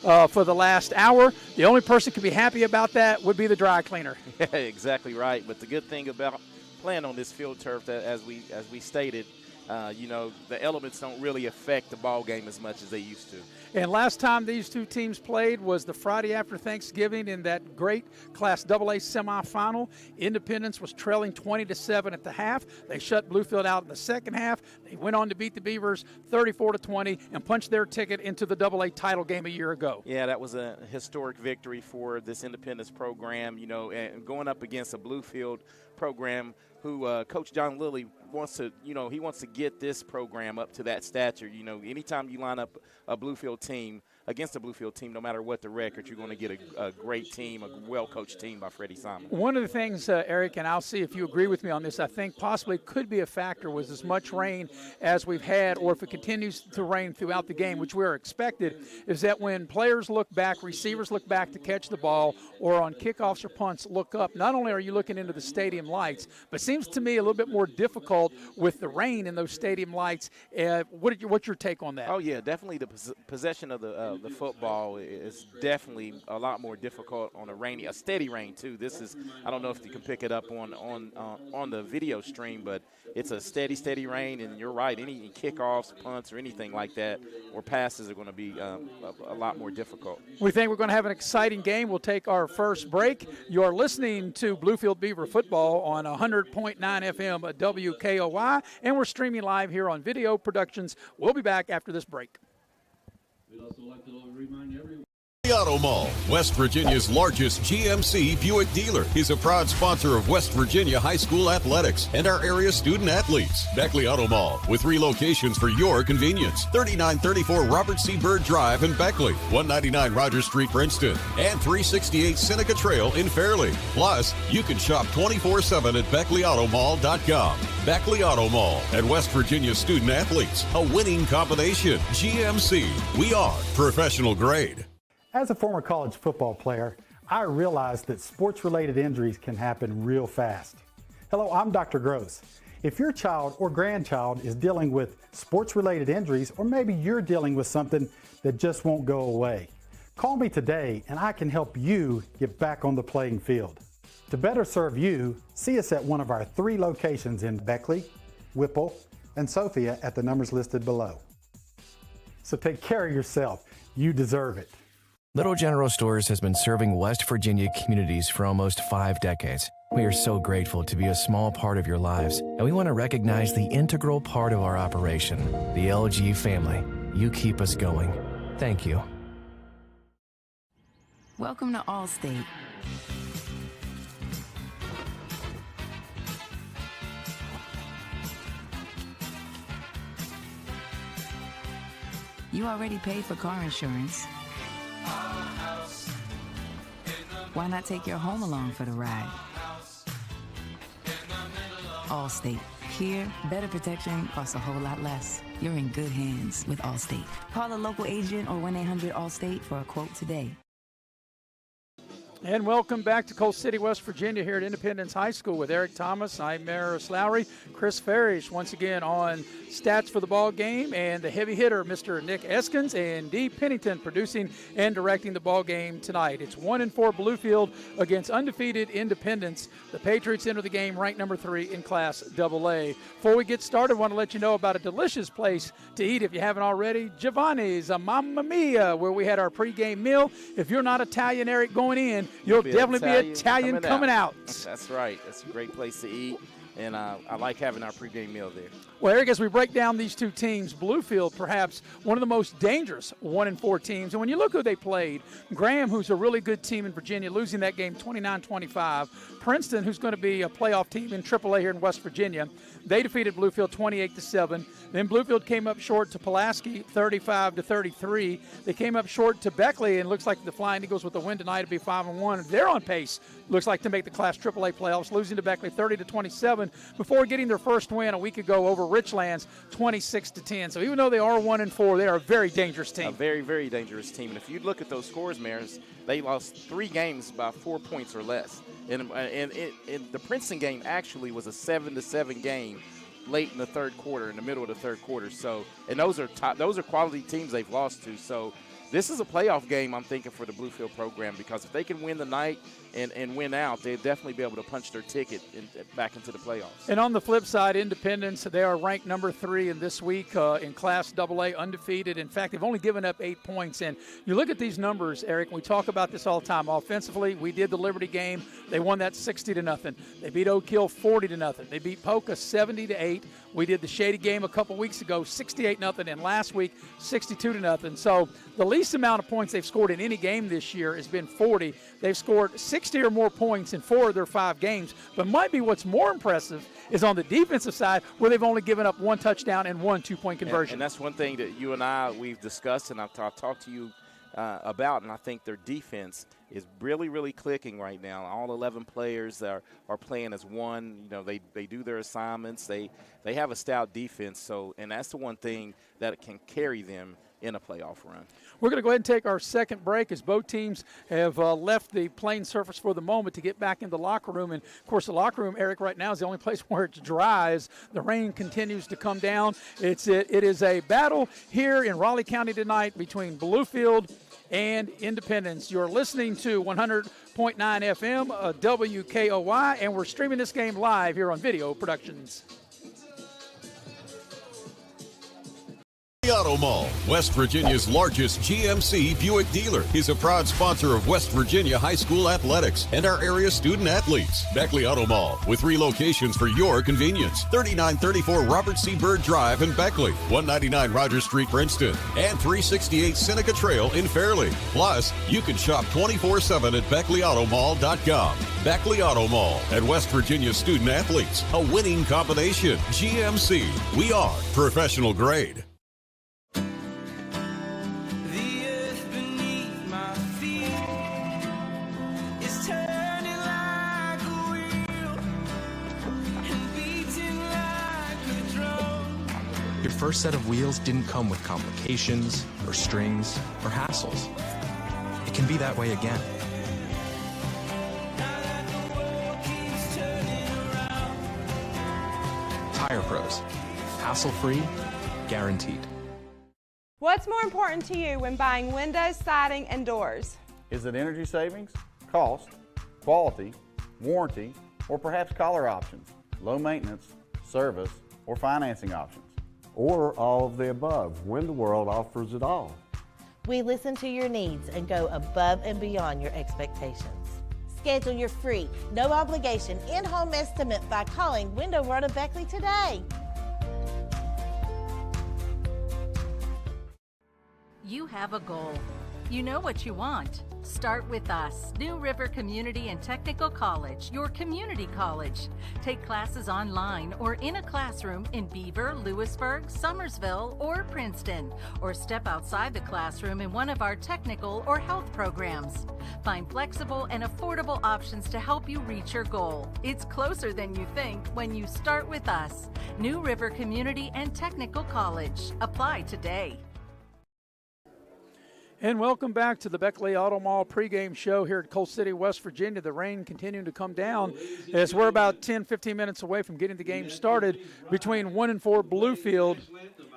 for the last hour. The only person who could be happy about that would be the dry cleaner. Yeah, exactly right. But the good thing about playing on this field turf, that as we stated, the elements don't really affect the ball game as much as they used to. And last time these two teams played was the Friday after Thanksgiving in that great Class AA semifinal. Independence was trailing 20-7 at the half. They shut Bluefield out in the second half. They went on to beat the Beavers 34-20 and punched their ticket into the AA title game a year ago. Yeah, that was a historic victory for this Independence program, and going up against a Bluefield program who Coach John Lilly wants to, he wants to get this program up to that stature. Anytime you line up a Bluefield team against a Bluefield team, no matter what the record, you're going to get a great team, a well-coached team by Freddie Simon. One of the things, Eric, and I'll see if you agree with me on this, I think possibly could be a factor was as much rain as we've had, or if it continues to rain throughout the game, which we're expected, is that when players look back, receivers look back to catch the ball, or on kickoffs or punts look up, not only are you looking into the stadium lights, but it seems to me a little bit more difficult with the rain in those stadium lights. What's your take on that? Oh, yeah, definitely the possession of the football is definitely a lot more difficult on a steady rain too. This is, I don't know if you can pick it up on the video stream, but it's a steady rain, and you're right, any kickoffs, punts, or anything like that, or passes are going to be a lot more difficult. We think we're going to have an exciting game. We'll take our first break. You're listening to Bluefield Beaver football on 100.9 FM WKOY, and we're streaming live here on Video Productions. We'll be back after this break. We'd also like to remind everyone. The Auto Mall, West Virginia's largest GMC Buick dealer, is a proud sponsor of West Virginia high school athletics and our area student athletes. Beckley Auto Mall, with 3 locations for your convenience: 3934 Robert C. Byrd Drive in Beckley, 199 Rogers Street, Princeton, and 368 Seneca Trail in Fairleigh. Plus, you can shop 24/7 at BeckleyAutomall.com. Beckley Auto Mall and West Virginia student athletes, a winning combination. GMC, we are professional grade. As a former college football player, I realized that sports-related injuries can happen real fast. Hello, I'm Dr. Gross. If your child or grandchild is dealing with sports-related injuries, or maybe you're dealing with something that just won't go away, call me today and I can help you get back on the playing field. To better serve you, see us at one of our 3 locations in Beckley, Whipple, and Sophia at the numbers listed below. So take care of yourself. You deserve it. Little General Stores has been serving West Virginia communities for almost 5 decades. We are so grateful to be a small part of your lives, and we want to recognize the integral part of our operation, the LG family. You keep us going. Thank you. Welcome to Allstate. You already paid for car insurance. Why not take your home along for the ride? Allstate. Here, better protection costs a whole lot less. You're in good hands with Allstate. Call a local agent or 1-800-ALLSTATE for a quote today. And welcome back to Coal City, West Virginia, here at Independence High School with Eric Thomas. I'm Maris Lowry. Chris Farish once again on stats for the ball game, and the heavy hitter, Mr. Nick Eskins, and Dee Pennington producing and directing the ball game tonight. It's 1-4 Bluefield against undefeated Independence. The Patriots enter the game ranked number 3 in Class AA. Before we get started, I want to let you know about a delicious place to eat if you haven't already, Giovanni's, a Mamma Mia, where we had our pregame meal. If you're not Italian, Eric, going in, you'll definitely be Italian coming out. That's right. That's a great place to eat, and I like having our pregame meal there. Well, Eric, as we break down these two teams, Bluefield perhaps one of the most dangerous 1-4 teams. And when you look who they played, Graham, who's a really good team in Virginia, losing that game 29-25. Princeton, who's going to be a playoff team in AAA here in West Virginia, they defeated Bluefield 28-7. Then Bluefield came up short to Pulaski 35-33. They came up short to Beckley, and looks like the Flying Eagles with the win tonight to be 5-1. They're on pace, looks like, to make the Class AAA playoffs, losing to Beckley 30-27 before getting their first win a week ago over Richlands 26-10. So even though they are 1-4, they are a very dangerous team. A very, very dangerous team. And if you look at those scores, Maris, they lost 3 games by 4 points or less. And the Princeton game actually was a 7-7 game late in the third quarter, in the middle of the third quarter. So, and those are quality teams they've lost to. So this is a playoff game, I'm thinking, for the Bluefield program, because if they can win the night and win out, they'll definitely be able to punch their ticket back into the playoffs. And on the flip side, Independence, they are ranked number 3 in this week in Class AA, undefeated. In fact, they've only given up 8 points. And you look at these numbers, Eric, we talk about this all the time. Offensively, we did the Liberty game. They won that 60-0. They beat Oak Hill 40-0. They beat Polka 70-8. We did the Shady game a couple weeks ago, 68-0, and last week 62-0. So the least amount of points they've scored in any game this year has been 40. They've scored 60 or more points in 4 of their 5 games. But might be what's more impressive is on the defensive side, where they've only given up 1 touchdown and 1 2-point conversion. And that's one thing that you and I, we've discussed, and I've talked to you about, and I think their defense is really, really clicking right now. All 11 players are playing as one. You know, they do their assignments. They have a stout defense. So, and that's the one thing that can carry them in a playoff run. We're going to go ahead and take our second break as both teams have left the playing surface for the moment to get back in the locker room. And, of course, the locker room, Eric, right now is the only place where it's dry as the rain continues to come down. It is a battle here in Raleigh County tonight between Bluefield and Independence. You're listening to 100.9 FM WKOY, and we're streaming this game live here on Video Productions. Auto Mall, West Virginia's largest GMC Buick dealer, is a proud sponsor of West Virginia High School athletics and our area student athletes. Beckley Auto Mall, with 3 locations for your convenience: 3934 Robert C. Byrd Drive in Beckley, 199 Rogers Street, Princeton, and 368 Seneca Trail in Fairleigh. Plus, you can shop 24/7 at BeckleyAutomall.com. Beckley Auto Mall and West Virginia student athletes, a winning combination. GMC, we are professional grade. Your first set of wheels didn't come with complications, or strings, or hassles. It can be that way again. Tire Pros. Hassle-free, guaranteed. What's more important to you when buying windows, siding, and doors? Is it energy savings, cost, quality, warranty, or perhaps color options, low maintenance, service, or financing options? Or all of the above. Window World offers it all. We listen to your needs and go above and beyond your expectations. Schedule your free, no obligation, in-home estimate by calling Window World of Beckley today. You have a goal. You know what you want. Start with us, New River Community and Technical College, your community college. Take classes online or in a classroom in Beaver, Lewisburg, Summersville, or Princeton, or step outside the classroom in one of our technical or health programs. Find flexible and affordable options to help you reach your goal. It's closer than you think when you start with us, New River Community and Technical College. Apply today. And welcome back to the Beckley Auto Mall pregame show here at Coal City, West Virginia. The rain continuing to come down as we're about 10-15 minutes away from getting the game started between 1-4 Bluefield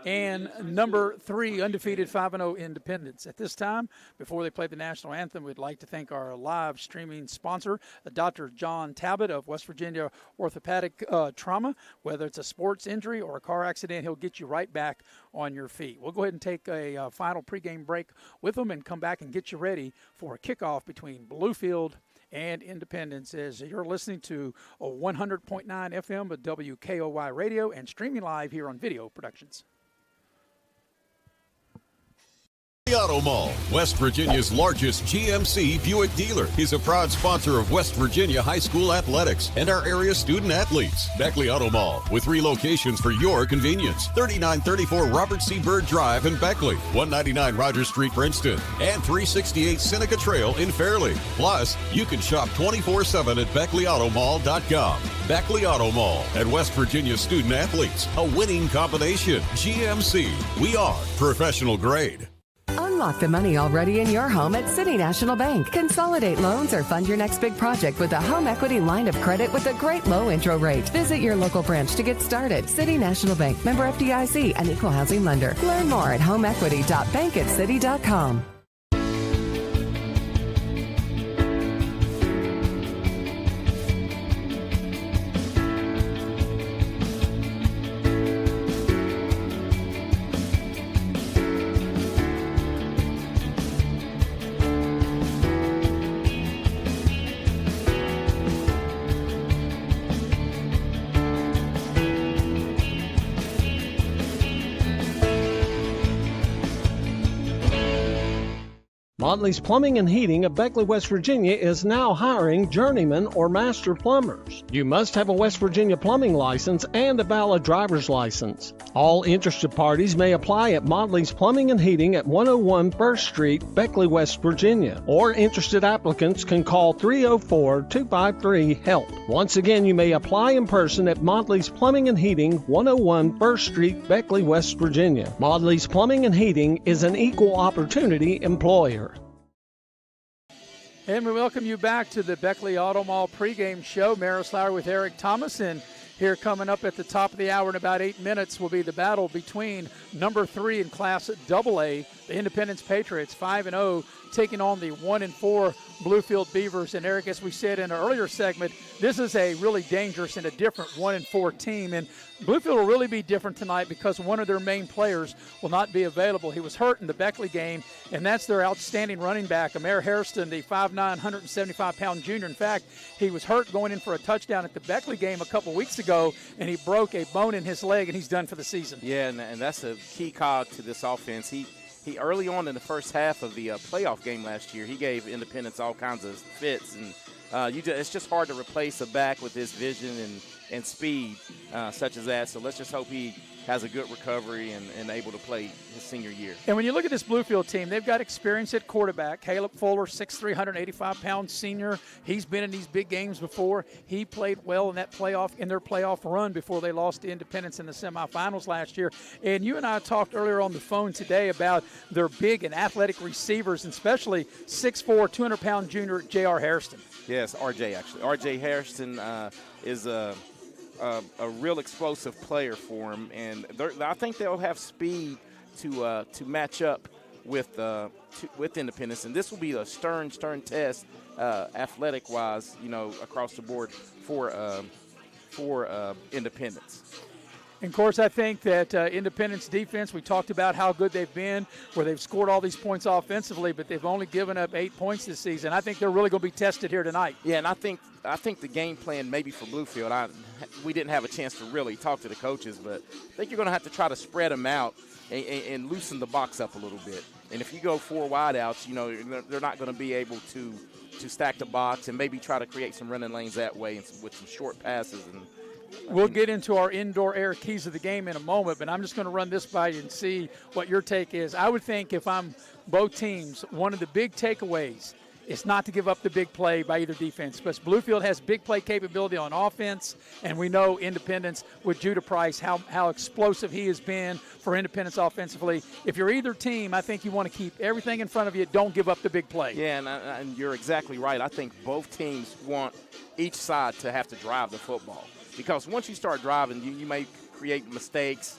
and number 3 undefeated 5-0 Independence. At this time, before they play the national anthem, we'd like to thank our live streaming sponsor, Dr. John Talbot of West Virginia Orthopedic Trauma. Whether it's a sports injury or a car accident, he'll get you right back on your feet. We'll go ahead and take a final pregame break with them and come back and get you ready for a kickoff between Bluefield and Independence as you're listening to 100.9 FM at WKOY Radio and streaming live here on Video Productions. Auto Mall, West Virginia's largest GMC Buick dealer, is a proud sponsor of West Virginia High School athletics and our area student athletes. Beckley Auto Mall, with 3 locations for your convenience: 3934 Robert C. Byrd Drive in Beckley, 199 Rogers Street, Princeton, and 368 Seneca Trail in Fairleigh. Plus, you can shop 24/7 at BeckleyAutomall.com. Beckley Auto Mall and West Virginia student athletes, a winning combination. GMC, we are professional grade. Unlock the money already in your home at City National Bank. Consolidate loans or fund your next big project with a home equity line of credit with a great low intro rate. Visit your local branch to get started. City National Bank, member FDIC, and equal housing lender. Learn more at homeequity.bankatcity.com. Motley's Plumbing and Heating of Beckley, West Virginia is now hiring journeyman or master plumbers. You must have a West Virginia plumbing license and a valid driver's license. All interested parties may apply at Motley's Plumbing and Heating at 101 First Street, Beckley, West Virginia, or interested applicants can call 304-253-HELP. Once again, you may apply in person at Motley's Plumbing and Heating, 101 First Street, Beckley, West Virginia. Motley's Plumbing and Heating is an equal opportunity employer. And we welcome you back to the Beckley Auto Mall pregame show. Maris Lauer with Eric Thomas. And here coming up at the top of the hour in about 8 minutes will be the battle between number 3 in Class AA, the Independence Patriots, 5-0, taking on the 1-4 Bluefield Beavers. And Eric, as we said in an earlier segment, this is a really dangerous and a different 1-4 team. And Bluefield will really be different tonight because one of their main players will not be available. He was hurt in the Beckley game, and that's their outstanding running back, Amir Hairston, the 5'9", 175-pound junior. In fact, he was hurt going in for a touchdown at the Beckley game a couple weeks ago, and he broke a bone in his leg, and he's done for the season. Yeah, and that's a key cog to this offense. He early on in the first half of the playoff game last year, he gave Independence all kinds of fits, and it's just hard to replace a back with his vision and speed such as that. So let's just hope he has a good recovery and able to play his senior year. And when you look at this Bluefield team, they've got experience at quarterback. Caleb Fuller, 6'3", 185-pound senior. He's been in these big games before. He played well in their playoff run before they lost to Independence in the semifinals last year. And you and I talked earlier on the phone today about their big and athletic receivers, and especially 6'4", 200-pound junior J.R. Hairston. Yes, R.J. actually. R.J. Hairston is a real explosive player for him, and I think they'll have speed to match up with Independence, and this will be a stern test, athletic-wise, across the board for Independence. And, of course, I think that Independence defense, we talked about how good they've been, where they've scored all these points offensively, but they've only given up 8 points this season. I think they're really going to be tested here tonight. Yeah, and I think the game plan maybe for Bluefield, we didn't have a chance to really talk to the coaches, but I think you're going to have to try to spread them out and loosen the box up a little bit. And if you go 4 wideouts, they're not going to be able to stack the box and maybe try to create some running lanes that way with some short passes. And we'll get into our indoor air keys of the game in a moment, but I'm just going to run this by you and see what your take is. I would think if I'm both teams, one of the big takeaways is not to give up the big play by either defense. Because Bluefield has big play capability on offense, and we know Independence with Judah Price, how explosive he has been for Independence offensively. If you're either team, I think you want to keep everything in front of you. Don't give up the big play. Yeah, and you're exactly right. I think both teams want each side to have to drive the football. Because once you start driving, you may create mistakes,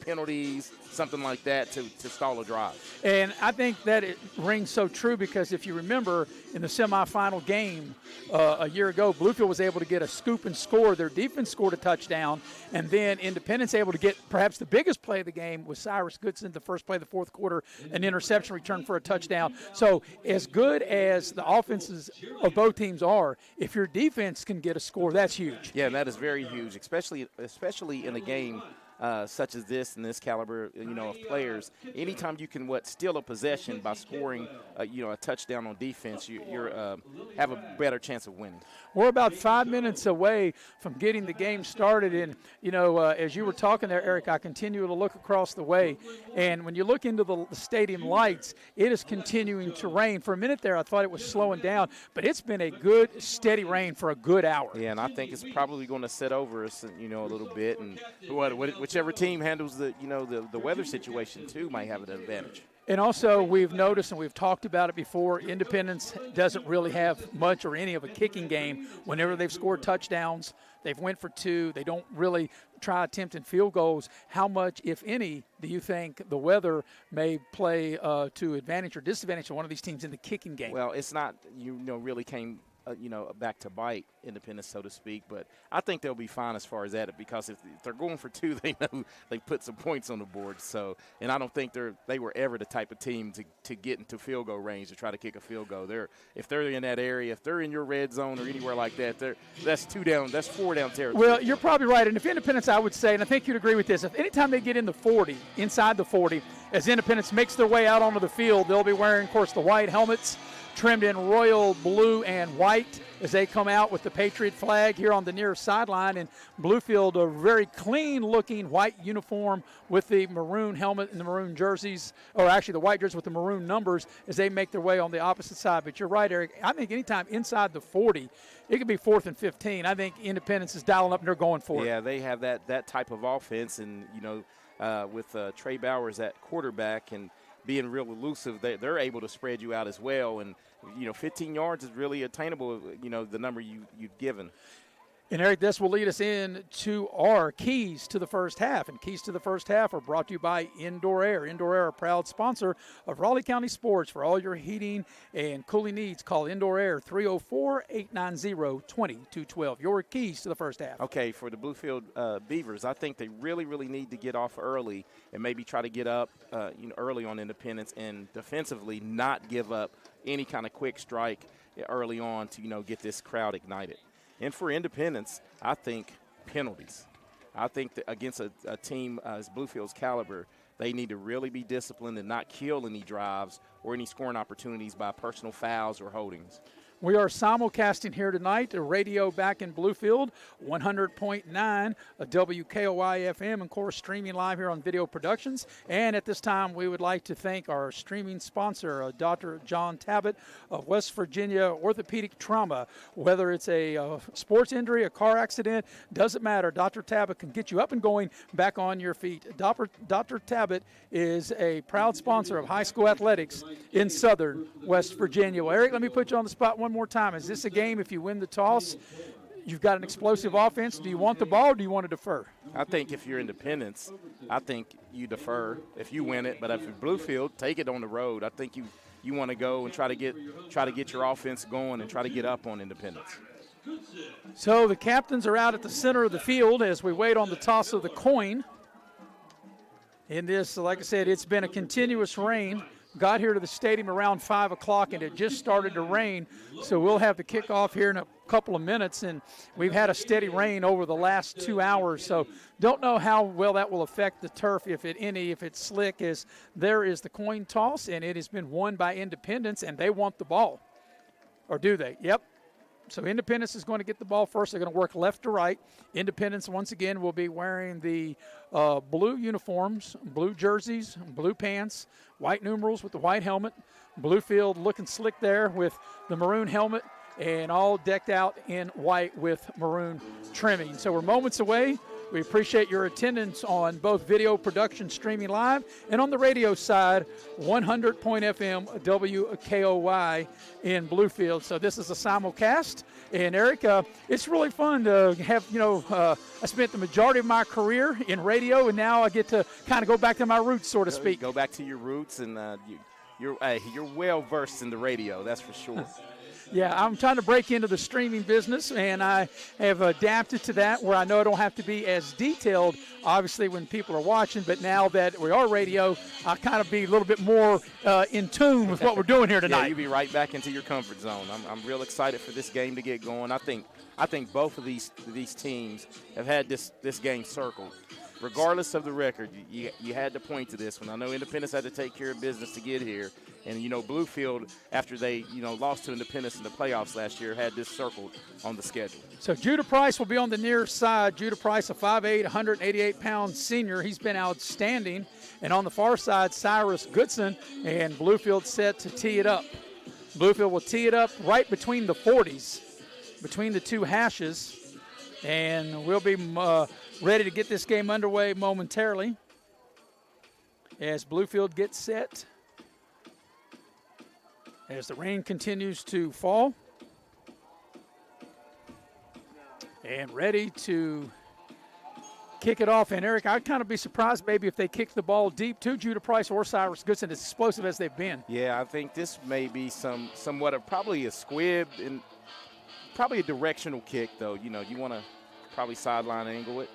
penalties, something like that to stall a drive. And I think that it rings so true because if you remember in the semifinal game a year ago, Bluefield was able to get a scoop and score. Their defense scored a touchdown, and then Independence able to get perhaps the biggest play of the game with Cyrus Goodson, the first play of the fourth quarter, an interception return for a touchdown. So as good as the offenses of both teams are, if your defense can get a score, that's huge. Yeah, that is very huge, especially in a game such as this and this caliber, of players. Anytime you can steal a possession by scoring, a touchdown on defense, you have a better chance of winning. We're about 5 minutes away from getting the game started, and as you were talking there, Eric, I continue to look across the way, and when you look into the stadium lights, it is continuing to rain. For a minute there, I thought it was slowing down, but it's been a good, steady rain for a good hour. Yeah, and I think it's probably going to set over us, a little bit, and whichever team handles the weather situation too might have an advantage. And also, we've noticed, and we've talked about it before, Independence doesn't really have much or any of a kicking game. Whenever they've scored touchdowns, they've went for 2. They don't really try attempting field goals. How much, if any, do you think the weather may play to advantage or disadvantage of one of these teams in the kicking game? Well, it's not, really can't back to bite Independence, so to speak. But I think they'll be fine as far as that, because if they're going for 2, they know they put some points on the board. So, and I don't think they were ever the type of team to get into field goal range to try to kick a field goal. If they're in that area, if they're in your red zone or anywhere like that, that's 2 down, that's 4 down territory. Well, you're probably right. And if Independence, I would say, and I think you'd agree with this, if anytime they get in the 40, inside the 40, as Independence makes their way out onto the field, they'll be wearing, of course, the white helmets trimmed in royal blue and white as they come out with the Patriot flag here on the near sideline. And Bluefield, a very clean-looking white uniform with the maroon helmet and the maroon jerseys, or actually the white jerseys with the maroon numbers as they make their way on the opposite side. But you're right, Eric. I think anytime inside the 40, it could be 4th and 15. I think Independence is dialing up and they're going for it. Yeah, they have that type of offense, and, with Trey Bowers at quarterback and being real elusive, they're able to spread you out as well. And, 15 yards is really attainable, the number you've given. And, Eric, this will lead us in to our keys to the first half. And keys to the first half are brought to you by Indoor Air. Indoor Air, a proud sponsor of Raleigh County Sports. For all your heating and cooling needs, call Indoor Air 304-890-2212. Your keys to the first half. Okay, for the Bluefield Beavers, I think they really, really need to get off early and maybe try to get up early on Independence, and defensively not give up any kind of quick strike early on to, get this crowd ignited. And for Independence, I think penalties. I think that against a team as Bluefield's caliber, they need to really be disciplined and not kill any drives or any scoring opportunities by personal fouls or holdings. We are simulcasting here tonight, a radio back in Bluefield, 100.9 WKOI FM, and of course streaming live here on Video Productions. And at this time, we would like to thank our streaming sponsor, Dr. John Tabbitt of West Virginia Orthopedic Trauma. Whether it's a sports injury, a car accident, doesn't matter. Dr. Tabbitt can get you up and going, back on your feet. Dr. Tabbitt is a proud sponsor of high school athletics in southern West Virginia. Well, Eric, let me put you on the spot one more time. Is this a game, if you win the toss, you've got an explosive offense? Do you want the ball, or do you want to defer? I think if you're Independence, I think you defer if you win it. But if you're Bluefield, take it on the road. I think you want to go and try to get your offense going and try to get up on Independence. So the captains are out at the center of the field as we wait on the toss of the coin. In this, like I said, it's been a continuous rain. Got here to the stadium around 5 o'clock, and it just started to rain. So we'll have the kickoff here in a couple of minutes, and we've had a steady rain over the last 2 hours. So don't know how well that will affect the turf, if it's slick. As there is the coin toss, and it has been won by Independence, and they want the ball. Or do they? Yep. So Independence is going to get the ball first. They're going to work left to right. Independence, once again, will be wearing the blue uniforms, blue jerseys, blue pants, white numerals with the white helmet. Bluefield looking slick there with the maroon helmet, and all decked out in white with maroon trimming. So we're moments away. We appreciate your attendance on both video production streaming live and on the radio side, 100.FM WKOY in Bluefield. So this is a simulcast. And, Eric, it's really fun to have, I spent the majority of my career in radio, and now I get to kind of go back to my roots, so to speak. Go back to your roots, and you're well-versed in the radio, that's for sure. Yeah, I'm trying to break into the streaming business, and I have adapted to that where I know I don't have to be as detailed, obviously, when people are watching. But now that we are radio, I kind of be a little bit more in tune with what we're doing here tonight. Yeah, you'll be right back into your comfort zone. I'm real excited for this game to get going. I think both of these teams have had this game circled. Regardless of the record, you had to point to this one. I know Independence had to take care of business to get here. And, Bluefield, after they, lost to Independence in the playoffs last year, had this circled on the schedule. So Judah Price will be on the near side. Judah Price, a 5'8", 188-pound senior. He's been outstanding. And on the far side, Cyrus Goodson, and Bluefield set to tee it up. Bluefield will tee it up right between the 40s, between the two hashes. And we'll be ready to get this game underway momentarily as Bluefield gets set. As the rain continues to fall. And ready to kick it off. And, Eric, I'd kind of be surprised maybe if they kick the ball deep to Judah Price or Cyrus Goodson, as explosive as they've been. Yeah, I think this may be somewhat of probably a squib probably a directional kick, though. You know, you want to probably sideline angle it.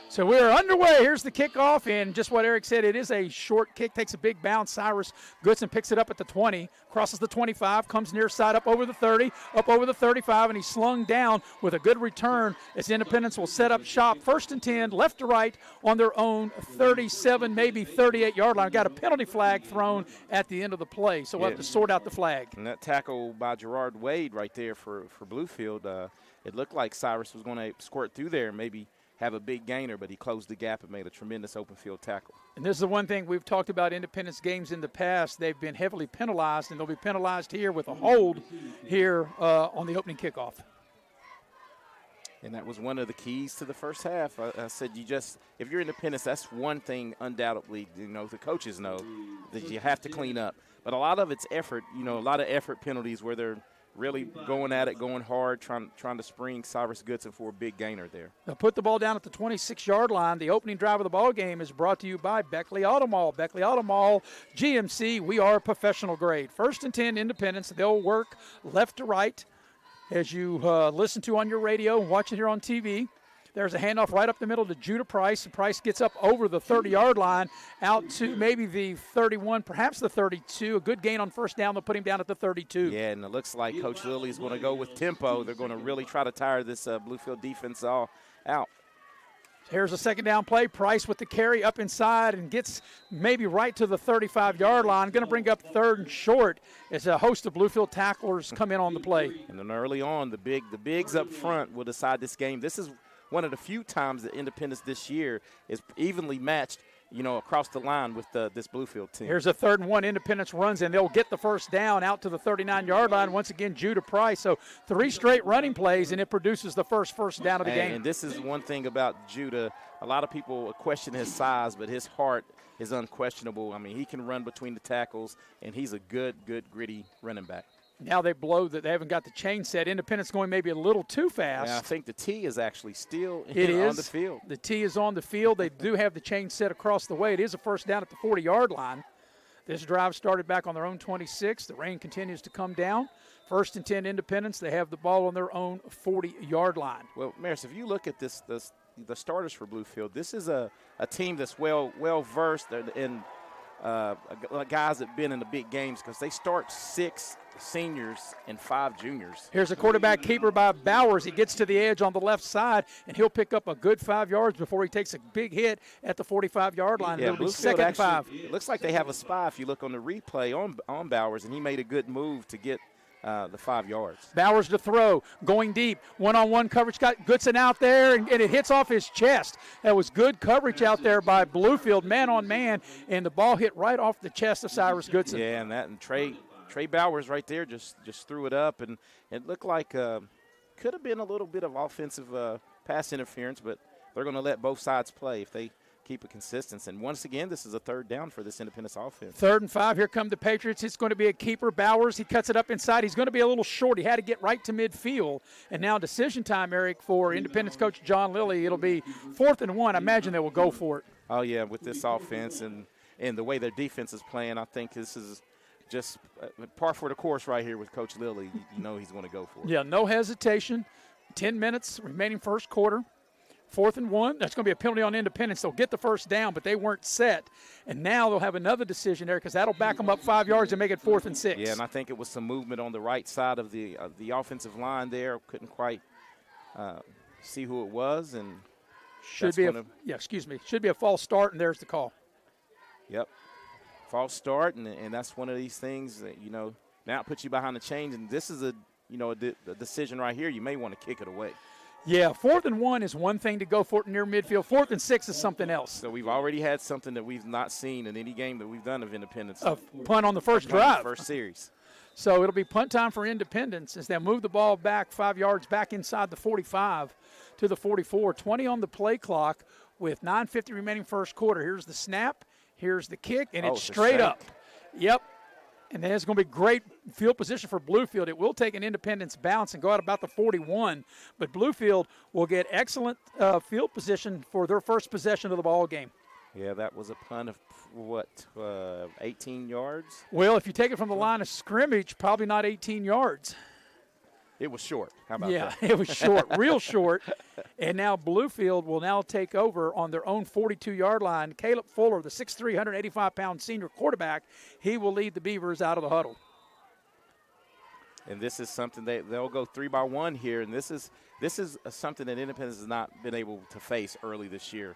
So we're underway. Here's the kickoff, and just what Eric said, it is a short kick, takes a big bounce. Cyrus Goodson picks it up at the 20, crosses the 25, comes near side up over the 30, up over the 35, and he's slung down with a good return as Independence will set up shop. 1st and 10, left to right on their own 37, maybe 38-yard line. Got a penalty flag thrown at the end of the play, so we'll have to sort out the flag. And that tackle by Gerard Wade right there for Bluefield, it looked like Cyrus was going to squirt through there and maybe have a big gainer, but he closed the gap and made a tremendous open field tackle. And this is the one thing we've talked about Independence games in the past. They've been heavily penalized, and they'll be penalized here with a hold here on the opening kickoff. And that was one of the keys to the first half. I said if you're Independence, that's one thing undoubtedly, the coaches know that you have to clean up. But a lot of it's effort, a lot of effort penalties where they're really going at it, going hard, trying to spring Cyrus Goodson for a big gainer there. Now put the ball down at the 26-yard line. The opening drive of the ball game is brought to you by Beckley Auto Mall. Beckley Auto Mall, GMC, we are professional grade. 1st and 10, Independence. They'll work left to right as you listen to on your radio and watch it here on TV. There's a handoff right up the middle to Judah Price. Price gets up over the 30-yard line, out to maybe the 31, perhaps the 32. A good gain on first down. They'll put him down at the 32. Yeah, and it looks like Coach Lilly is going to go with tempo. They're going to really try to tire this Bluefield defense all out. Here's a second down play. Price with the carry up inside and gets maybe right to the 35-yard line. Going to bring up 3rd and short as a host of Bluefield tacklers come in on the play. And then early on, the bigs up front will decide this game. This is one of the few times that Independence this year is evenly matched, across the line with this Bluefield team. Here's a 3rd and 1. Independence runs, and they'll get the first down out to the 39-yard line. Once again, Judah Price. So 3 straight running plays, and it produces the first down of the game. And this is one thing about Judah. A lot of people question his size, but his heart is unquestionable. I mean, he can run between the tackles, and he's a good, gritty running back. Now they blow that they haven't got the chain set. Independence going maybe a little too fast. Yeah, I think the tee is actually still on the field. The tee is on the field. They do have the chain set across the way. It is a first down at the 40-yard line. This drive started back on their own 26. The rain continues to come down. 1st and 10 Independence. They have the ball on their own 40-yard line. Well, Maris, if you look at the starters for Bluefield, this is a team that's well-versed in guys that have been in the big games because they start 6 seniors and 5 juniors. Here's a quarterback keeper by Bowers. He gets to the edge on the left side, and he'll pick up a good 5 yards before he takes a big hit at the 45-yard line. Yeah, it'll be 2nd and 5. It looks like they have a spy if you look on the replay on Bowers, and he made a good move to get the 5 yards. Bowers to throw, going deep, one-on-one coverage, got Goodson out there, and it hits off his chest. That was good coverage out there by Bluefield, man-on-man, and the ball hit right off the chest of Cyrus Goodson. Yeah, and Trey Bowers right there just threw it up, and it looked like could have been a little bit of offensive pass interference, but they're going to let both sides play if they keep it consistent. And once again, this is a 3rd down for this Independence offense. 3rd and 5. Here come the Patriots. It's going to be a keeper. Bowers, he cuts it up inside. He's going to be a little short. He had to get right to midfield. And now decision time, Eric, for Independence coach John Lilly. It'll be 4th and 1. I imagine they will go for it. Oh, yeah, with this offense and the way their defense is playing, I think this is just par for the course right here with Coach Lilly. You know he's going to go for it. Yeah, no hesitation. 10 minutes remaining first quarter. 4th and 1. That's going to be a penalty on Independence. They'll get the first down, but they weren't set. And now they'll have another decision there because that'll back them up 5 yards and make it 4th and 6. Yeah, and I think it was some movement on the right side of the offensive line there. Couldn't quite see who it was. And should be a false start, and there's the call. Yep. False start, and that's one of these things that, now it puts you behind the chains. And this is a decision right here. You may want to kick it away. Yeah, 4th and 1 is one thing to go for it near midfield. 4th and 6 is something else. So we've already had something that we've not seen in any game that we've done of Independence. A punt on the first drive. First series. So it'll be punt time for Independence as they move the ball back 5 yards back inside the 45 to the 44. 20 on the play clock with 9:50 remaining first quarter. Here's the snap. Here's the kick, and it's straight up. Yep. And then it's going to be great field position for Bluefield. It will take an Independence bounce and go out about the 41. But Bluefield will get excellent field position for their first possession of the ball game. Yeah, that was a punt of, 18 yards? Well, if you take it from the line of scrimmage, probably not 18 yards. It was short. How about that? Yeah, it was short, real short. And now Bluefield will now take over on their own 42-yard line. Caleb Fuller, the 6'3", 185-pound senior quarterback, he will lead the Beavers out of the huddle. And this is something they'll go 3-by-1 here, and this is something that Independence has not been able to face early this year.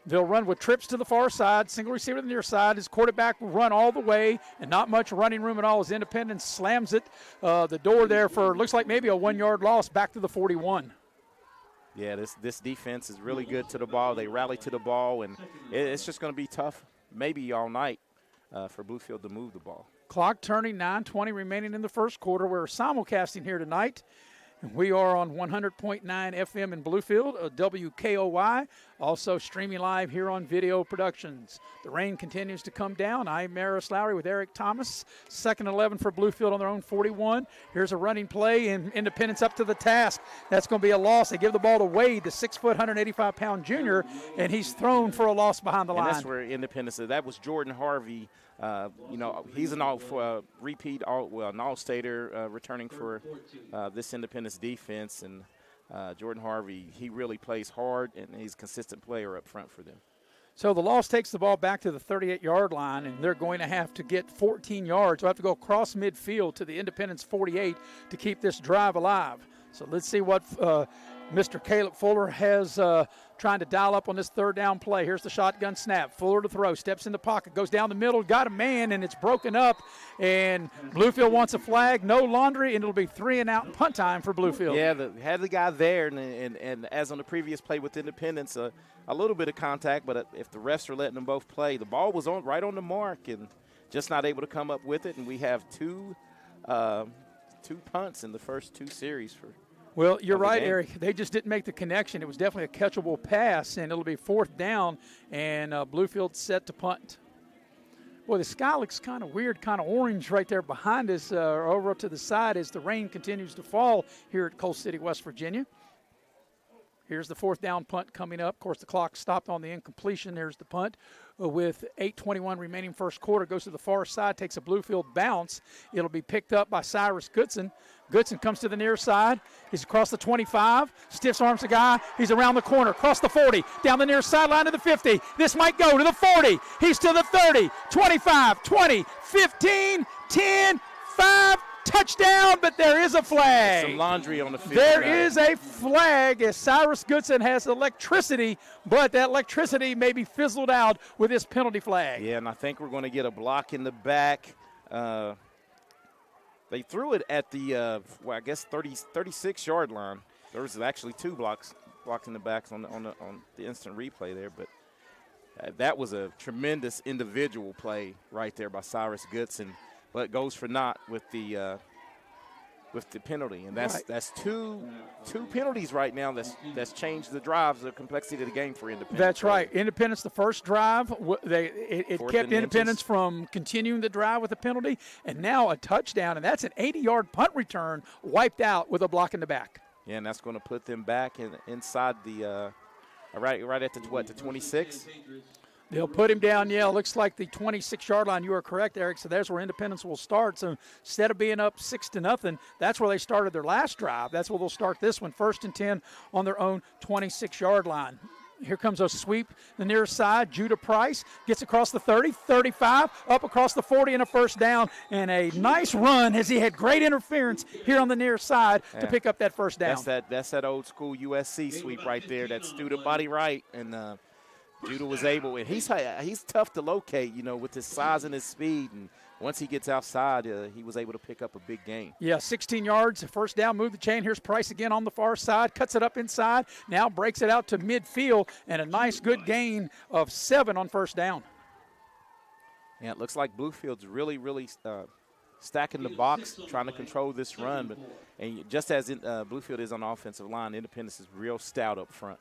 They'll run with trips to the far side, single receiver to the near side. His quarterback will run all the way, and not much running room at all as Independence slams it, the door there for looks like maybe a 1-yard loss back to the 41. Yeah, this defense is really good to the ball. They rally to the ball, and it's just going to be tough maybe all night for Bluefield to move the ball. Clock turning, 9:20 remaining in the first quarter. We're simulcasting here tonight. We are on 100.9 FM in Bluefield, WKOY, also streaming live here on Video Productions. The rain continues to come down. I'm Maris Lowry with Eric Thomas. 2nd and 11 for Bluefield on their own 41. Here's a running play, and Independence up to the task. That's going to be a loss. They give the ball to Wade, the 6', 185-pound junior, and he's thrown for a loss behind the line. And that's where Independence is. That was Jordan Harvey. He's an all-stater returning for this Independence defense. And Jordan Harvey, he really plays hard, and he's a consistent player up front for them. So the loss takes the ball back to the 38-yard line, and they're going to have to get 14 yards. They'll have to go across midfield to the Independence 48 to keep this drive alive. So let's see what Mr. Caleb Fuller has trying to dial up on this third down play. Here's the shotgun snap. Fuller to throw, steps in the pocket, goes down the middle, got a man, and it's broken up. And Bluefield wants a flag, no laundry, and it'll be 3-and-out punt time for Bluefield. Yeah, had the guy there, and as on the previous play with Independence, a little bit of contact, but if the refs are letting them both play, the ball was right on the mark and just not able to come up with it. And we have two punts in the first two series for. Well, you're right, Eric. They just didn't make the connection. It was definitely a catchable pass, and it'll be 4th down, and Bluefield set to punt. Boy, the sky looks kind of weird, kind of orange right there behind us, over to the side as the rain continues to fall here at Coal City, West Virginia. Here's the 4th down punt coming up. Of course, the clock stopped on the incompletion. There's the punt. With 8:21 remaining first quarter, goes to the far side, takes a Bluefield bounce. It'll be picked up by Cyrus Goodson. Goodson comes to the near side. He's across the 25, stiffs arms the guy. He's around the corner, across the 40, down the near sideline to the 50. This might go to the 40. He's to the 30, 25, 20, 15, 10, 5. Touchdown, but there is a flag. Some laundry on the field. There is a flag as Cyrus Goodson has electricity, but that electricity may be fizzled out with this penalty flag. Yeah, and I think we're going to get a block in the back. They threw it at the, 36-yard line. There was actually two blocks in the backs on the instant replay there, but that was a tremendous individual play right there by Cyrus Goodson. But it goes for naught with the penalty, and that's two penalties right now. That's changed the drives, the complexity of the game for Independence. That's right. Independence, the first drive, it kept Independence from continuing the drive with a penalty, and now a touchdown, and that's an 80-yard punt return wiped out with a block in the back. Yeah, and that's going to put them back inside the right at the 26. They'll put him down, looks like the 26-yard line. You are correct, Eric. So there's where Independence will start. So instead of being up 6-0, that's where they started their last drive. That's where they'll start this one, 1st and 10 on their own 26-yard line. Here comes a sweep the near side. Judah Price gets across the 30, 35, up across the 40 and a first down. And a nice run as he had great interference here on the near side to pick up that first down. That's that old school USC sweep right there. That student body right. And Judah was able, and he's tough to locate, with his size and his speed. And once he gets outside, he was able to pick up a big gain. Yeah, 16 yards, first down, move the chain. Here's Price again on the far side, cuts it up inside, now breaks it out to midfield, and a nice good gain of 7 on first down. Yeah, it looks like Bluefield's really, really stacking the box, trying to control this run. And just as Bluefield is on the offensive line, Independence is real stout up front.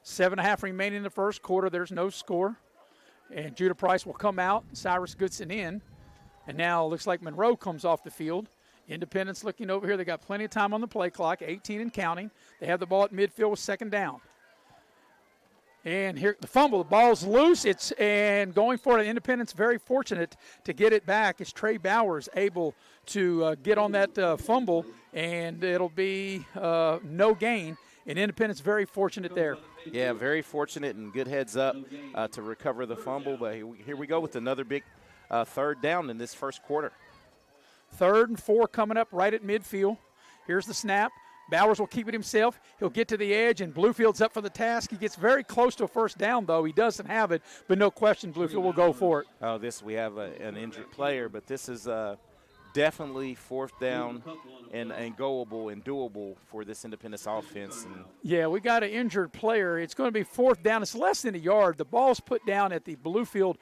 7.5 remaining in the first quarter. There's no score. And Judah Price will come out. Cyrus Goodson in. And now it looks like Monroe comes off the field. Independence looking over here. They got plenty of time on the play clock, 18 and counting. They have the ball at midfield with 2nd down. And here, the fumble, the ball's loose. And going for it, Independence very fortunate to get it back. It's Trey Bowers able to get on that fumble, and it'll be no gain. And Independence very fortunate there. Yeah, very fortunate and good heads up to recover the fumble. But here we go with another big third down in this first quarter. 3rd and 4 coming up right at midfield. Here's the snap. Bowers will keep it himself. He'll get to the edge, and Bluefield's up for the task. He gets very close to a first down, though. He doesn't have it, but no question Bluefield will go for it. Oh, we have an injured player, but this is definitely 4th down and goable and doable for this Independence offense. Yeah, we got an injured player. It's going to be 4th down. It's less than a yard. The ball's put down at the Bluefield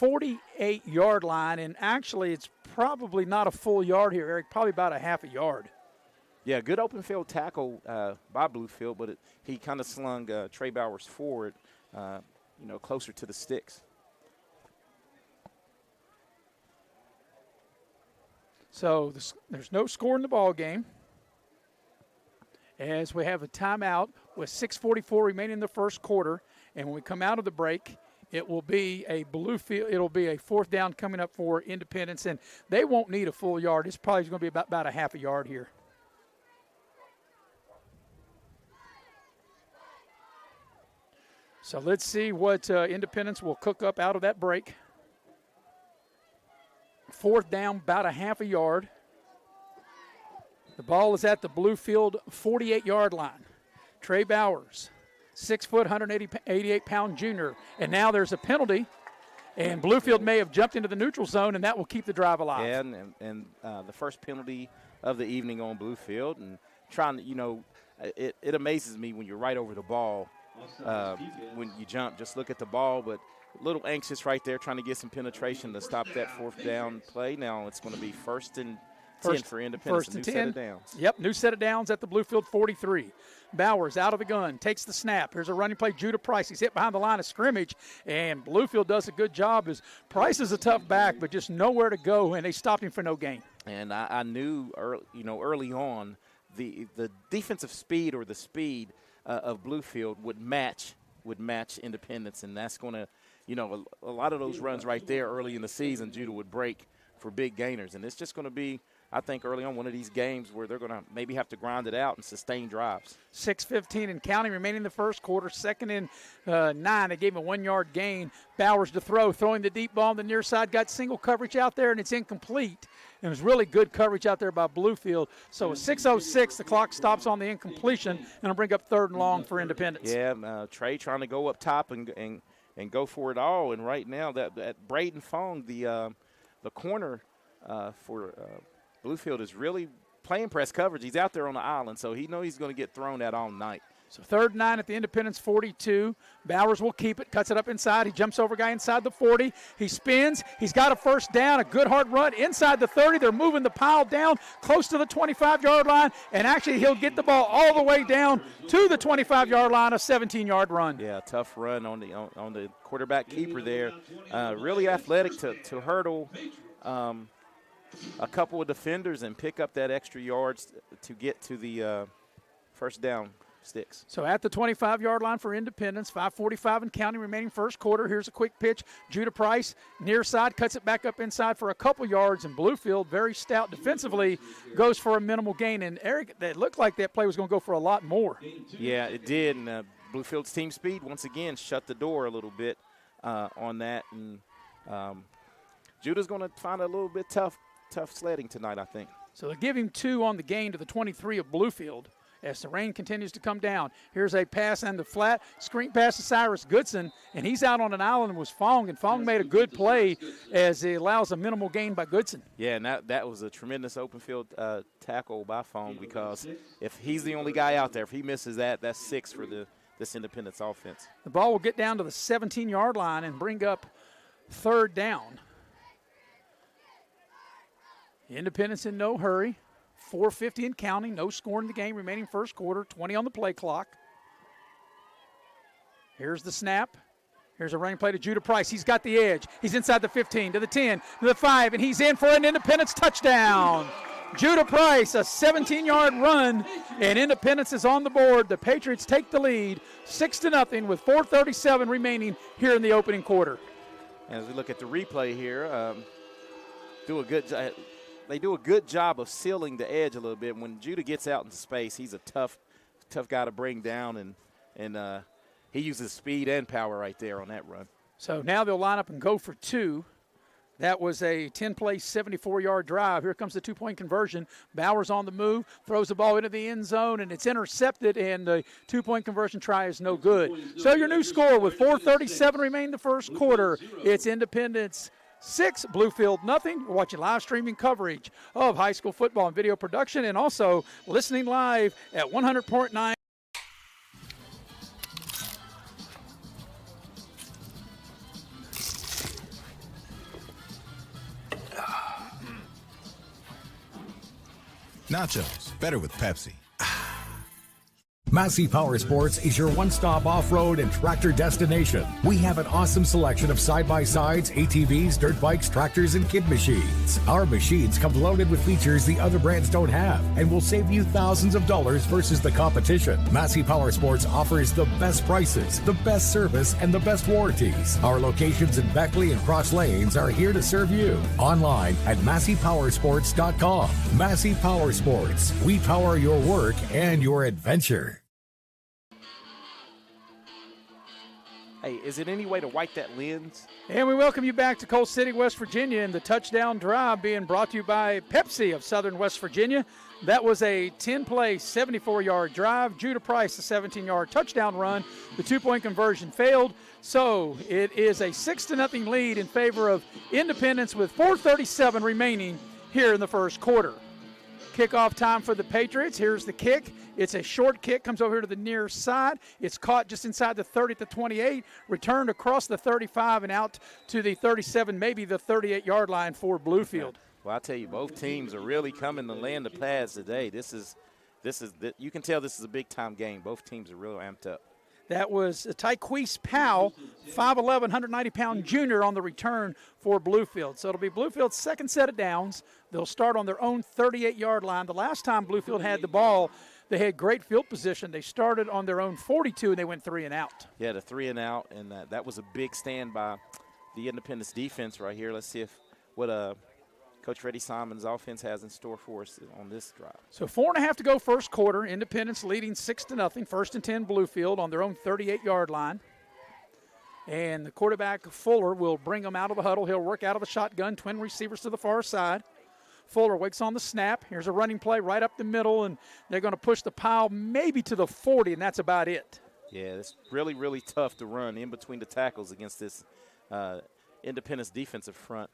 48-yard line, and actually it's probably not a full yard here, Eric, probably about a half a yard. Yeah, good open field tackle by Bluefield, but he kind of slung Trey Bowers forward, closer to the sticks. So there's no score in the ball game, as we have a timeout with 6:44 remaining in the first quarter. And when we come out of the break, it will be a Bluefield. It'll be a 4th down coming up for Independence, and they won't need a full yard. It's probably going to be about a half a yard here. So let's see what Independence will cook up out of that break. 4th down, about a half a yard. The ball is at the Bluefield 48-yard line. Trey Bowers, 6 foot, 188-pound junior. And now there's a penalty, and Bluefield may have jumped into the neutral zone, and that will keep the drive alive. Yeah, and the first penalty of the evening on Bluefield. And trying to, it amazes me when you're right over the ball. When you jump, just look at the ball, but a little anxious right there, trying to get some penetration to stop that 4th down play. Now it's going to be 1st and 10 for Independence. First and 10. Set of downs. Yep, new set of downs at the Bluefield 43. Bowers out of the gun, takes the snap. Here's a running play, Judah Price. He's hit behind the line of scrimmage, and Bluefield does a good job. As Price is a tough back, but just nowhere to go, and they stopped him for no gain. And I knew early on the defensive speed or the speed of Bluefield would match Independence, and that's going to, a lot of those runs right there early in the season, Judah would break for big gainers, and it's just going to be, I think, early on one of these games where they're going to maybe have to grind it out and sustain drives. 6:15 and counting remaining in the first quarter. 2nd and 9. They gave him a 1-yard gain. Bowers to throw, throwing the deep ball on the near side. Got single coverage out there, and it's incomplete. It was really good coverage out there by Bluefield. So at 6:06, the clock stops on the incompletion, and it'll bring up 3rd and long for Independence. Yeah, Trey trying to go up top and go for it all. And right now, that Braden Fong, the corner for Bluefield, is really playing press coverage. He's out there on the island, so he knows he's going to get thrown at all night. So 3rd and 9 at the Independence 42. Bowers will keep it, cuts it up inside. He jumps over a guy inside the 40. He spins. He's got a 1st down, a good hard run inside the 30. They're moving the pile down close to the 25-yard line, and actually he'll get the ball all the way down to the 25-yard line, a 17-yard run. Yeah, tough run on the quarterback keeper there. Really athletic to hurdle a couple of defenders and pick up that extra yards to get to the 1st down sticks. So at the 25-yard line for Independence, 5:45 and counting remaining first quarter. Here's a quick pitch. Judah Price, near side, cuts it back up inside for a couple yards, and Bluefield, very stout defensively, goes for a minimal gain. And Eric, that looked like that play was going to go for a lot more. Yeah, it did. And Bluefield's team speed, once again, shut the door a little bit on that. And Judah's going to find it a little bit tough sledding tonight, I think. So they give him 2 on the gain to the 23 of Bluefield as the rain continues to come down. Here's a pass and the flat. Screen pass to Cyrus Goodson, and he's out on an island with Fong, and Fong made a good play as he allows a minimal gain by Goodson. Yeah, and that was a tremendous open field tackle by Fong, because if he's the only guy out there, if he misses that, that's 6 for this Independence offense. The ball will get down to the 17-yard line and bring up 3rd down. Independence in no hurry. 4:50 and counting. No score in the game. Remaining first quarter. 20 on the play clock. Here's the snap. Here's a running play to Judah Price. He's got the edge. He's inside the 15, to the 10, to the 5, and he's in for an Independence touchdown. Judah Price, a 17-yard run, and Independence is on the board. The Patriots take the lead 6-0 with 4:37 remaining here in the opening quarter. As we look at the replay here, they do a good job of sealing the edge a little bit. When Judah gets out into space, he's a tough guy to bring down, and he uses speed and power right there on that run. So now they'll line up and go for two. That was a 10-play, 74-yard drive. Here comes the two-point conversion. Bowers on the move, throws the ball into the end zone, and it's intercepted, and the two-point conversion try is no good. So your new score with 4:37 remaining the first quarter, it's Independence 6, Bluefield nothing. We're watching live streaming coverage of high school football and video production, and also listening live at 100.9. Nachos, better with Pepsi. Massey Power Sports is your one-stop off-road and tractor destination. We have an awesome selection of side-by-sides, ATVs, dirt bikes, tractors, and kid machines. Our machines come loaded with features the other brands don't have and will save you thousands of dollars versus the competition. Massey Power Sports offers the best prices, the best service, and the best warranties. Our locations in Beckley and Cross Lanes are here to serve you. Online at MasseyPowersports.com. Massey Power Sports. We power your work and your adventure. Hey, is it any way to wipe that lens? And we welcome you back to Coal City, West Virginia, and the touchdown drive being brought to you by Pepsi of Southern West Virginia. That was a 10-play, 74-yard drive. Judah Price, a 17-yard touchdown run. The two-point conversion failed. So it is a 6-0 lead in favor of Independence with 4:37 remaining here in the first quarter. Kickoff time for the Patriots. Here's the kick. It's a short kick, comes over here to the near side. It's caught just inside the 30 at the 28, returned across the 35 and out to the 37, maybe the 38-yard line for Bluefield. Well, I tell you, both teams are really coming to land the pads today. You can tell this is a big-time game. Both teams are real amped up. That was Tyquise Powell, 5'11", 190-pound junior on the return for Bluefield. So it'll be Bluefield's second set of downs. They'll start on their own 38-yard line. The last time Bluefield had the ball, they had great field position. They started on their own 42, and they went 3 and out. Yeah, the 3 and out, and that was a big stand by the Independence defense right here. Let's see what Coach Freddie Simon's offense has in store for us on this drive. So 4.5 to go first quarter. Independence leading 6-0. 1st and 10 Bluefield on their own 38-yard line. And the quarterback, Fuller, will bring them out of the huddle. He'll work out of the shotgun, twin receivers to the far side. Fuller waits on the snap. Here's a running play right up the middle, and they're going to push the pile maybe to the 40, and that's about it. Yeah, it's really, really tough to run in between the tackles against this Independence defensive front.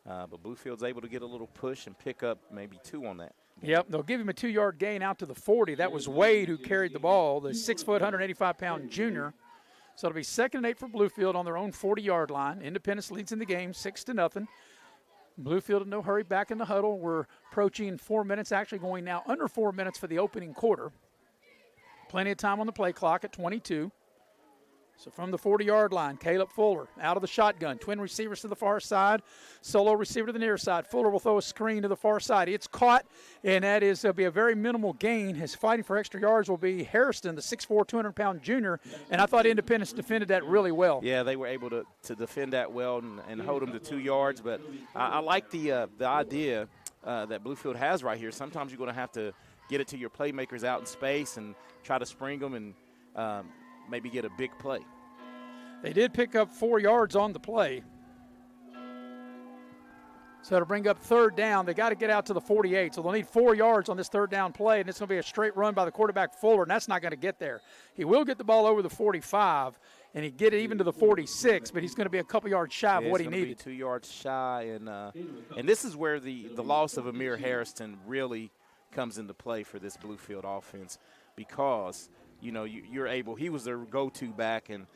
But Bluefield's able to get a little push and pick up maybe 2 on that. Yep, they'll give him a 2-yard gain out to the 40. That was Wade who carried the ball, the 6', 185-pound junior. So it'll be 2nd and 8 for Bluefield on their own 40-yard line. Independence leads in the game 6-0. Bluefield in no hurry back in the huddle. We're approaching 4 minutes, actually going now under 4 minutes for the opening quarter. Plenty of time on the play clock at 22. So from the 40-yard line, Caleb Fuller out of the shotgun. Twin receivers to the far side. Solo receiver to the near side. Fuller will throw a screen to the far side. It's caught, and that'll be a very minimal gain. His fighting for extra yards will be Harrison, the 6'4", 200-pound junior, and I thought Independence defended that really well. Yeah, they were able to defend that well and hold them to 2 yards. But I like the idea that Bluefield has right here. Sometimes you're going to have to get it to your playmakers out in space and try to spring them and maybe get a big play. They did pick up 4 yards on the play. So it'll bring up 3rd down. They got to get out to the 48. So they'll need 4 yards on this 3rd down play, and it's going to be a straight run by the quarterback Fuller, and that's not going to get there. He will get the ball over the 45, and he get it even to the 46, but he's going to be a couple yards shy of what he needed. Be 2 yards shy, and this is where the loss of Amir Harrison really comes into play for this Bluefield offense, because you're able. He was their go-to back, and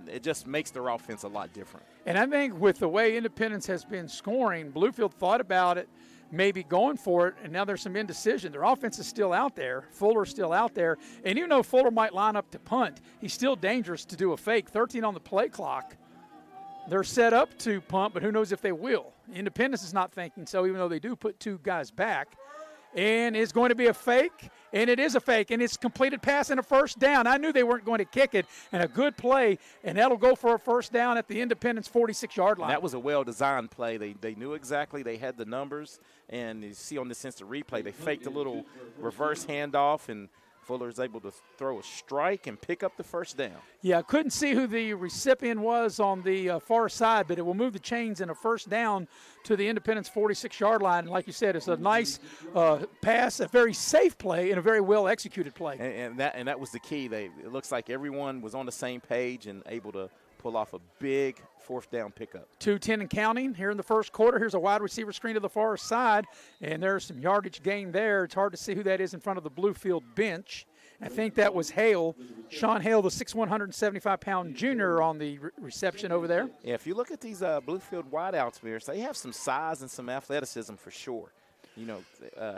it just makes their offense a lot different. And I think with the way Independence has been scoring, Bluefield thought about it, maybe going for it, and now there's some indecision. Their offense is still out there. Fuller's still out there. And even though Fuller might line up to punt, he's still dangerous to do a fake. 13 on the play clock. they're set up to punt, but who knows if they will. Independence is not thinking so, even though they do put 2 guys back. And it's going to be a fake, and it is a fake, and it's completed pass and a first down. I knew they weren't going to kick it, and a good play, and that'll go for a first down at the Independence 46-yard line. That was a well-designed play. They knew exactly. They had the numbers, and you see on this instant replay, they faked a little reverse handoff, and Fuller is able to throw a strike and pick up the first down. Yeah, I couldn't see who the recipient was on the far side, but it will move the chains in a first down to the Independence 46-yard line. And like you said, it's a nice pass, a very safe play, and a very well-executed play. And that was the key. It looks like everyone was on the same page and able to pull off a big fourth down pickup. 2:10 and counting here in the first quarter. Here's a wide receiver screen to the far side, and there's some yardage gain there. It's hard to see who that is in front of the Bluefield bench. I think that was Hale, Sean Hale, the 6'1", 175-pound junior on the reception over there. Yeah, if you look at these Bluefield wideouts, they have some size and some athleticism for sure. You know,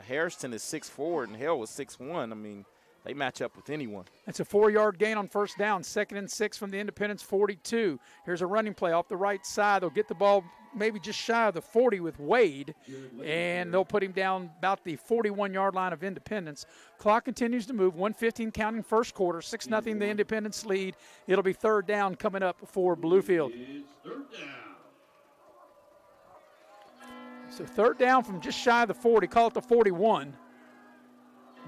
Harrison is 6'4", and Hale was 6'1". I mean, they match up with anyone. It's a 4-yard gain on first down, 2nd and 6 from the Independence 42. Here's a running play off the right side. They'll get the ball maybe just shy of the 40 with Wade, and they'll put him down about the 41-yard line of Independence. Clock continues to move, 1:15 counting first quarter, 6-0 the Independence lead. It'll be 3rd down coming up for Bluefield. So 3rd down from just shy of the 40, call it the 41.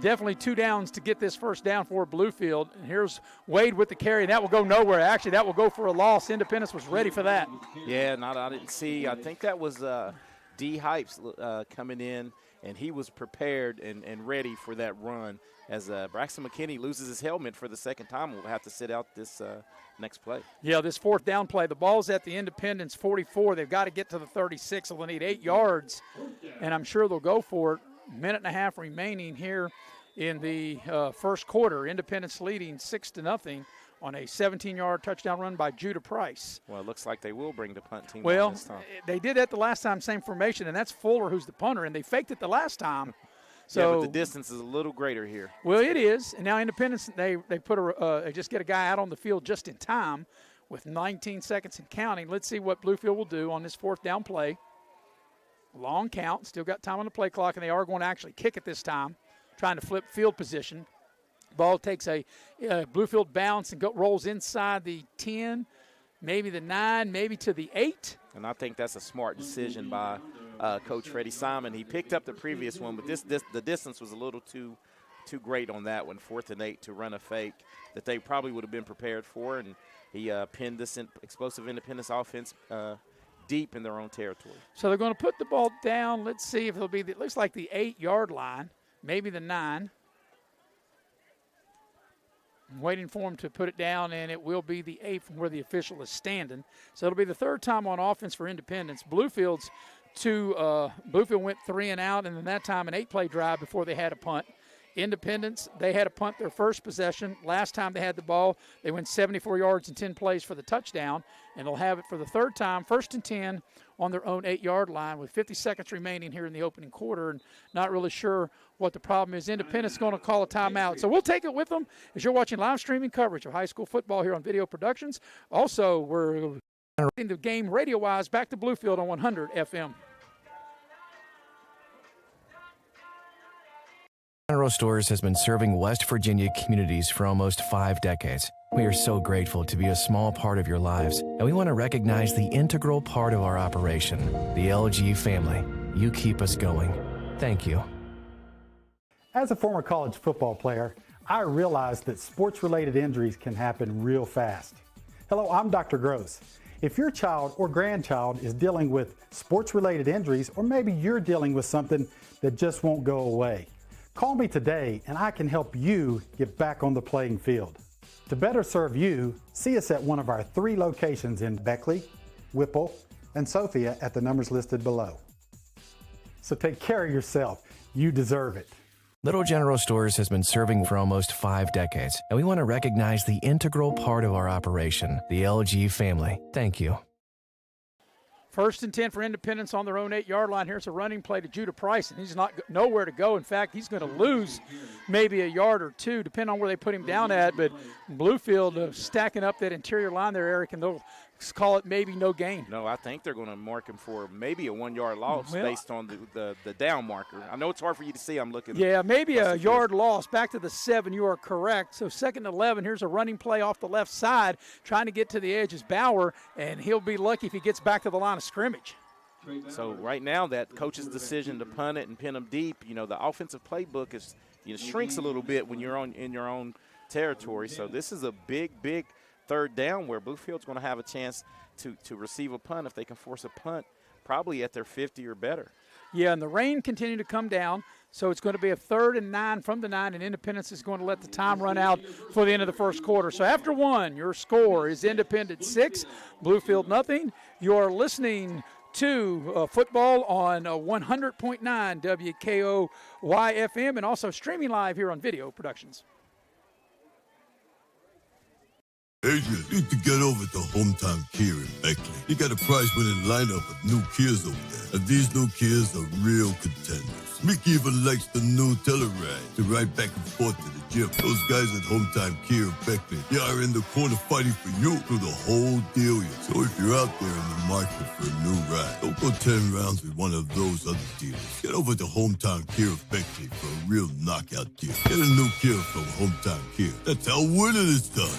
Definitely 2 downs to get this first down for Bluefield. And here's Wade with the carry. That will go nowhere. Actually, that will go for a loss. Independence was ready for that. Yeah, I didn't see. I think that was D. Hypes coming in, and he was prepared and ready for that run. As Braxton McKinney loses his helmet for the 2nd time, we'll have to sit out this next play. Yeah, this 4th down play. The ball's at the Independence 44. They've got to get to the 36, so they'll need 8 yards, and I'm sure they'll go for it. Minute and a half remaining here in the first quarter. Independence leading 6-0 on a 17-yard touchdown run by Judah Price. Well, it looks like they will bring the punt team on this time. They did that the last time, same formation, and that's Fuller who's the punter, and they faked it the last time. So, yeah, but the distance is a little greater here. Well, it is, and now Independence, they just get a guy out on the field just in time with 19 seconds and counting. Let's see what Bluefield will do on this 4th down play. Long count, still got time on the play clock, and they are going to actually kick it this time, trying to flip field position. Ball takes a Bluefield bounce and rolls inside the 10, maybe the 9, maybe to the 8. And I think that's a smart decision by Coach Freddie Simon. He picked up the previous one, but the distance was a little too great on that one, 4th and 8 to run a fake that they probably would have been prepared for, and he pinned this explosive Independence offense deep in their own territory. So they're going to put the ball down. Let's see if it'll be, it looks like the 8-yard line, maybe the 9. I'm waiting for him to put it down, and it will be the 8 from where the official is standing. So it'll be the 3rd time on offense for Independence. Bluefield went 3 and out, and then that time an 8-play drive before they had a punt. Independence, they had a punt their first possession. Last time they had the ball, they went 74 yards and 10 plays for the touchdown, and they'll have it for the 3rd time, 1st and 10 on their own 8-yard line with 50 seconds remaining here in the opening quarter, and not really sure what the problem is. Independence going to call a timeout. So we'll take it with them as you're watching live streaming coverage of high school football here on Video Productions. Also, we're in the game radio-wise back to Bluefield on 100 FM. General Stores has been serving West Virginia communities for almost 5 decades. We are so grateful to be a small part of your lives, and we want to recognize the integral part of our operation, the LG family. You keep us going. Thank you. As a former college football player, I realized that sports-related injuries can happen real fast. Hello, I'm Dr. Gross. If your child or grandchild is dealing with sports-related injuries, or maybe you're dealing with something that just won't go away, call me today and I can help you get back on the playing field. To better serve you, see us at one of our 3 locations in Beckley, Whipple, and Sophia at the numbers listed below. So take care of yourself. You deserve it. Little General Stores has been serving for almost 5 decades, and we want to recognize the integral part of our operation, the LG family. Thank you. 1st and 10 for Independence on their own 8-yard line. Here's a running play to Judah Price, and he's not nowhere to go. In fact, he's going to lose maybe a yard or 2, depending on where they put him down at. But Bluefield stacking up that interior line there, Eric, and they'll call it maybe no gain. No, I think they're going to mark him for maybe a 1-yard loss based on the down marker. I know it's hard for you to see. I'm looking. Yeah, maybe a yard loss. Back to the 7, you are correct. So 2nd and 11, here's a running play off the left side. Trying to get to the edge is Bauer, and he'll be lucky if he gets back to the line of scrimmage. So right now that coach's decision to punt it and pin them deep, the offensive playbook is shrinks a little bit when you're in your own territory. So this is a big 3rd down where Bluefield's going to have a chance to receive a punt if they can force a punt, probably at their 50 or better. Yeah, and the rain continued to come down, so it's going to be a 3rd and 9 from the 9, and Independence is going to let the time run out for the end of the first quarter. So after 1, your score is Independence 6, Bluefield nothing. You're listening to football on 100.9 WKOY FM and also streaming live here on Video Productions. Adrian, you need to get over to Hometown Kia in Beckley. You got a prize-winning lineup of new Kias over there. And these new Kias are real contenders. Mickey even likes the new Telluride to ride back and forth to the gym. Those guys at Hometown Kia in Beckley, they are in the corner fighting for you through the whole deal. So if you're out there in the market for a new ride, don't go 10 rounds with one of those other dealers. Get over to Hometown Kia of Beckley for a real knockout deal. Get a new Kia from Hometown Kia. That's how winning is done.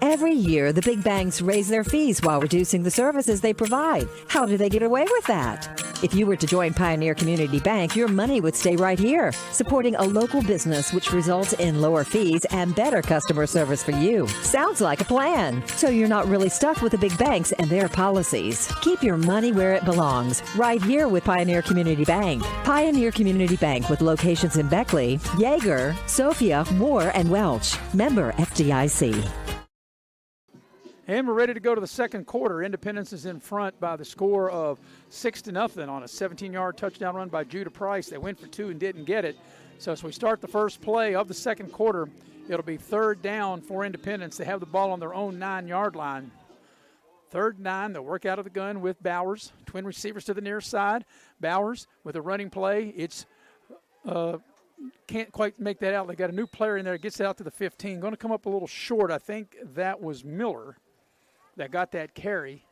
Every year, the big banks raise their fees while reducing the services they provide. How do they get away with that? If you were to join Pioneer Community Bank, your money would stay right here, supporting a local business, which results in lower fees and better customer service for you. Sounds like a plan. So you're not really stuck with the big banks and their policies. Keep your money where it belongs, right here with Pioneer Community Bank. Pioneer Community Bank with locations in Beckley, Yeager, Sophia, Moore, and Welch. Member FDIC. And we're ready to go to the second quarter. Independence is in front by the score of 6-0 on a 17-yard touchdown run by Judah Price. They went for 2 and didn't get it. So as we start the first play of the second quarter, it'll be 3rd down for Independence. They have the ball on their own 9-yard line. 3rd and 9, they'll work out of the gun with Bowers. Twin receivers to the near side. Bowers with a running play. It's can't quite make that out. They got a new player in there. Gets it out to the 15. Going to come up a little short. I think that was Miller that got that carry,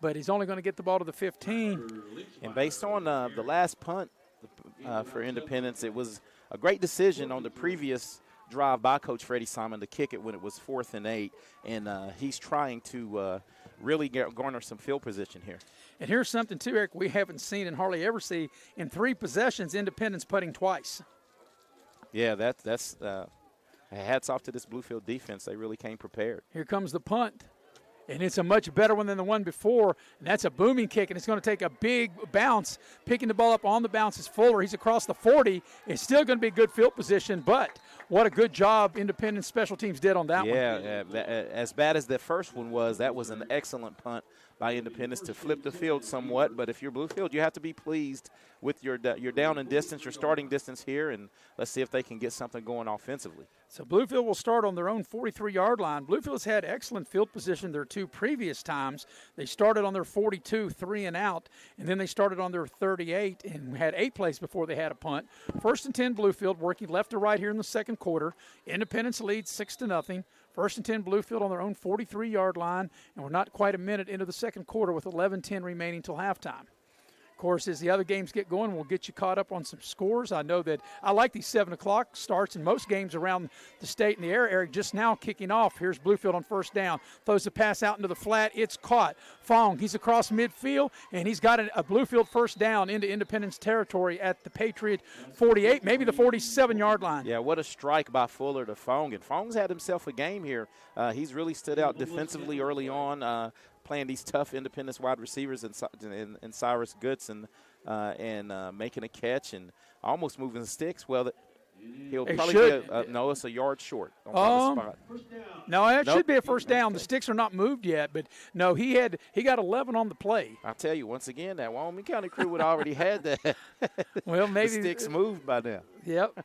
but he's only going to get the ball to the 15. And based on the last punt for Independence, it was a great decision on the previous drive by Coach Freddie Simon to kick it when it was 4th and 8, and he's trying to really garner some field position here. And here's something, too, Eric, we haven't seen and hardly ever see. In 3 possessions, Independence putting twice. Yeah, that's hats off to this Bluefield defense. They really came prepared. Here comes the punt. And it's a much better one than the one before. And that's a booming kick, and it's going to take a big bounce. Picking the ball up on the bounce is Fuller. He's across the 40. It's still going to be good field position, but what a good job Independence special teams did on that one. Yeah, as bad as the first one was, that was an excellent punt by Independence to flip the field somewhat. But if you're Bluefield, you have to be pleased with your down and distance, your starting distance here, and let's see if they can get something going offensively. So Bluefield will start on their own 43-yard line. Bluefield's had excellent field position their 2 previous times. They started on their 42, 3 and out, and then they started on their 38 and had 8 plays before they had a punt. 1st and 10 Bluefield, working left to right here in the second quarter. Independence leads 6-0. 1st and 10 Bluefield on their own 43-yard line, and we're not quite a minute into the second quarter with 11:10 remaining till halftime. Of course, as the other games get going, we'll get you caught up on some scores. I know that I like these 7 o'clock starts in most games around the state and the area. Just now kicking off. Here's Bluefield on 1st down. Throws the pass out into the flat. It's caught. Fong, he's across midfield, and he's got a Bluefield 1st down into Independence territory at the Patriot 48, maybe the 47-yard line. Yeah, what a strike by Fuller to Fong. And Fong's had himself a game here. He's really stood out defensively early on. Playing these tough Independence wide receivers and Cyrus Goods and making a catch and almost moving the sticks. Well, he'll probably be no, it's a yard short on the spot. No, it should be a 1st down. The sticks are not moved yet, but no, he got 11 on the play. I'll tell you, once again, that Wyoming County crew would already had that. Well, maybe the sticks moved by now. Yep.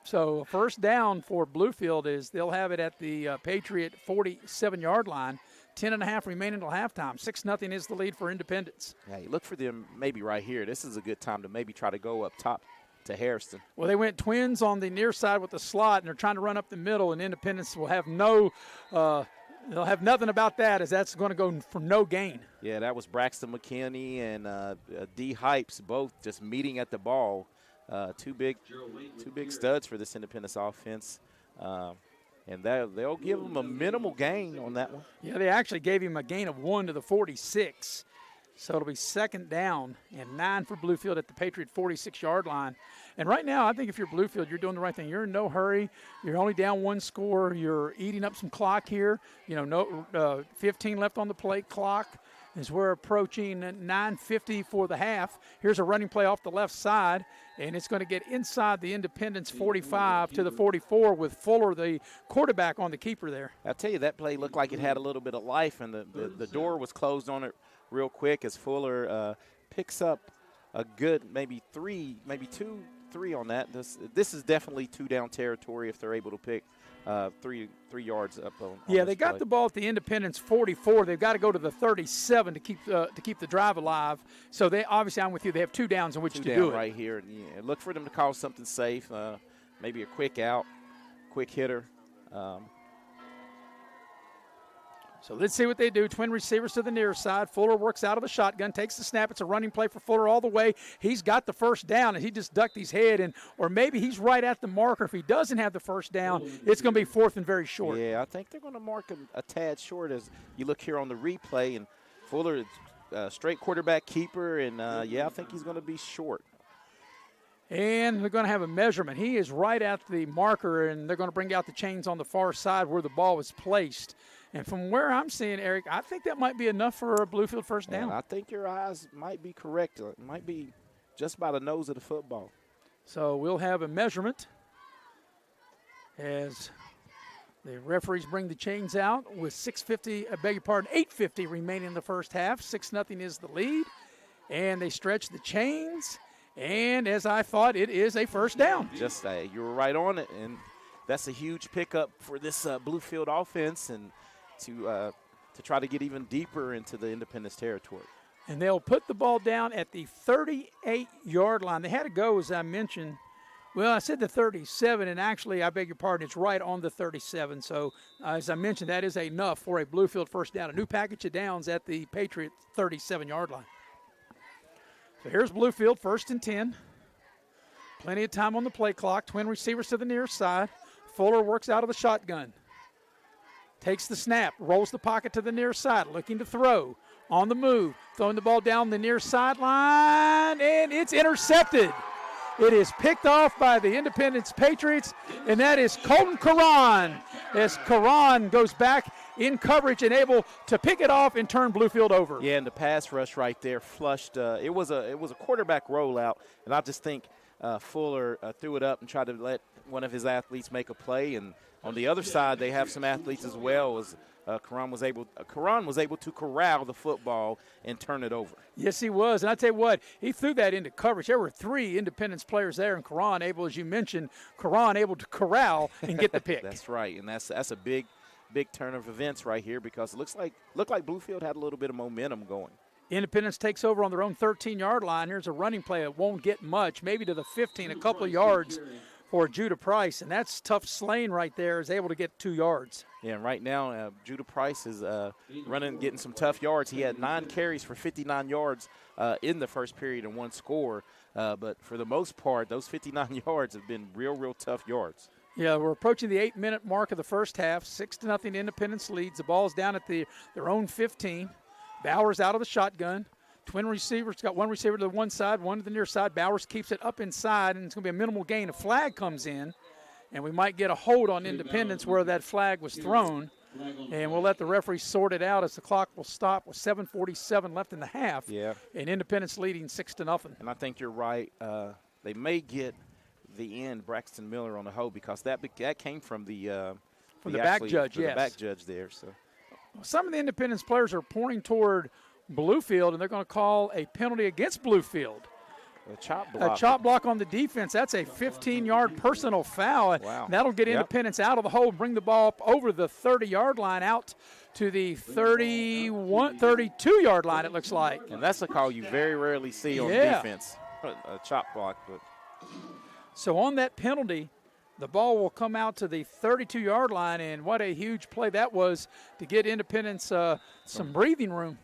So 1st down for Bluefield is they'll have it at the Patriot 47-yard line. 10.5 remaining until halftime. 6-0 is the lead for Independence. Yeah, you look for them maybe right here. This is a good time to maybe try to go up top to Harrison. Well, they went twins on the near side with the slot, and they're trying to run up the middle, and Independence will have no They'll have nothing about that, as that's going to go for no gain. Yeah, that was Braxton McKinney and D. Hypes both just meeting at the ball. Two big studs for this Independence offense. And they'll give him a minimal gain on that one. Yeah, they actually gave him a gain of 1 to the 46. So it'll be second down and 9 for Bluefield at the Patriot 46-yard line. And right now, I think if you're Bluefield, you're doing the right thing. You're in no hurry. You're only down 1 score. You're eating up some clock here. 15 left on the play clock as we're approaching 9:50 for the half. Here's a running play off the left side, and it's going to get inside the Independence 45 to the 44 with Fuller, the quarterback, on the keeper there. I'll tell you, that play looked like it had a little bit of life, and the door was closed on it real quick as Fuller picks up a good maybe 3 on that. This is definitely 2-down territory if they're able to pick 3 yards up on Yeah, they this play. got the ball at the Independence 44. They've got to go to the 37 to keep the drive alive. So they obviously, I'm with you, they have 2 downs in which to do it. Right here. Yeah, look for them to call something safe, maybe a quick out, quick hitter. So let's see what they do. Twin receivers to the near side. Fuller works out of the shotgun, takes the snap. It's a running play for Fuller all the way. He's got the first down, and he just ducked his head, or maybe he's right at the marker. If he doesn't have the first down, it's going to be 4th and very short. Yeah, I think they're going to mark him a tad short as you look here on the replay. And Fuller, straight quarterback keeper, and, I think he's going to be short. And they're going to have a measurement. He is right at the marker, and they're going to bring out the chains on the far side where the ball was placed. And from where I'm seeing, Eric, I think that might be enough for a Bluefield first down. And I think your eyes might be correct. It might be just by the nose of the football. So we'll have a measurement as the referees bring the chains out with 8:50 remaining in the first half. 6-0 is the lead. And they stretch the chains. And as I thought, it is a first down. You were right on it. And that's a huge pickup for this Bluefield offense, and to try to get even deeper into the Independence territory. And they'll put the ball down at the 38-yard line. They had to go, as I mentioned. Well, I said the 37, and actually, I beg your pardon, it's right on the 37. So, as I mentioned, that is enough for a Bluefield first down. A new package of downs at the Patriot 37-yard line. So here's Bluefield, 1st and 10. Plenty of time on the play clock. Twin receivers to the near side. Fuller works out of the shotgun. Takes the snap, rolls the pocket to the near side, looking to throw. On the move, throwing the ball down the near sideline, and it's intercepted. It is picked off by the Independence Patriots, and that is Colton Caron, as Caron goes back in coverage and able to pick it off and turn Bluefield over. Yeah, and the pass rush right there flushed. It was a quarterback rollout, and I just think Fuller threw it up and tried to let one of his athletes make a play. And on the other side, they have some athletes as well. As Caron was able to corral the football and turn it over. Yes, he was. And I tell you what, he threw that into coverage. There were 3 Independence players there, and Caron able, as you mentioned, able to corral and get the pick. That's right, and that's a big turn of events right here, because it looked like Bluefield had a little bit of momentum going. Independence takes over on their own 13-yard line. Here's a running play that won't get much, maybe to the 15, a couple of yards for Judah Price, and that's tough slaying right there, is able to get 2 yards. Yeah, and right now Judah Price is running, getting some tough yards. He had 9 carries for 59 yards in the first period and 1 score, but for the most part, those 59 yards have been real tough yards. Yeah, we're approaching the 8-minute mark of the first half. 6-0 Independence leads. The ball's down at their own 15. Bowers out of the shotgun. Twin receivers, got 1 receiver to the one side, 1 to the near side. Bowers keeps it up inside, and it's going to be a minimal gain. A flag comes in, and we might get a hold on Independence where that flag was thrown. And we'll let the referee sort it out as the clock will stop with 7:47 left in the half. Yeah. And Independence leading 6-0. And I think you're right. They may get the end Braxton Miller on the hold, because that came from the back judge. The back judge there. So some of the Independence players are pointing toward Bluefield, and they're going to call a penalty against Bluefield. A chop block on the defense. That's a 15-yard personal foul. Wow. That'll get Independence out of the hole, bring the ball up over the 30-yard line out to the 32-yard line, it looks like. And that's a call you very rarely see on defense, a chop block. But so on that penalty, The ball will come out to the 32-yard line, and what a huge play that was to get Independence some breathing room.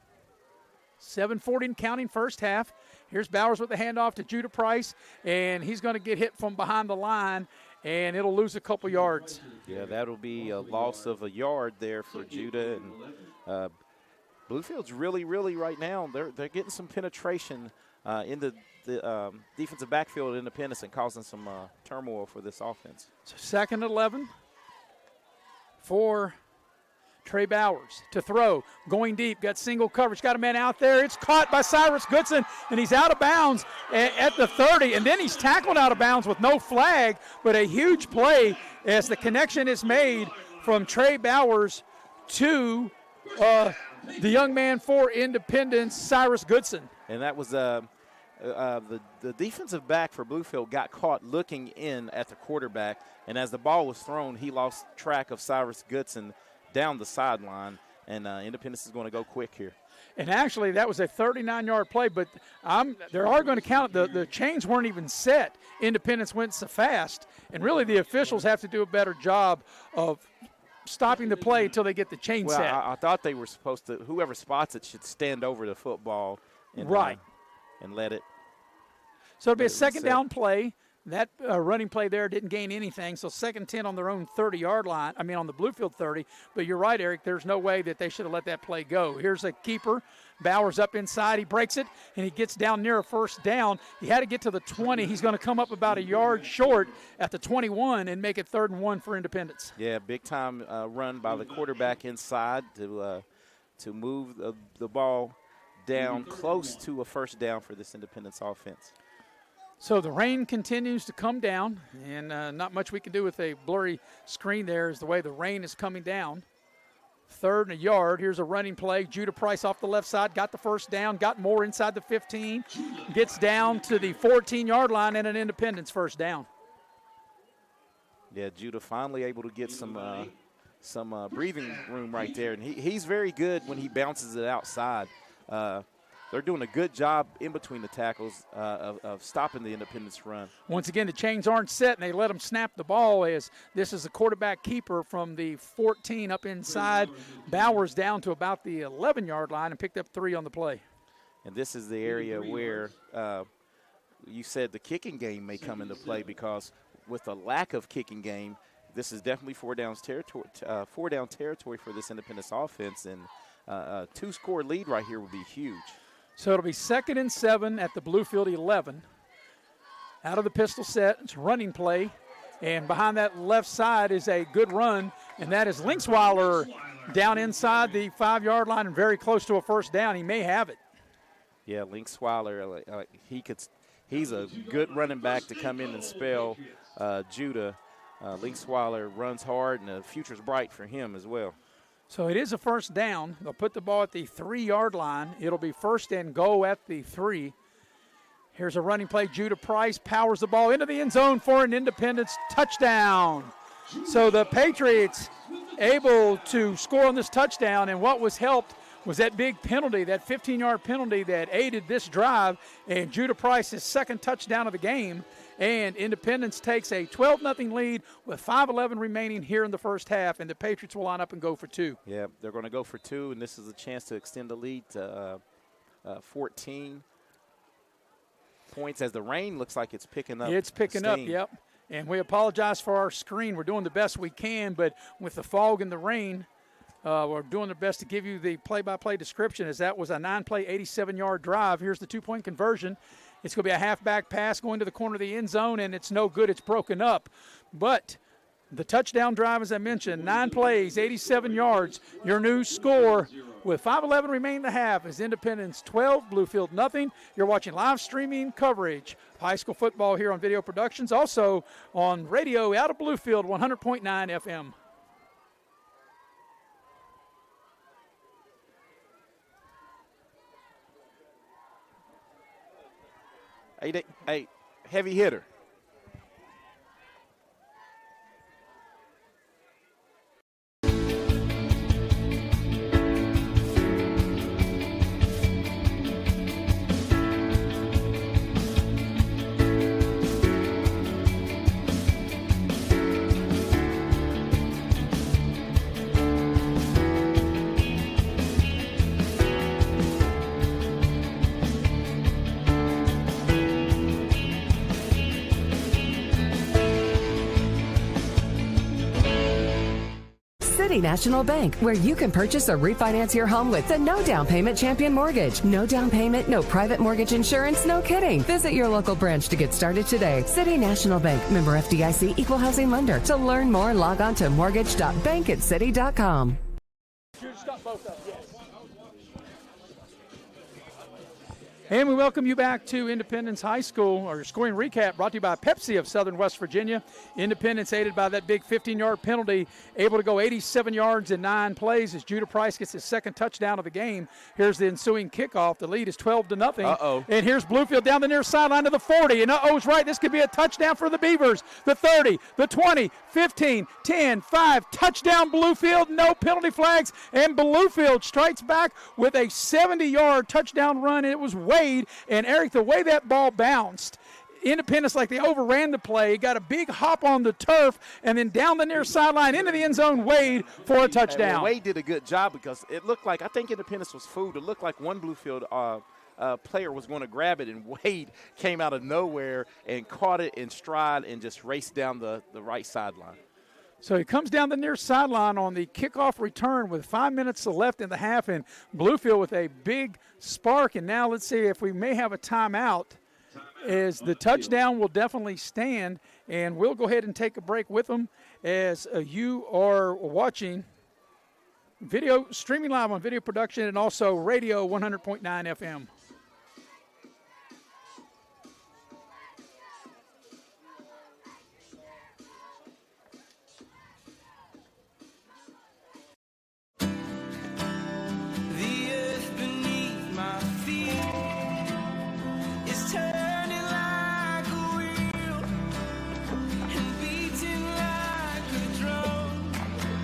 7:40 and counting first half. Here's Bowers with the handoff to Judah Price, and he's going to get hit from behind the line, and it'll lose a couple yards. Yeah, that'll be a loss of a yard there for Judah. And Bluefield's really right now, they're getting some penetration in the defensive backfield at Independence and causing some turmoil for this offense. So 2nd and 11 for Trey Bowers to throw, going deep, got single coverage, got a man out there. It's caught by Cyrus Goodson, and he's out of bounds at the 30, and then he's tackled out of bounds with no flag, but a huge play as the connection is made from Trey Bowers to the young man for Independence, Cyrus Goodson. And that was the defensive back for Bluefield got caught looking in at the quarterback, and as the ball was thrown, he lost track of Cyrus Goodson down the sideline, and Independence is going to go quick here. And actually, that was a 39-yard play, but there are going to count. The chains weren't even set. Independence went so fast, and really the officials have to do a better job of stopping the play until they get the chain set. I thought they were supposed to, whoever spots it should stand over the football and, and let it. So it'll be a second down play. That running play there didn't gain anything, so 2nd and 10 on their own 30-yard line, on the Bluefield 30. But you're right, Eric, there's no way that they should have let that play go. Here's a keeper. Bowers up inside. He breaks it, and he gets down near a first down. He had to get to the 20. He's going to come up about a yard short at the 21 and make it 3rd and 1 for Independence. Yeah, big-time run by the quarterback inside to move the ball down close to a first down for this Independence offense. So the rain continues to come down, and not much we can do with a blurry screen there is the way the rain is coming down. 3rd and a yard. Here's a running play. Judah Price off the left side, got the first down, got more inside the 15, gets down to the 14-yard line, and an Independence first down. Yeah, Judah finally able to get some breathing room right there, and he's very good when he bounces it outside. They're doing a good job in between the tackles of stopping the Independence run. Once again, the chains aren't set, and they let them snap the ball as this is a quarterback keeper from the 14 up inside. Bowers down to about the 11-yard line and picked up 3 on the play. And this is the area where you said the kicking game may come into play, because with the lack of kicking game, this is definitely four down territory for this Independence offense, and a 2-score lead right here would be huge. So it'll be 2nd and 7 at the Bluefield 11. Out of the pistol set, it's a running play. And behind that left side is a good run, and that is Linksweiler down inside the 5-yard line and very close to a first down. He may have it. Yeah, Linksweiler, he's a good running back to come in and spell Judah. Linksweiler runs hard, and the future's bright for him as well. So it is a first down. They'll put the ball at the 3-yard line. It'll be 1st and goal at the 3. Here's a running play. Judah Price powers the ball into the end zone for an Independence touchdown. So the Patriots able to score on this touchdown, and what was helped was that big penalty, that 15-yard penalty that aided this drive, and Judah Price's 2nd touchdown of the game. And Independence takes a 12-0 lead with 5:11 remaining here in the first half, and the Patriots will line up and go for 2. Yeah, they're going to go for 2, and this is a chance to extend the lead to 14 points as the rain looks like it's picking up. It's picking up, yep. And we apologize for our screen. We're doing the best we can, but with the fog and the rain, we're doing our best to give you the play-by-play description, as that was a 9-play, 87-yard drive. Here's the 2-point conversion. It's going to be a halfback pass going to the corner of the end zone, and it's no good. It's broken up. But the touchdown drive, as I mentioned, 9 plays, 87 yards. Your new score with 5:11 remaining in the half is Independence 12, Bluefield nothing. You're watching live streaming coverage of high school football here on Video Productions, also on radio out of Bluefield, 100.9 FM. Hey, heavy hitter. City National Bank, where you can purchase or refinance your home with the no down payment Champion Mortgage. No down payment, no private mortgage insurance, no kidding. Visit your local branch to get started today. City National Bank, member FDIC, equal housing lender. To learn more, log on to mortgage.bankancity.com. And we welcome you back to Independence High School. Our scoring recap brought to you by Pepsi of Southern West Virginia. Independence aided by that big 15-yard penalty, able to go 87 yards in 9 plays as Judah Price gets his second touchdown of the game. Here's the ensuing kickoff. The lead is 12-0. Uh-oh. And here's Bluefield down the near sideline to the 40. And uh-oh's right. This could be a touchdown for the Beavers. The 30, the 20, 15, 10, 5. Touchdown Bluefield. No penalty flags. And Bluefield strikes back with a 70-yard touchdown run. It was Wade. And Eric, the way that ball bounced, Independence, like they overran the play, got a big hop on the turf, and then down the near sideline into the end zone, Wade for a touchdown. Well, Wade did a good job because it looked like, I think Independence was fooled. It looked like one Bluefield player was going to grab it, and Wade came out of nowhere and caught it in stride and just raced down the right sideline. So he comes down the near sideline on the kickoff return with 5 minutes left in the half, and Bluefield with a big spark. And now let's see if we may have a timeout, as the touchdown will definitely stand. And we'll go ahead and take a break with them as you are watching video, streaming live on video production and also radio 100.9 FM.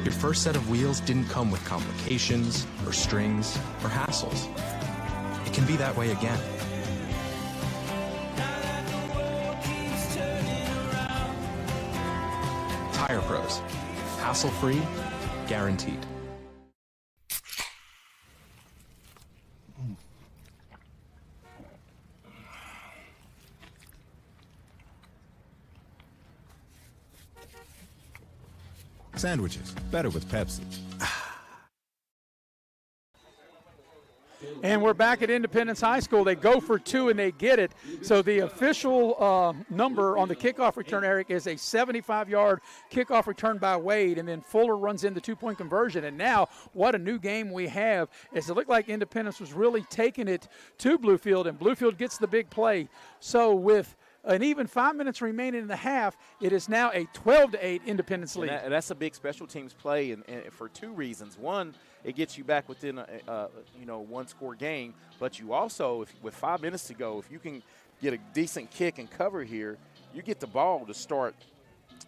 Your first set of wheels didn't come with complications or strings or hassles. It can be that way again. Tire Pros. Hassle-free, guaranteed. Sandwiches, better with Pepsi. And we're back at Independence High School. They go for 2 and they get it. So the official number on the kickoff return, Eric, is a 75-yard kickoff return by Wade, and then Fuller runs in the 2-point conversion. And now what a new game we have, as it looked like Independence was really taking it to Bluefield, and Bluefield gets the big play. So with an even 5 minutes remaining in the half, it is now a 12-8 Independence lead. And that's a big special teams play, and for 2 reasons. One, it gets you back within a one-score game, but you also, with 5 minutes to go, if you can get a decent kick and cover here, you get the ball to start.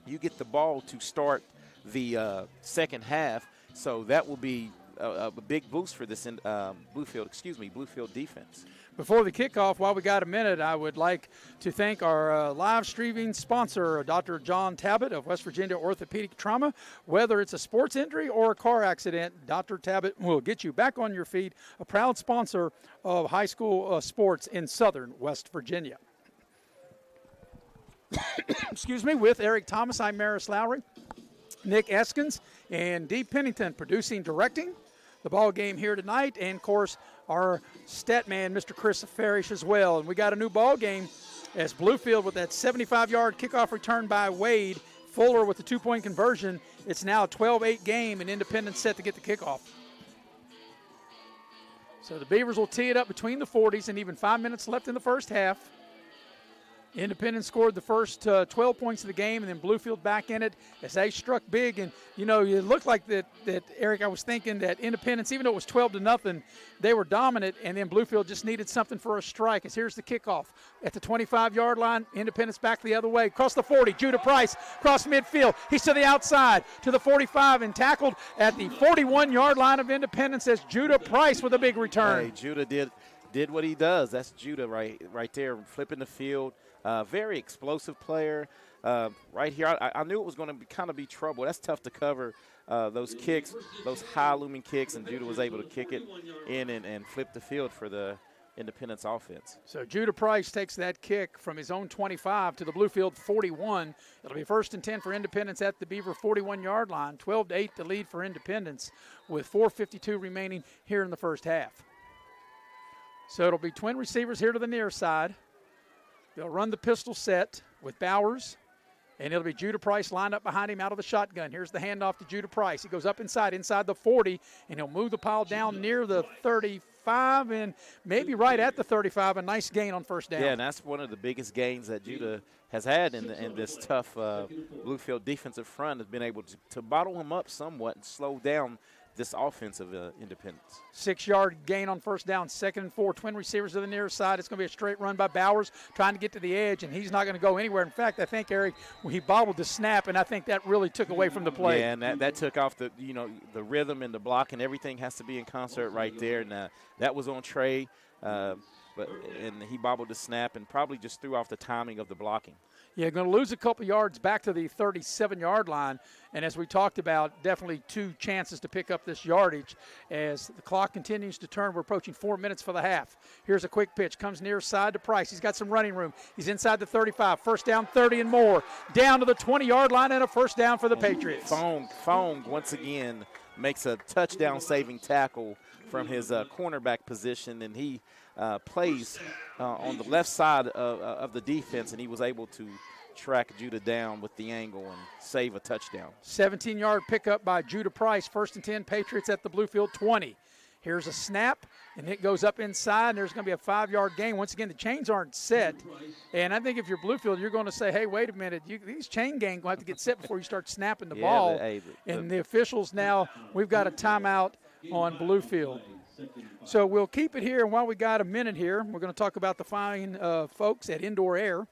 You get the ball to start the second half, so that will be a big boost for this Bluefield defense. Before the kickoff, while we got a minute, I would like to thank our live streaming sponsor, Dr. John Tabbitt of West Virginia Orthopedic Trauma. Whether it's a sports injury or a car accident, Dr. Tabbitt will get you back on your feet, a proud sponsor of high school sports in Southern West Virginia. Excuse me, with Eric Thomas, I'm Maris Lowry, Nick Eskins, and Dee Pennington producing, directing the ball game here tonight, and of course our stat man, Mr. Chris Farish, as well. And we got a new ball game as Bluefield with that 75-yard kickoff return by Wade, Fuller with the 2-point conversion. It's now a 12-8 game, and Independence set to get the kickoff. So the Beavers will tee it up between the 40s, and even 5 minutes left in the first half. Independence scored the first 12 points of the game, and then Bluefield back in it as they struck big. And, you know, it looked like that Eric, I was thinking that Independence, even though it was 12-0, they were dominant, and then Bluefield just needed something for a strike. As here's the kickoff at the 25-yard line. Independence back the other way. Across the 40, Judah Price across midfield. He's to the outside to the 45 and tackled at the 41-yard line of Independence as Judah Price with a big return. Hey, Judah did what he does. That's Judah right there, flipping the field. Very explosive player right here. I knew it was going to kind of be trouble. That's tough to cover those kicks, those high looming kicks, and Judah was able to kick it in and flip the field for the Independence offense. So Judah Price takes that kick from his own 25 to the Bluefield 41. It'll be 1st and 10 for Independence at the Beaver 41-yard line. 12-8 the lead for Independence with 4:52 remaining here in the first half. So it'll be twin receivers here to the near side. They'll run the pistol set with Bowers, and it'll be Judah Price lined up behind him out of the shotgun. Here's the handoff to Judah Price. He goes up inside the 40, and he'll move the pile down near the 35 and maybe right at the 35. A nice gain on first down. Yeah, and that's one of the biggest gains that Judah has had in this tough Bluefield defensive front, has been able to bottle him up somewhat and slow down this offensive Independence. 6-yard gain on first down, 2nd and 4. Twin receivers to the near side. It's going to be a straight run by Bowers trying to get to the edge, and he's not going to go anywhere. In fact, I think, Eric, he bobbled the snap, and I think that really took away from the play. Yeah, and that took off the rhythm and the block, and everything has to be in concert right there. And that was on Trey, and he bobbled the snap and probably just threw off the timing of the blocking. Yeah, going to lose a couple yards back to the 37-yard line. And as we talked about, definitely 2 chances to pick up this yardage as the clock continues to turn. We're approaching 4 minutes for the half. Here's a quick pitch. Comes near side to Price. He's got some running room. He's inside the 35. First down, 30 and more. Down to the 20-yard line and a first down for the Patriots. Fong once again makes a touchdown-saving tackle from his cornerback position, and he plays on the left side of the defense, and he was able to track Judah down with the angle and save a touchdown. 17-yard pickup by Judah Price. 1st and 10, Patriots at the Bluefield 20. Here's a snap, and it goes up inside, and there's going to be a 5-yard gain. Once again, the chains aren't set, and I think if you're Bluefield, you're going to say, hey, wait a minute, these chain gangs will have to get set before you start snapping the ball. And the officials now, we've got a timeout on Bluefield. So we'll keep it here, and while we got a minute here, we're going to talk about the fine folks at Indoor Air.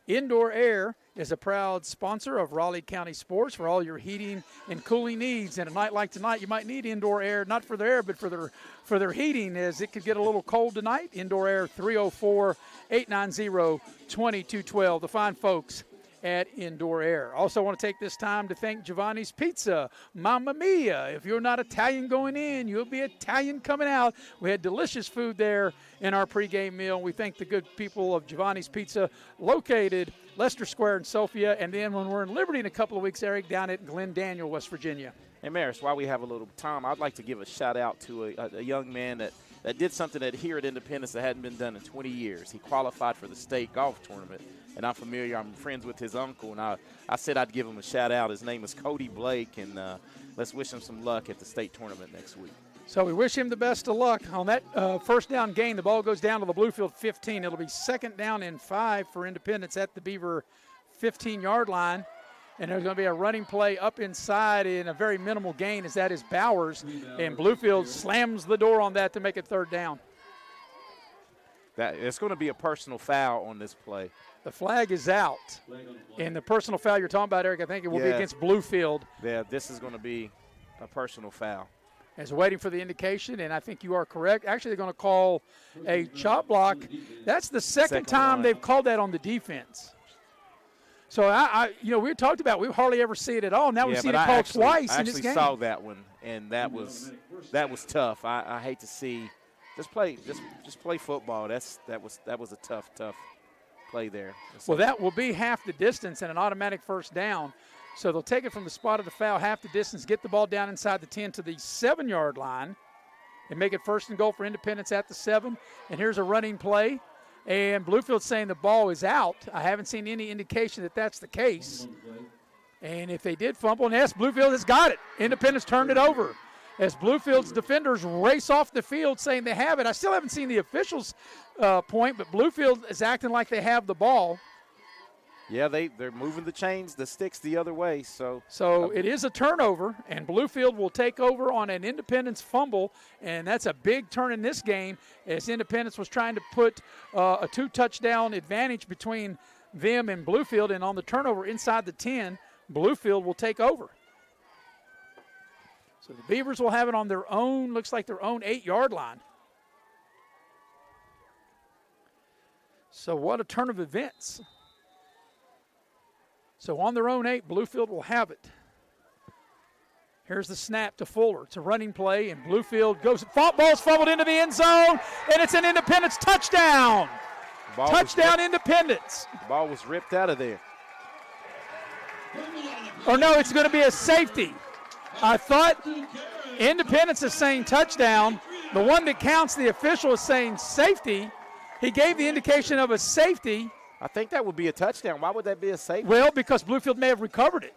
Indoor Air is a proud sponsor of Raleigh County Sports for all your heating and cooling needs. And a night like tonight, you might need Indoor Air, not for their air, but for their heating, as it could get a little cold tonight. Indoor Air, 304-890-2212. The fine folks at Indoor Air. Also want to take this time to thank Giovanni's Pizza. Mamma mia, if you're not Italian going in, you'll be Italian coming out. We had delicious food there in our pregame meal. We thank the good people of Giovanni's Pizza, located Leicester Square in Sophia, and then when we're in Liberty in a couple of weeks, Eric, down at Glen Daniel, West Virginia. Hey, Maris, while we have a little time, I'd like to give a shout-out to a young man that did something that here at Independence that hadn't been done in 20 years. He qualified for the state golf tournament, and I'm friends with his uncle, and I said I'd give him a shout-out. His name is Cody Blake, and let's wish him some luck at the state tournament next week. So we wish him the best of luck. On that first down gain, the ball goes down to the Bluefield 15. It'll be 2nd down and 5 for Independence at the Beaver 15-yard line. And there's going to be a running play up inside in a very minimal gain, as that is Bowers. And Bluefield slams the door on that to make it 3rd down. It's going to be a personal foul on this play. The flag is out. And the personal foul you're talking about, Eric, I think it will be against Bluefield. Yeah, this is going to be a personal foul. As waiting for the indication, and I think you are correct. Actually, they're going to call a chop block. That's the second time they've called that on the defense. So, we talked about we hardly ever see it at all. Now we've seen it called twice in this game. I actually saw that one, and that was tough. I hate to see just play football. That was a tough play there. Well, that will be half the distance and an automatic first down. So they'll take it from the spot of the foul, half the distance, get the ball down inside the 10 to the 7-yard line, and make it 1st and goal for Independence at the 7. And here's a running play. And Bluefield's saying the ball is out. I haven't seen any indication that that's the case. And if they did fumble, and yes, Bluefield has got it. Independence turned it over. As Bluefield's defenders race off the field saying they have it. I still haven't seen the officials point, but Bluefield is acting like they have the ball. Yeah, they're moving the chains, the sticks the other way. So it is a turnover, and Bluefield will take over on an Independence fumble, and that's a big turn in this game as Independence was trying to put a 2-touchdown advantage between them and Bluefield, and on the turnover inside the 10, Bluefield will take over. So the Beavers will have it on their own, looks like their own 8-yard line. So what a turn of events. So on their own 8, Bluefield will have it. Here's the snap to Fuller. It's a running play, and Bluefield goes. Ball's fumbled into the end zone, and it's an Independence touchdown. Touchdown, Independence. The ball was ripped out of there. Or no, it's going to be a safety. I thought Independence is saying touchdown. The one that counts, the official, is saying safety. He gave the indication of a safety. I think that would be a touchdown. Why would that be a safety? Well, because Bluefield may have recovered it.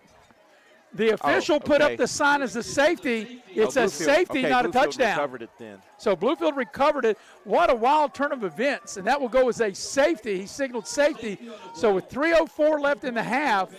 The official put up the sign as a safety. It's a safety, not a touchdown. Recovered it then. So Bluefield recovered it. What a wild turn of events, and that will go as a safety. He signaled safety. So with 3:04 left in the half,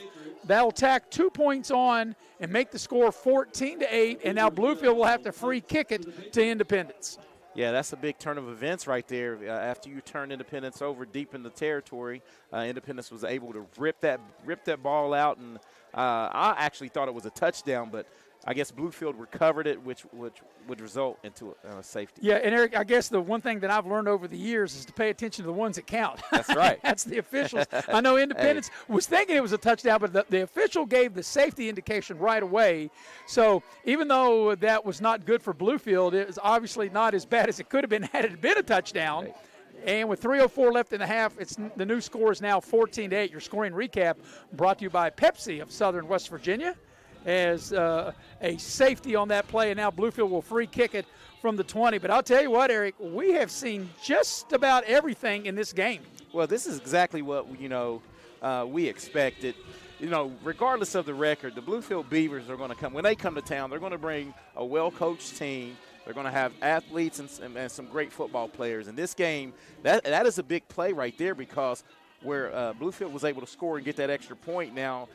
that'll tack 2 points on and make the score 14-8, and now Bluefield will have to free kick it to Independence. Yeah, that's a big turn of events right there. After you turn Independence over deep in the territory, Independence was able to rip that ball out, and I actually thought it was a touchdown, but I guess Bluefield recovered it, which would result into a safety. Yeah, and Eric, I guess the one thing that I've learned over the years is to pay attention to the ones that count. That's right. That's the officials. I know Independence was thinking it was a touchdown, but the official gave the safety indication right away. So even though that was not good for Bluefield, it was obviously not as bad as it could have been had it had been a touchdown. Right. And with 3:04 left in the half, the new score is now 14-8. Your scoring recap brought to you by Pepsi of Southern West Virginia. As a safety on that play, and now Bluefield will free kick it from the 20. But I'll tell you what, Eric, we have seen just about everything in this game. Well, this is exactly what, we expected. Regardless of the record, the Bluefield Beavers are going to come. When they come to town, they're going to bring a well-coached team. They're going to have athletes and some great football players. In this game, that is a big play right there, because where Bluefield was able to score and get that extra point, now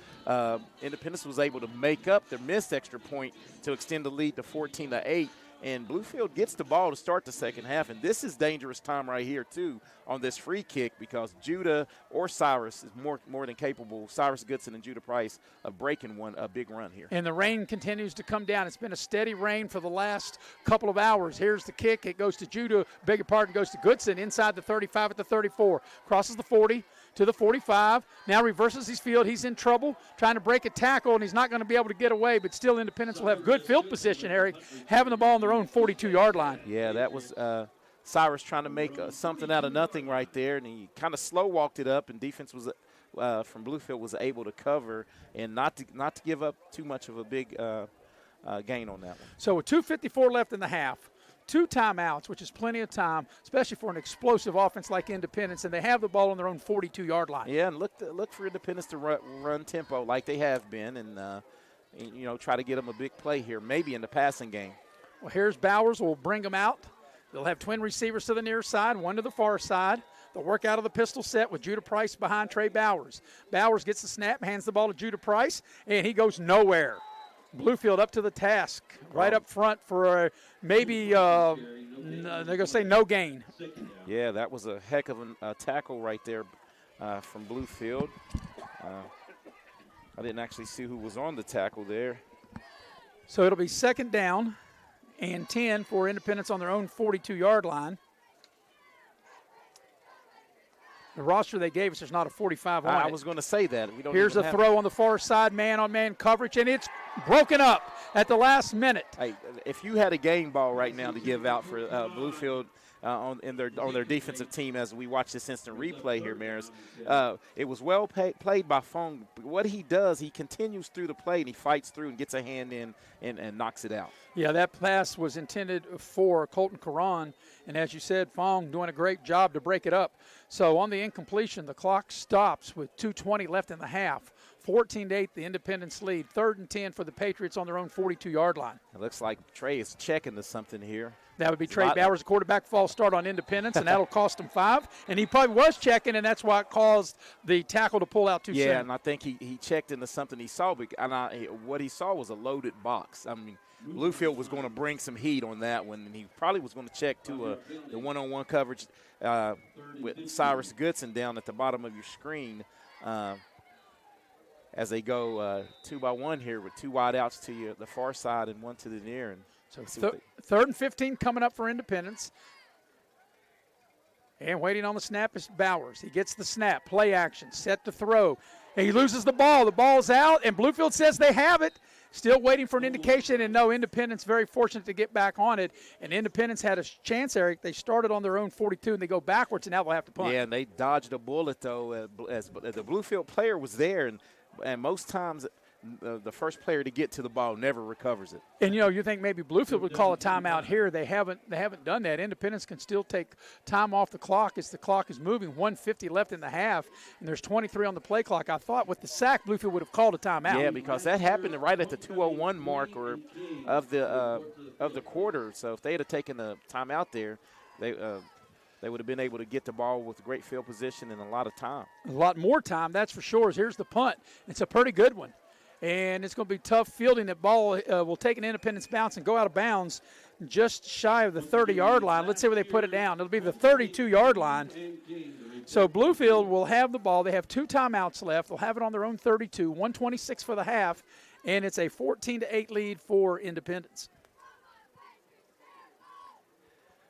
Independence was able to make up their missed extra point to extend the lead to 14-8. And Bluefield gets the ball to start the second half, and this is dangerous time right here too on this free kick, because Judah or Cyrus is more than capable, Cyrus Goodson and Judah Price, of breaking a big run here. And the rain continues to come down. It's been a steady rain for the last couple of hours. Here's the kick. It goes to Judah, goes to Goodson inside the 35 at the 34, crosses the 40 to the 45, now reverses his field. He's in trouble trying to break a tackle, and he's not going to be able to get away, but still Independence will have good field position, Eric, having the ball on their own 42-yard line. Yeah, that was Cyrus trying to make something out of nothing right there, and he kind of slow-walked it up, and defense was from Bluefield was able to cover and not to give up too much of a big gain on that one. So with 2:54 left in the half, 2 timeouts, which is plenty of time, especially for an explosive offense like Independence, and they have the ball on their own 42-yard line. Yeah, and look for Independence to run tempo like they have been, and try to get them a big play here, maybe in the passing game. Well, here's Bowers. Will bring them out. They'll have twin receivers to the near side, one to the far side. They'll work out of the pistol set with Judah Price behind Trey Bowers. Bowers gets the snap, hands the ball to Judah Price, and he goes nowhere. Bluefield up to the task, right up front for maybe they're going to say no gain. Yeah, that was a heck of a tackle right there from Bluefield. I didn't actually see who was on the tackle there. So it'll be second down and 10 for Independence on their own 42-yard line. The roster they gave us, there's not a 45 on it. I was going to say that. Here's a throw on the far side, man-on-man coverage, and it's broken up at the last minute. Hey, if you had a game ball right now to give out for Bluefield on their defensive team as we watch this instant replay here, Maris, it was well played by Fong. What he does, he continues through the play, and he fights through and gets a hand in and knocks it out. Yeah, that pass was intended for Colton Caron, and as you said, Fong doing a great job to break it up. So on the incompletion, the clock stops with 2:20 left in the half. 14-8, the Independence lead. 3rd and 10 for the Patriots on their own 42-yard line. It looks like Trey is checking to something here. That would be Trey Bowers, quarterback false start on Independence, and that'll cost him 5. And he probably was checking, and that's why it caused the tackle to pull out too soon. Yeah, and I think he checked into something he saw, and what he saw was a loaded box. I mean, Bluefield was going to bring some heat on that one, and he probably was going to check to the one-on-one coverage with Cyrus Goodson down at the bottom of your screen as they go 2-by-1 here with 2 wide outs to the far side and 1 to the near. And so 3rd and 15 coming up for Independence. And waiting on the snap is Bowers. He gets the snap, play action, set to throw. And he loses the ball. The ball's out, and Bluefield says they have it. Still waiting for an indication, and no, Independence very fortunate to get back on it. And Independence had a chance, Eric. They started on their own 42, and they go backwards, and now they'll have to punt. Yeah, and they dodged a bullet, though, as the Bluefield player was there. And most times the first player to get to the ball never recovers it. And, you think maybe Bluefield would call a timeout here. They haven't done that. Independence can still take time off the clock as the clock is moving. 1:50 left in the half, and there's 23 on the play clock. I thought with the sack, Bluefield would have called a timeout. Yeah, because that happened right at the 2:01 mark of the quarter. So if they had taken a timeout there, they would have been able to get the ball with great field position and a lot of time. A lot more time, that's for sure. Here's the punt. It's a pretty good one. And it's going to be tough fielding. That ball will take an Independence bounce and go out of bounds just shy of the 30-yard line. Let's see where they put it down. It'll be the 32-yard line. So Bluefield will have the ball. They have 2 timeouts left. They'll have it on their own 32, 1:26 for the half, and it's a 14-8 lead for Independence.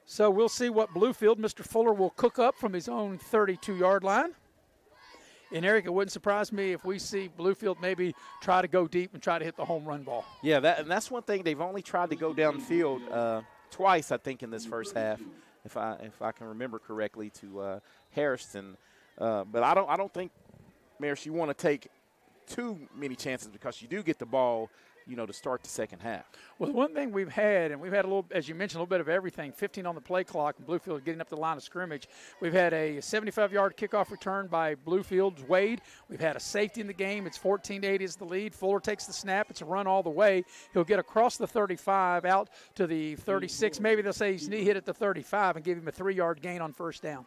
So we'll see what Bluefield, Mr. Fuller, will cook up from his own 32-yard line. And, Eric, it wouldn't surprise me if we see Bluefield maybe try to go deep and try to hit the home run ball. Yeah, and that's one thing. They've only tried to go downfield twice, I think, in this first half, if I can remember correctly, to Harrison. But I don't think, Maris, you want to take too many chances because you do get the ball, to start the second half. Well, one thing we've had a little, as you mentioned, a little bit of everything, 15 on the play clock, and Bluefield getting up the line of scrimmage. We've had a 75-yard kickoff return by Bluefield's Wade. We've had a safety in the game. It's 14-8 is the lead. Fuller takes the snap. It's a run all the way. He'll get across the 35 out to the 36. Maybe they'll say he's knee hit at the 35 and give him a 3-yard gain on first down.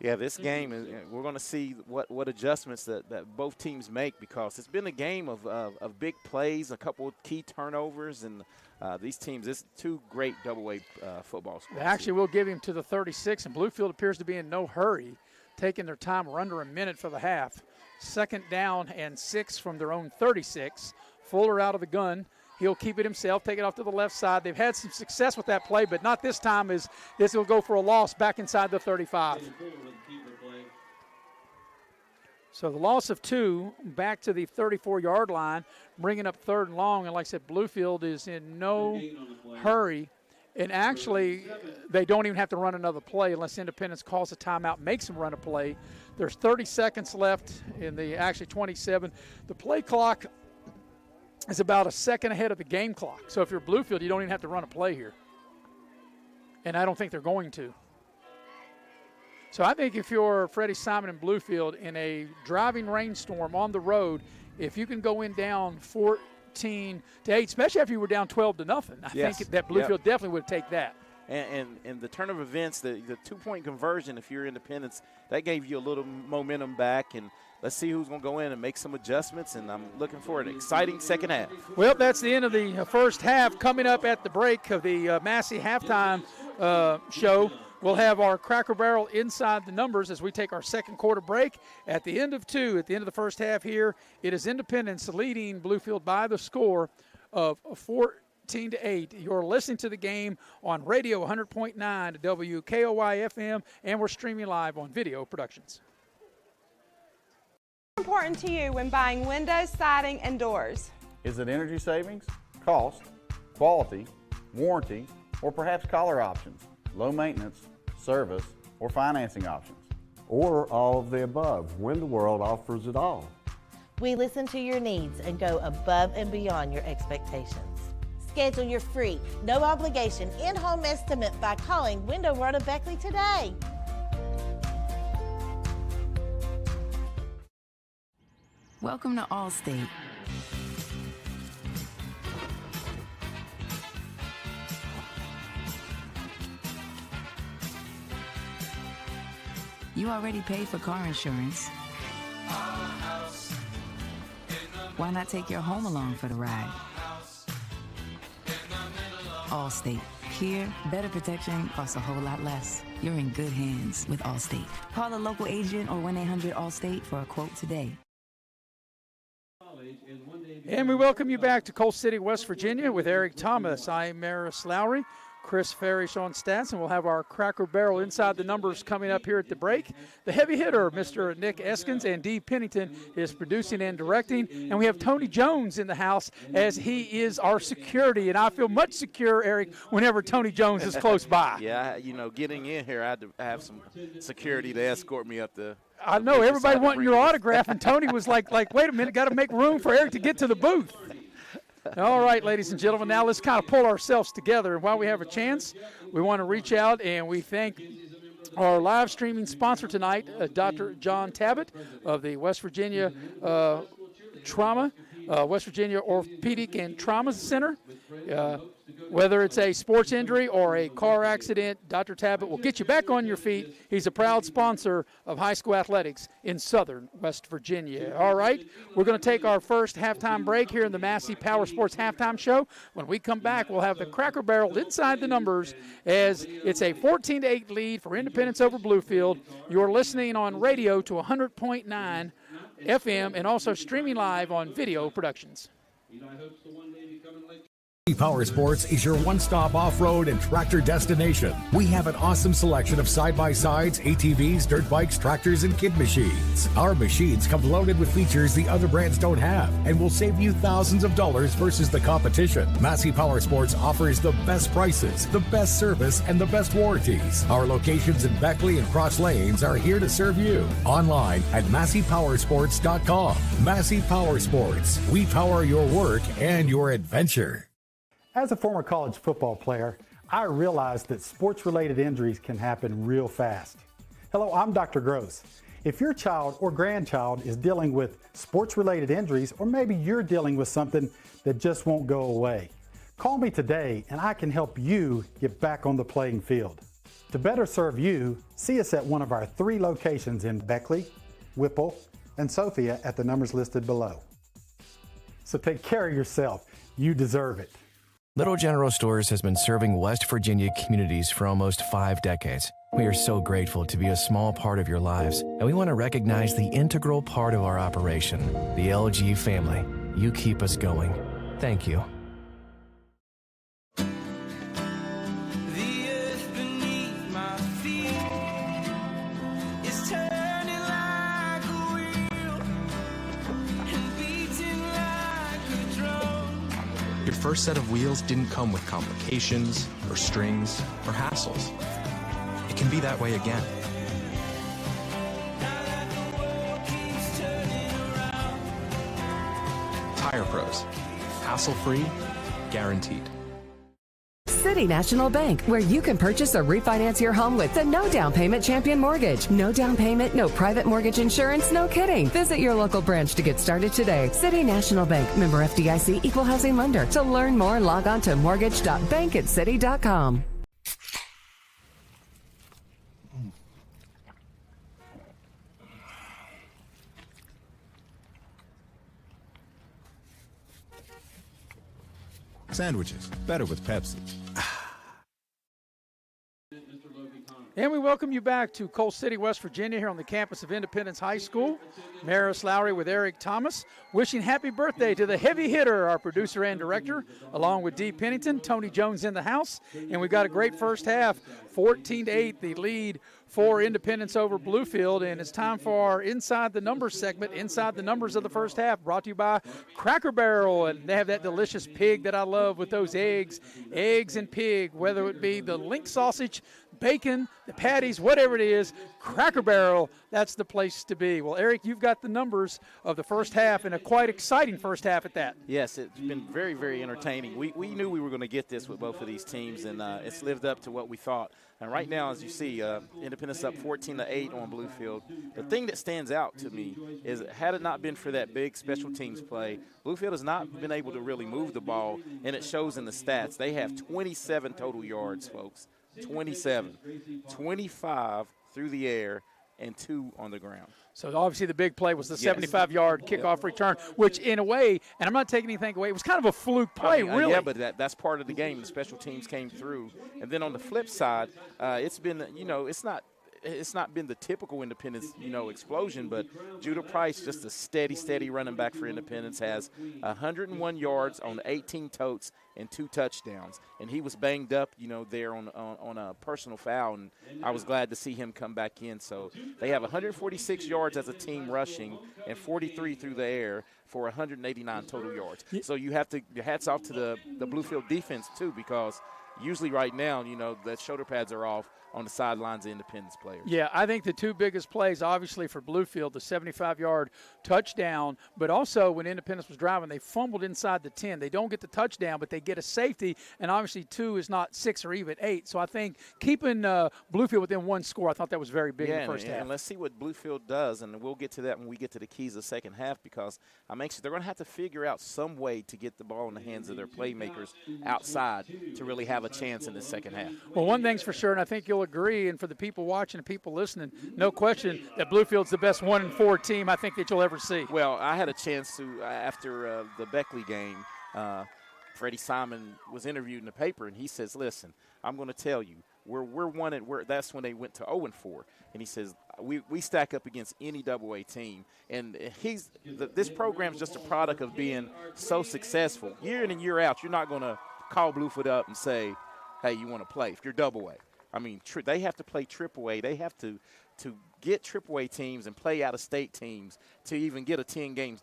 Yeah, this game, we're going to see what adjustments that both teams make, because it's been a game of big plays, a couple of key turnovers, and these teams, it's 2 great double-A football squads. Actually, we'll give him to the 36, and Bluefield appears to be in no hurry, taking their time. We're under a minute for the half. 2nd down and 6 from their own 36. Fuller out of the gun. He'll keep it himself, take it off to the left side. They've had some success with that play, but not this time. As this will go for a loss back inside the 35. So the loss of 2 back to the 34-yard line, bringing up 3rd and long. And like I said, Bluefield is in no hurry. And actually, they don't even have to run another play unless Independence calls a timeout, makes them run a play. There's 30 seconds left in actually 27. The play clock is about a second ahead of the game clock. So if you're Bluefield, you don't even have to run a play here. And I don't think they're going to. So I think if you're Freddie Simon and Bluefield in a driving rainstorm on the road, if you can go in down 14-8, especially after you were down 12-0, I think that Bluefield definitely would take that. And the turn of events, the 2-point conversion, if you're Independence, that gave you a little momentum back. And let's see who's going to go in and make some adjustments, and I'm looking for an exciting second half. Well, that's the end of the first half. Coming up at the break of the Massey halftime show, we'll have our Cracker Barrel Inside the Numbers as we take our second quarter break. At the end of the first half here, it is Independence leading Bluefield by the score of 14-8. You're listening to the game on radio 100.9 WKOY FM, and we're streaming live on Video Productions. Important to you when buying windows, siding, and doors? Is it energy savings, cost, quality, warranty, or perhaps color options, low maintenance, service, or financing options? Or all of the above. Window World offers it all. We listen to your needs and go above and beyond your expectations. Schedule your free, no obligation in-home estimate by calling Window World of Beckley today. Welcome to Allstate. You already paid for car insurance. Why not take your home along for the ride? Allstate. Here, better protection costs a whole lot less. You're in good hands with Allstate. Call a local agent or 1-800-ALLSTATE for a quote today. And we welcome you back to Coal City, West Virginia with Eric Thomas. I'm Maris Lowry. Chris Farish on stats, and we'll have our Cracker Barrel Inside the Numbers coming up here at the break. The heavy hitter, Mr. Nick Eskins, and Dee Pennington is producing and directing. And we have Tony Jones in the house as he is our security. And I feel much secure, Eric, whenever Tony Jones is close by. Yeah, getting in here, I had to have some security to escort me up the. I know, everybody wanting your autograph, and Tony was like, wait a minute, got to make room for Eric to get to the booth. All right, ladies and gentlemen, now let's kind of pull ourselves together. And while we have a chance, we want to reach out and we thank our live streaming sponsor tonight, Dr. John Tabbitt of the West Virginia West Virginia Orthopedic and Trauma Center. Whether it's a sports injury or a car accident, Dr. Tabbitt will get you back on your feet. He's a proud sponsor of high school athletics in southern West Virginia. All right, we're going to take our first halftime break here in the Massey Power Sports Halftime Show. When we come back, we'll have the Cracker Barrel Inside the Numbers as it's a 14-8 lead for Independence over Bluefield. You're listening on radio to 100.9 FM and also streaming live on Video Productions. Power Sports is your one-stop off-road and tractor destination. We have an awesome selection of side-by-sides, ATVs, dirt bikes, tractors, and kid machines. Our machines come loaded with features the other brands don't have and will save you thousands of dollars versus the competition. Massey Power Sports offers the best prices, the best service, and the best warranties. Our locations in Beckley and Cross Lanes are here to serve you. Online at MasseyPowersports.com. Massey Power Sports. We power your work and your adventure. As a former college football player, I realized that sports-related injuries can happen real fast. Hello, I'm Dr. Gross. If your child or grandchild is dealing with sports-related injuries, or maybe you're dealing with something that just won't go away, call me today and I can help you get back on the playing field. To better serve you, see us at one of our 3 locations in Beckley, Whipple, and Sophia at the numbers listed below. So take care of yourself. You deserve it. Little General Stores has been serving West Virginia communities for almost 5 decades. We are so grateful to be a small part of your lives, and we want to recognize the integral part of our operation, the LG family. You keep us going. Thank you. Your first set of wheels didn't come with complications, or strings, or hassles. It can be that way again. Tire Pros. Hassle-free, guaranteed. City National Bank, where you can purchase or refinance your home with the no down payment Champion Mortgage. No down payment, no private mortgage insurance, no kidding. Visit your local branch to get started today. City National Bank, member FDIC, equal housing lender. To learn more, log on to mortgage.bankatcity.com. Sandwiches, better with Pepsi. And we welcome you back to Coal City, West Virginia, here on the campus of Independence High School. Maris Lowry with Eric Thomas, wishing happy birthday to the heavy hitter, our producer and director, along with Dee Pennington. Tony Jones in the house. And we've got a great first half, 14-8, the lead for Independence over Bluefield. And it's time for our Inside the Numbers segment, Inside the Numbers of the first half, brought to you by Cracker Barrel. And they have that delicious pig that I love with those eggs and pig, whether it be the link sausage, bacon, the patties, whatever it is, Cracker Barrel, that's the place to be. Well, Eric, you've got the numbers of the first half, and a quite exciting first half at that. Yes, it's been very, very entertaining. We knew we were going to get this with both of these teams, and it's lived up to what we thought. And right now, as you see, Independence up 14-8 on Bluefield. The thing that stands out to me is had it not been for that big special teams play, Bluefield has not been able to really move the ball, and it shows in the stats. They have 27 total yards, folks. 27, 25 through the air, and 2 on the ground. So obviously the big play was the 75-yard kickoff return, which in a way, and I'm not taking anything away, it was kind of a fluke play, really. Yeah, but that's part of the game. The special teams came through. And then on the flip side, it's been, it's not it's not been the typical Independence, explosion, but Judah Price, just a steady running back for Independence, has 101 yards on 18 totes and 2 touchdowns. And he was banged up, there on a personal foul, and I was glad to see him come back in. So they have 146 yards as a team rushing and 43 through the air for 189 total yards. So you have to, your hats off to the Bluefield defense too, because usually right now, the shoulder pads are off on the sidelines of Independence players. Yeah, I think the 2 biggest plays, obviously, for Bluefield, the 75-yard touchdown, but also when Independence was driving, they fumbled inside the 10. They don't get the touchdown, but they get a safety, and obviously 2 is not 6 or even 8. So I think keeping Bluefield within 1 score, I thought that was very big in the first half. And let's see what Bluefield does, and we'll get to that when we get to the keys of the second half, because I'm anxious. They're going to have to figure out some way to get the ball in the hands of their playmakers outside to really have a chance in the second half. Well, one thing's for sure, and I think you'll agree, and for the people watching and people listening, no question that Bluefield's the best 1-4 team I think that you'll ever see. Well, I had a chance to, after the Beckley game, Freddie Simon was interviewed in the paper, and he says, listen, I'm going to tell you, that's when they went to 0-4. And he says, we stack up against any AA team. And this program's just a product of being so successful. Year in and year out, you're not going to call Bluefield up and say, hey, you want to play if you're AA. I mean, they have to play AAA. They have to get AAA teams and play out-of-state teams to even get a 10-game,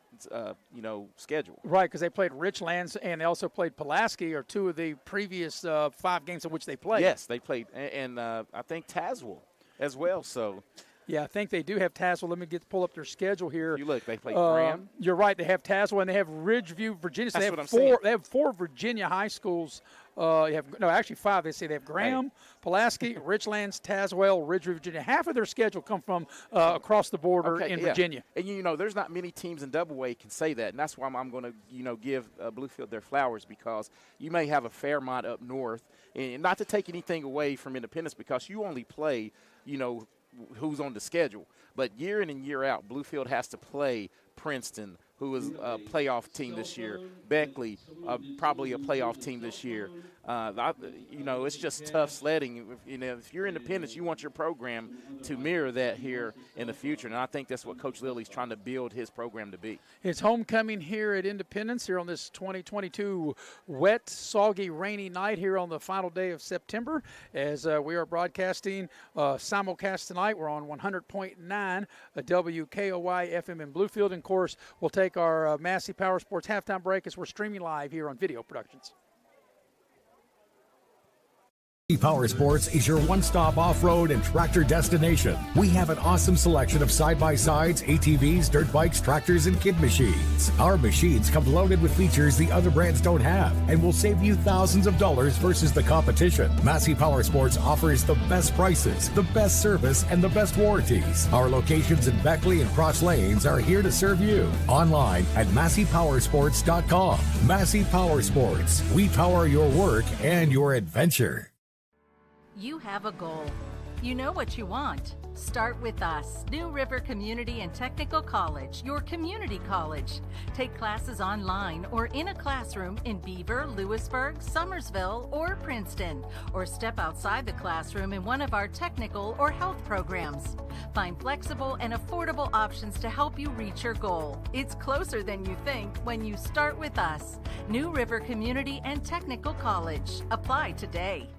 schedule. Right, because they played Richlands and they also played Pulaski, or 2 of the previous 5 games in which they played. Yes, they played, and I think Tazewell as well. So. Yeah, I think they do have Tazewell. Let me pull up their schedule here. You look, they play Graham. You're right. They have Tazewell and they have Ridgeview, Virginia. So That's what I'm saying. They have 4 Virginia high schools. Actually 5. They say they have Graham, Pulaski, Richlands, Tazewell, Ridgeview, Virginia. Half of their schedule come from across the border in Virginia. And there's not many teams in AA can say that, and that's why I'm going to give Bluefield their flowers, because you may have a Fairmont up north, and not to take anything away from Independence, because you only play who's on the schedule. But year in and year out, Bluefield has to play Princeton, who is a playoff team this year, Beckley, probably a playoff team this year. It's just tough sledding. If you're Independence, you want your program to mirror that here in the future, and I think that's what Coach Lilly's trying to build his program to be. It's homecoming here at Independence here on this 2022 wet, soggy, rainy night here on the final day of September, as we are broadcasting simulcast tonight. We're on 100.9 WKOY FM in Bluefield, and of course we'll take our Massey Power Sports halftime break as we're streaming live here on Video Productions. Power Sports is your one-stop off-road and tractor destination. We have an awesome selection of side-by-sides, ATVs, dirt bikes, tractors, and kid machines. Our machines come loaded with features the other brands don't have and will save you thousands of dollars versus the competition. Massey Power Sports offers the best prices, the best service, and the best warranties. Our locations in Beckley and Cross Lanes are here to serve you. Online at MasseyPowersports.com. Massey Power Sports. We power your work and your adventure. You have a goal. You know what you want. Start with us. New River Community and Technical College, your community college. Take classes online or in a classroom in Beaver, Lewisburg, Summersville, or Princeton, or step outside the classroom in one of our technical or health programs. Find flexible and affordable options to help you reach your goal. It's closer than you think when you start with us. New River Community and Technical College. Apply today.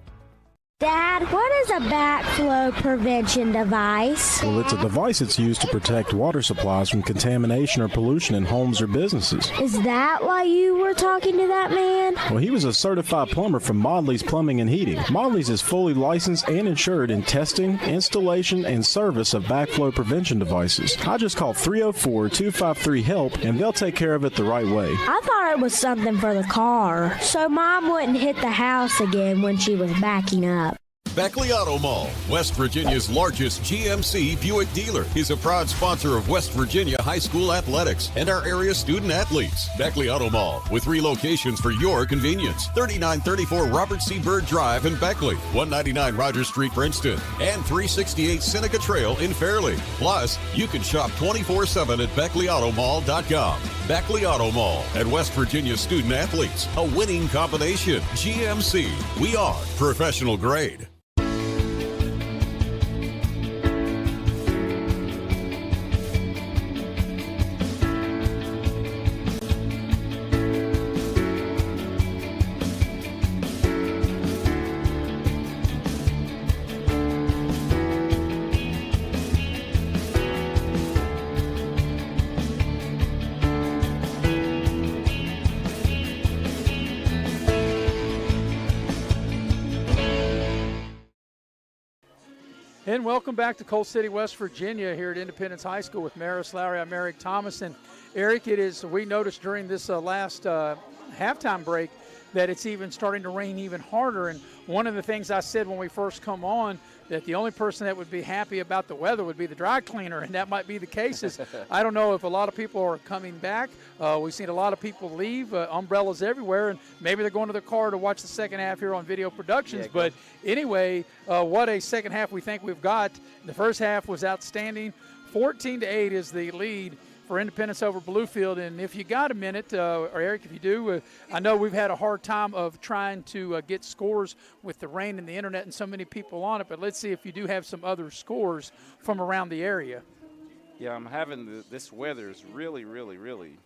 Dad, what is a backflow prevention device? Well, it's a device that's used to protect water supplies from contamination or pollution in homes or businesses. Is that why you were talking to that man? Well, he was a certified plumber from Modley's Plumbing and Heating. Modley's is fully licensed and insured in testing, installation, and service of backflow prevention devices. I just call 304-253-HELP, and they'll take care of it the right way. I thought it was something for the car, so Mom wouldn't hit the house again when she was backing up. Beckley Auto Mall, West Virginia's largest GMC Buick dealer, is a proud sponsor of West Virginia high school athletics and our area student athletes. Beckley Auto Mall, with 3 locations for your convenience: 3934 Robert C. Byrd Drive in Beckley, 199 Rogers Street, Princeton, and 368 Seneca Trail in Fairleigh. Plus, you can shop 24/7 at BeckleyAutomall.com. Beckley Auto Mall and West Virginia student athletes, a winning combination. GMC, we are professional grade. And welcome back to Coal City, West Virginia, here at Independence High School with Maris Lowry. I'm Eric Thomas. And Eric, we noticed during this last halftime break that it's even starting to rain even harder. And one of the things I said when we first come on, that the only person that would be happy about the weather would be the dry cleaner, and that might be the case. I don't know if a lot of people are coming back. We've seen a lot of people leave, umbrellas everywhere, and maybe they're going to their car to watch the second half here on Video Productions. Yeah, but anyway, what a second half we think we've got. The first half was outstanding. 14-8 is the lead for Independence over Bluefield. And if you got a minute, or Eric, if you do, I know we've had a hard time of trying to get scores with the rain and the internet and so many people on it, but let's see if you do have some other scores from around the area. Yeah, I'm having this weather is really, really, really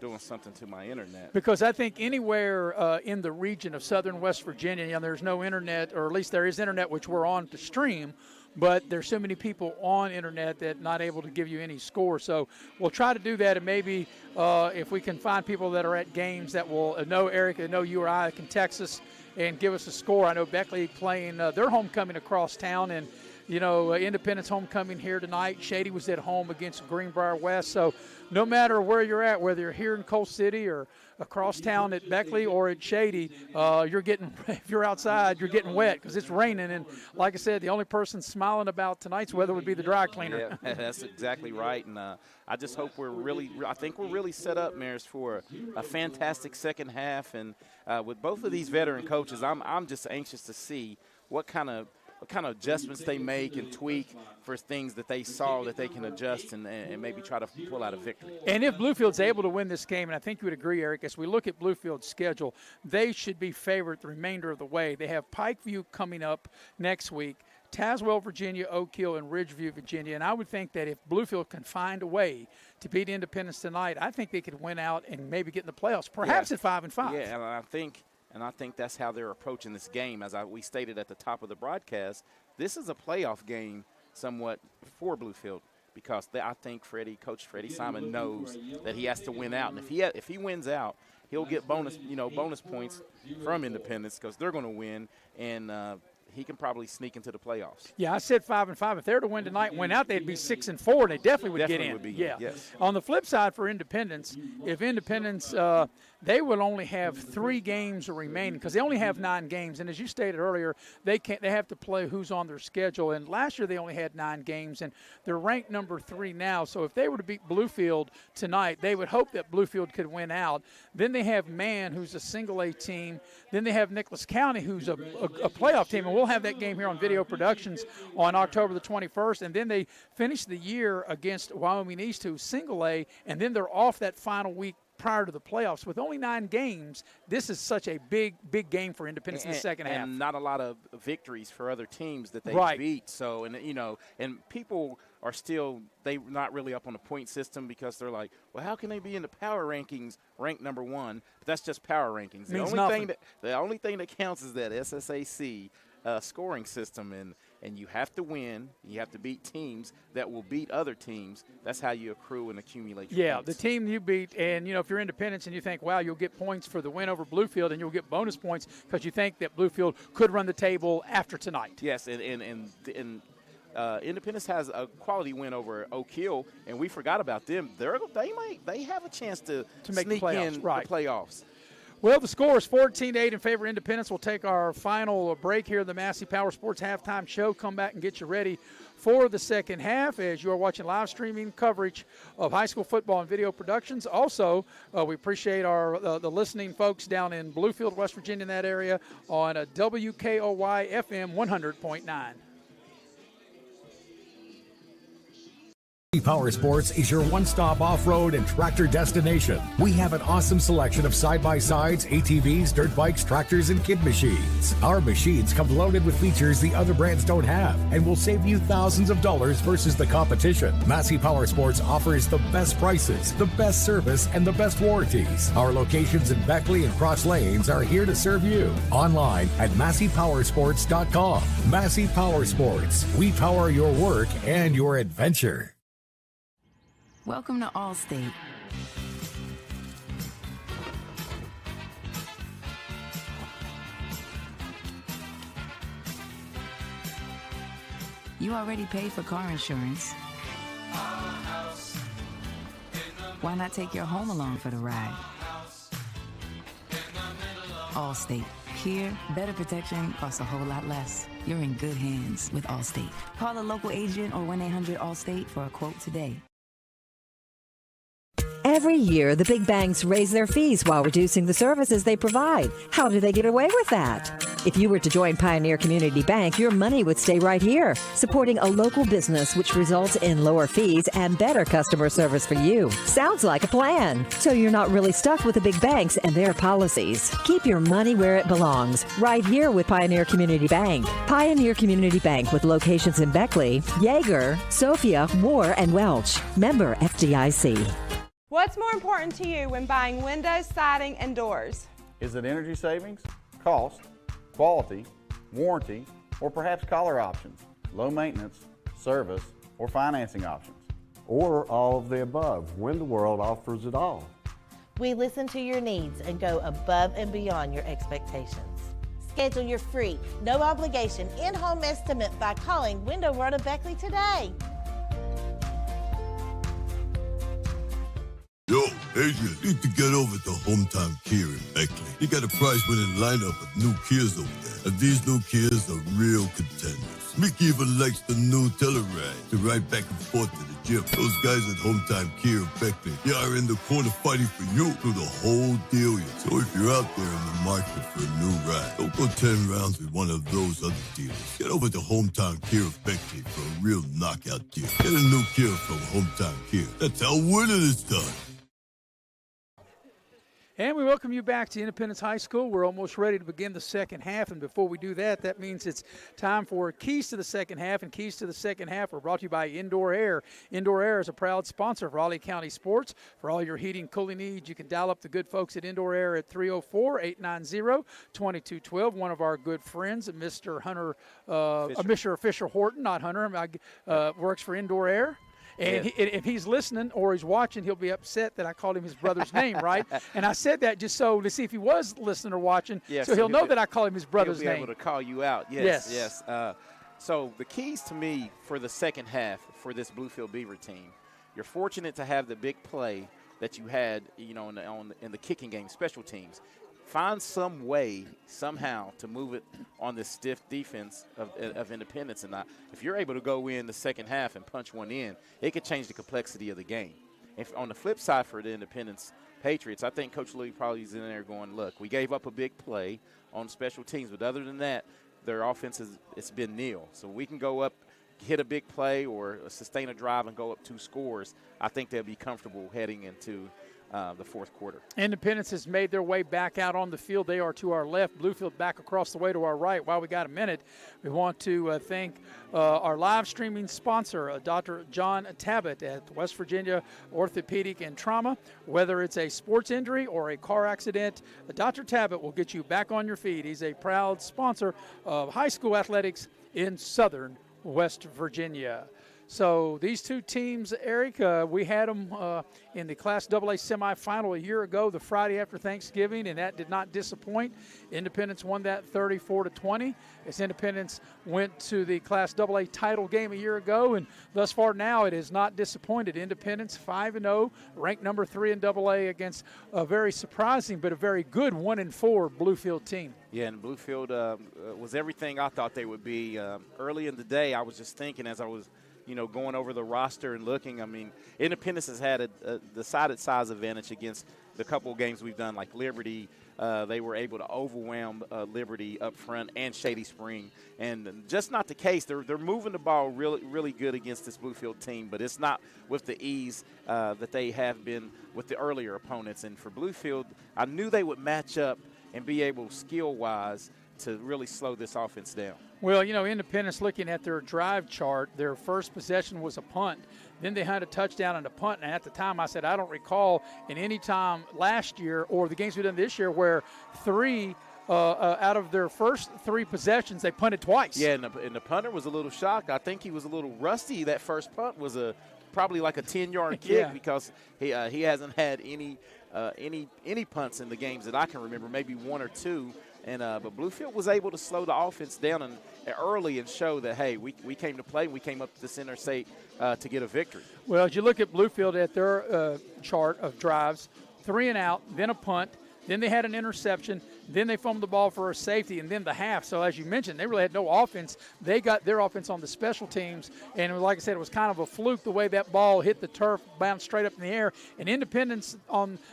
doing something to my internet. Because I think anywhere in the region of southern West Virginia, there's no internet, or at least there is internet which we're on to stream, but there's so many people on internet that not able to give you any score. So we'll try to do that, and maybe if we can find people that are at games that will know Eric, that know you or I, can text us and give us a score. I know Beckley playing their homecoming across town, and Independence homecoming here tonight. Shady was at home against Greenbrier West. So no matter where you're at, whether you're here in Coal City or across town at Beckley or at Shady, if you're outside, you're getting wet because it's raining. And like I said, the only person smiling about tonight's weather would be the dry cleaner. Yeah, that's exactly right. And I just hope I think we're really set up, Maris, for a fantastic second half. And with both of these veteran coaches, I'm just anxious to see what kind of adjustments they make and tweak for things that they saw that they can adjust and maybe try to pull out a victory. And if Bluefield's able to win this game, and I think you would agree, Eric, as we look at Bluefield's schedule, they should be favored the remainder of the way. They have Pikeview coming up next week, Tazewell, Virginia, Oak Hill, and Ridgeview, Virginia. And I would think that if Bluefield can find a way to beat Independence tonight, I think they could win out and maybe get in the playoffs, perhaps at 5-5. Yeah, and I think that's how they're approaching this game. As we stated at the top of the broadcast, this is a playoff game somewhat for Bluefield because I think Coach Freddie Simon knows that he has to win out. And if he wins out, he'll get bonus points from Independence because they're going to win, and he can probably sneak into the playoffs. Yeah, I said 5-5. If they were to win tonight and win out, they'd be 6-4, and they definitely would get in. Would be yeah. Yes. On the flip side for Independence, if Independence they will only have 3 games remaining because they only have 9 games. And as you stated earlier, they have to play who's on their schedule. And last year they only had 9 games, and they're ranked number 3 now. So if they were to beat Bluefield tonight, they would hope that Bluefield could win out. Then they have Man, who's a single-A team. Then they have Nicholas County, who's a playoff team. And we'll have that game here on Video Productions on October the 21st. And then they finish the year against Wyoming East, who's single-A, and then they're off that final week prior to the playoffs. With only 9 games, this is such a big game for Independence in the second half. And not a lot of victories for other teams that they beat. So, and people are still, they're not really up on the point system because they're like, well, how can they be in the power rankings ranked number 1? But that's just power rankings. The only thing that counts is that SSAC scoring system, and you have to win. You have to beat teams that will beat other teams. That's how you accrue and accumulate your points. The team you beat, and if you're Independence and you think, wow, you'll get points for the win over Bluefield, and you'll get bonus points because you think that Bluefield could run the table after tonight. Yes, and Independence has a quality win over Oak Hill, and we forgot about them. They have a chance to make sneak the playoffs. In the playoffs. Well, the score is 14-8 in favor of Independence. We'll take our final break here in the Massey Power Sports Halftime Show. Come back and get you ready for the second half as you are watching live streaming coverage of high school football and Video Productions. Also, we appreciate the listening folks down in Bluefield, West Virginia, in that area on WKOY FM 100.9. Power Sports is your one-stop off-road and tractor destination. We have an awesome selection of side-by-sides, ATVs, dirt bikes, tractors, and kid machines. Our machines come loaded with features the other brands don't have and will save you thousands of dollars versus the competition. Massey Power Sports offers the best prices, the best service, and the best warranties. Our locations in Beckley and Cross Lanes are here to serve you. Online at MasseyPowersports.com. Massey Power Sports. We power your work and your adventure. Welcome to Allstate. You already paid for car insurance. Why not take your home along for the ride? Allstate. Here, better protection costs a whole lot less. You're in good hands with Allstate. Call a local agent or 1-800-ALLSTATE for a quote today. Every year, the big banks raise their fees while reducing the services they provide. How do they get away with that? If you were to join Pioneer Community Bank, your money would stay right here, supporting a local business, which results in lower fees and better customer service for you. Sounds like a plan. So you're not really stuck with the big banks and their policies. Keep your money where it belongs, right here with Pioneer Community Bank. Pioneer Community Bank with locations in Beckley, Yeager, Sophia, Moore, and Welch. Member FDIC. What's more important to you when buying windows, siding, and doors? Is it energy savings, cost, quality, warranty, or perhaps color options, low maintenance, service, or financing options? Or all of the above. Window World offers it all. We listen to your needs and go above and beyond your expectations. Schedule your free, no obligation in-home estimate by calling Window World of Beckley today. Yo, Adrian, need to get over to Hometown Kia in Beckley. You got a prize-winning lineup of new Kias over there. And these new Kias are real contenders. Mickey even likes the new Telluride to ride back and forth to the gym. Those guys at Hometown Kia in Beckley, they are in the corner fighting for you through the whole deal. So if you're out there in the market for a new ride, don't go 10 rounds with one of those other dealers. Get over to Hometown Kia of Beckley for a real knockout deal. Get a new Kia from Hometown Kia. That's how winning is done. And we welcome you back to Independence High School. We're almost ready to begin the second half. And before we do that, that means it's time for Keys to the Second Half. And Keys to the Second Half are brought to you by Indoor Air. Indoor Air is a proud sponsor of Raleigh County Sports. For all your heating and cooling needs, you can dial up the good folks at Indoor Air at 304-890-2212. One of our good friends, Mr. Mr. Fisher Horton, not Hunter, works for Indoor Air. And if he's listening or he's watching, he'll be upset that I called him his brother's name, right? And I said that just so to see if he was listening or watching, so he'll know that I call him his brother's name. He'll be able to call you out. Yes. So the keys to me for the second half for this Bluefield Beaver team, you're fortunate to have the big play that you had, in the kicking game, special teams. Find some way, somehow, to move it on this stiff defense of Independence. And if you're able to go in the second half and punch one in, it could change the complexity of the game. If on the flip side for the Independence Patriots, I think Coach Louis probably is in there going, look, we gave up a big play on special teams, but other than that, their offense it's been nil. So we can go up, hit a big play or sustain a drive and go up 2 scores. I think they'll be comfortable heading into the fourth quarter. Independence has made their way back out on the field. They are to our left. Bluefield back across the way to our right. While we got a minute, we want to thank our live streaming sponsor, Dr. John Tabbitt at West Virginia Orthopedic and Trauma. Whether it's a sports injury or a car accident, Dr. Tabbitt will get you back on your feet. He's a proud sponsor of high school athletics in southern West Virginia. So these two teams, Eric, we had them in the Class AA semifinal a year ago, the Friday after Thanksgiving, and that did not disappoint. Independence won that 34-20. As Independence went to the Class AA title game a year ago, and thus far now it has not disappointed. Independence 5-0, ranked number 3 in AA against a very surprising but a very good 1-4 Bluefield team. Yeah, and Bluefield was everything I thought they would be. Early in the day, I was just thinking as I was going over the roster and looking, I mean, Independence has had a decided size advantage against the couple of games we've done, like Liberty. They were able to overwhelm Liberty up front and Shady Spring. And just not the case. They're moving the ball really, really good against this Bluefield team, but it's not with the ease that they have been with the earlier opponents. And for Bluefield, I knew they would match up and be able, skill-wise, to really slow this offense down. Well, Independence, looking at their drive chart, their first possession was a punt. Then they had a touchdown and a punt. And at the time, I said, I don't recall in any time last year or the games we've done this year where 3 out of their first 3 possessions, they punted twice. Yeah, and the punter was a little shocked. I think he was a little rusty. That first punt was a probably like a 10-yard kick because he hasn't had any punts in the games that I can remember, maybe one or two. And but Bluefield was able to slow the offense down early and show that, hey, we came to play. We came up to the center state to get a victory. Well, as you look at Bluefield at their chart of drives, 3 and out, then a punt, then they had an interception, then they fumbled the ball for a safety, and then the half. So as you mentioned, they really had no offense. They got their offense on the special teams, and like I said, it was kind of a fluke the way that ball hit the turf, bounced straight up in the air. And Independence,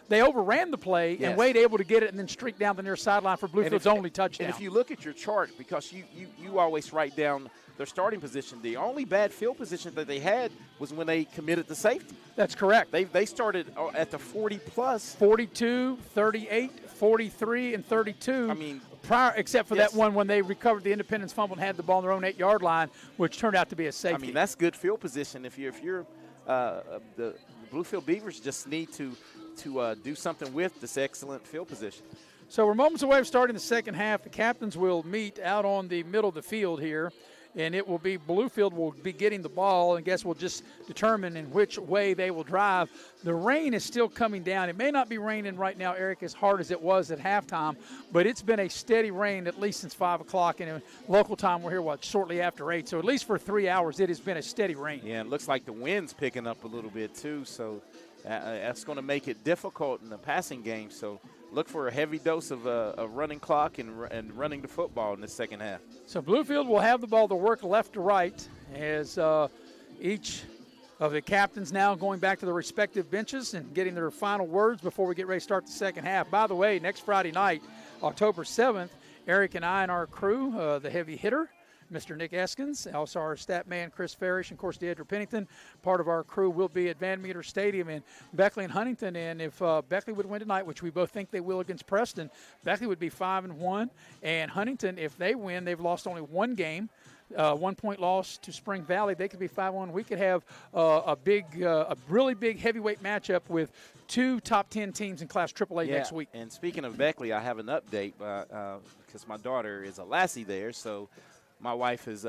they overran the play, and Wade able to get it and then streak down the near sideline for Bluefield's only touchdown. And if you look at your chart, because you always write down their starting position, the only bad field position that they had was when they committed the safety. That's correct. They started at the 40-plus. 42, 38, 43, and 32. I mean, prior, except for that one when they recovered the Independence fumble and had the ball on their own 8-yard line, which turned out to be a safety. I mean, that's good field position. If you're the Bluefield Beavers just need to do something with this excellent field position. So we're moments away from starting the second half. The captains will meet out on the middle of the field here. And it will be Bluefield will be getting the ball, and I guess we'll just determine in which way they will drive. The rain is still coming down. It may not be raining right now, Eric, as hard as it was at halftime, but it's been a steady rain at least since 5 o'clock. And in local time, we're here, shortly after 8. So at least for 3 hours, it has been a steady rain. Yeah, it looks like the wind's picking up a little bit too, so that's going to make it difficult in the passing game. So look for a heavy dose of a running clock and running the football in the second half. So Bluefield will have the ball to work left to right as each of the captains now going back to their respective benches and getting their final words before we get ready to start the second half. By the way, next Friday night, October 7th, Eric and I and our crew, the heavy hitter, Mr. Nick Eskins, also our stat man Chris Farish, and of course Deidre Pennington. Part of our crew will be at Van Meter Stadium in Beckley and Huntington. And if Beckley would win tonight, which we both think they will against Preston, Beckley would be 5-1. And Huntington, if they win, they've lost only one game. 1 point loss to Spring Valley. They could be 5-1. We could have a really big heavyweight matchup with 2 top 10 teams in Class AAA next week. And speaking of Beckley, I have an update because my daughter is a Lassie there, so my wife is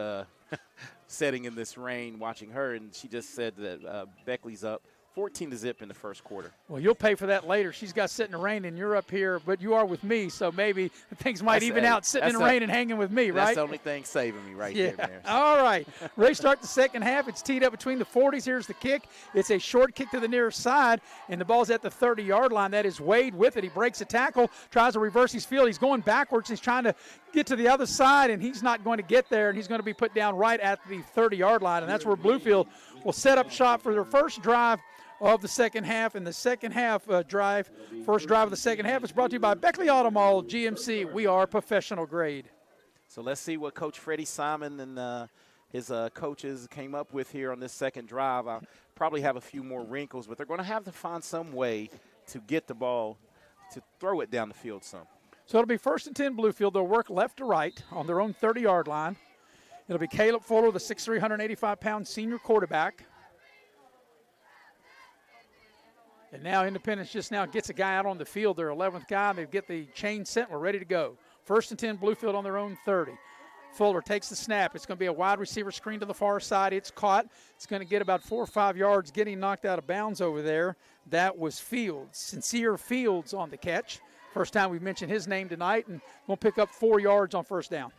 sitting in this rain watching her, and she just said that Beckley's up 14-0 in the first quarter. Well, you'll pay for that later. She's got sit in the rain, and you're up here, but you are with me, so maybe things might even out sitting in the rain and hanging with me, right? That's the only thing saving me right there, Mayor. All right. Ready to start the second half. It's teed up between the 40s. Here's the kick. It's a short kick to the near side, and the ball's at the 30-yard line. That is Wade with it. He breaks a tackle, tries to reverse his field. He's going backwards. He's trying to get to the other side, and he's not going to get there, and he's going to be put down right at the 30-yard line, and that's where Bluefield will set up shop for their first drive of the second half. And the second half first drive of the second half is brought to you by Beckley Auto Mall GMC. We are professional grade. So let's see what Coach Freddie Simon and his coaches came up with here on this second drive. I'll probably have a few more wrinkles, but they're going to have to find some way to get the ball, to throw it down the field some. So it'll be 1st and 10 Bluefield. They'll work left to right on their own 30-yard line. It'll be Caleb Fuller, the 6'3", 185-pound senior quarterback. And now Independence just now gets a guy out on the field, their 11th guy. They get the chain set. We're ready to go. 1st and 10 Bluefield on their own 30. Fuller takes the snap. It's going to be a wide receiver screen to the far side. It's caught. It's going to get about 4 or 5 yards, getting knocked out of bounds over there. That was Fields. Sincere Fields on the catch. First time we've mentioned his name tonight, and we'll pick up 4 yards on first down.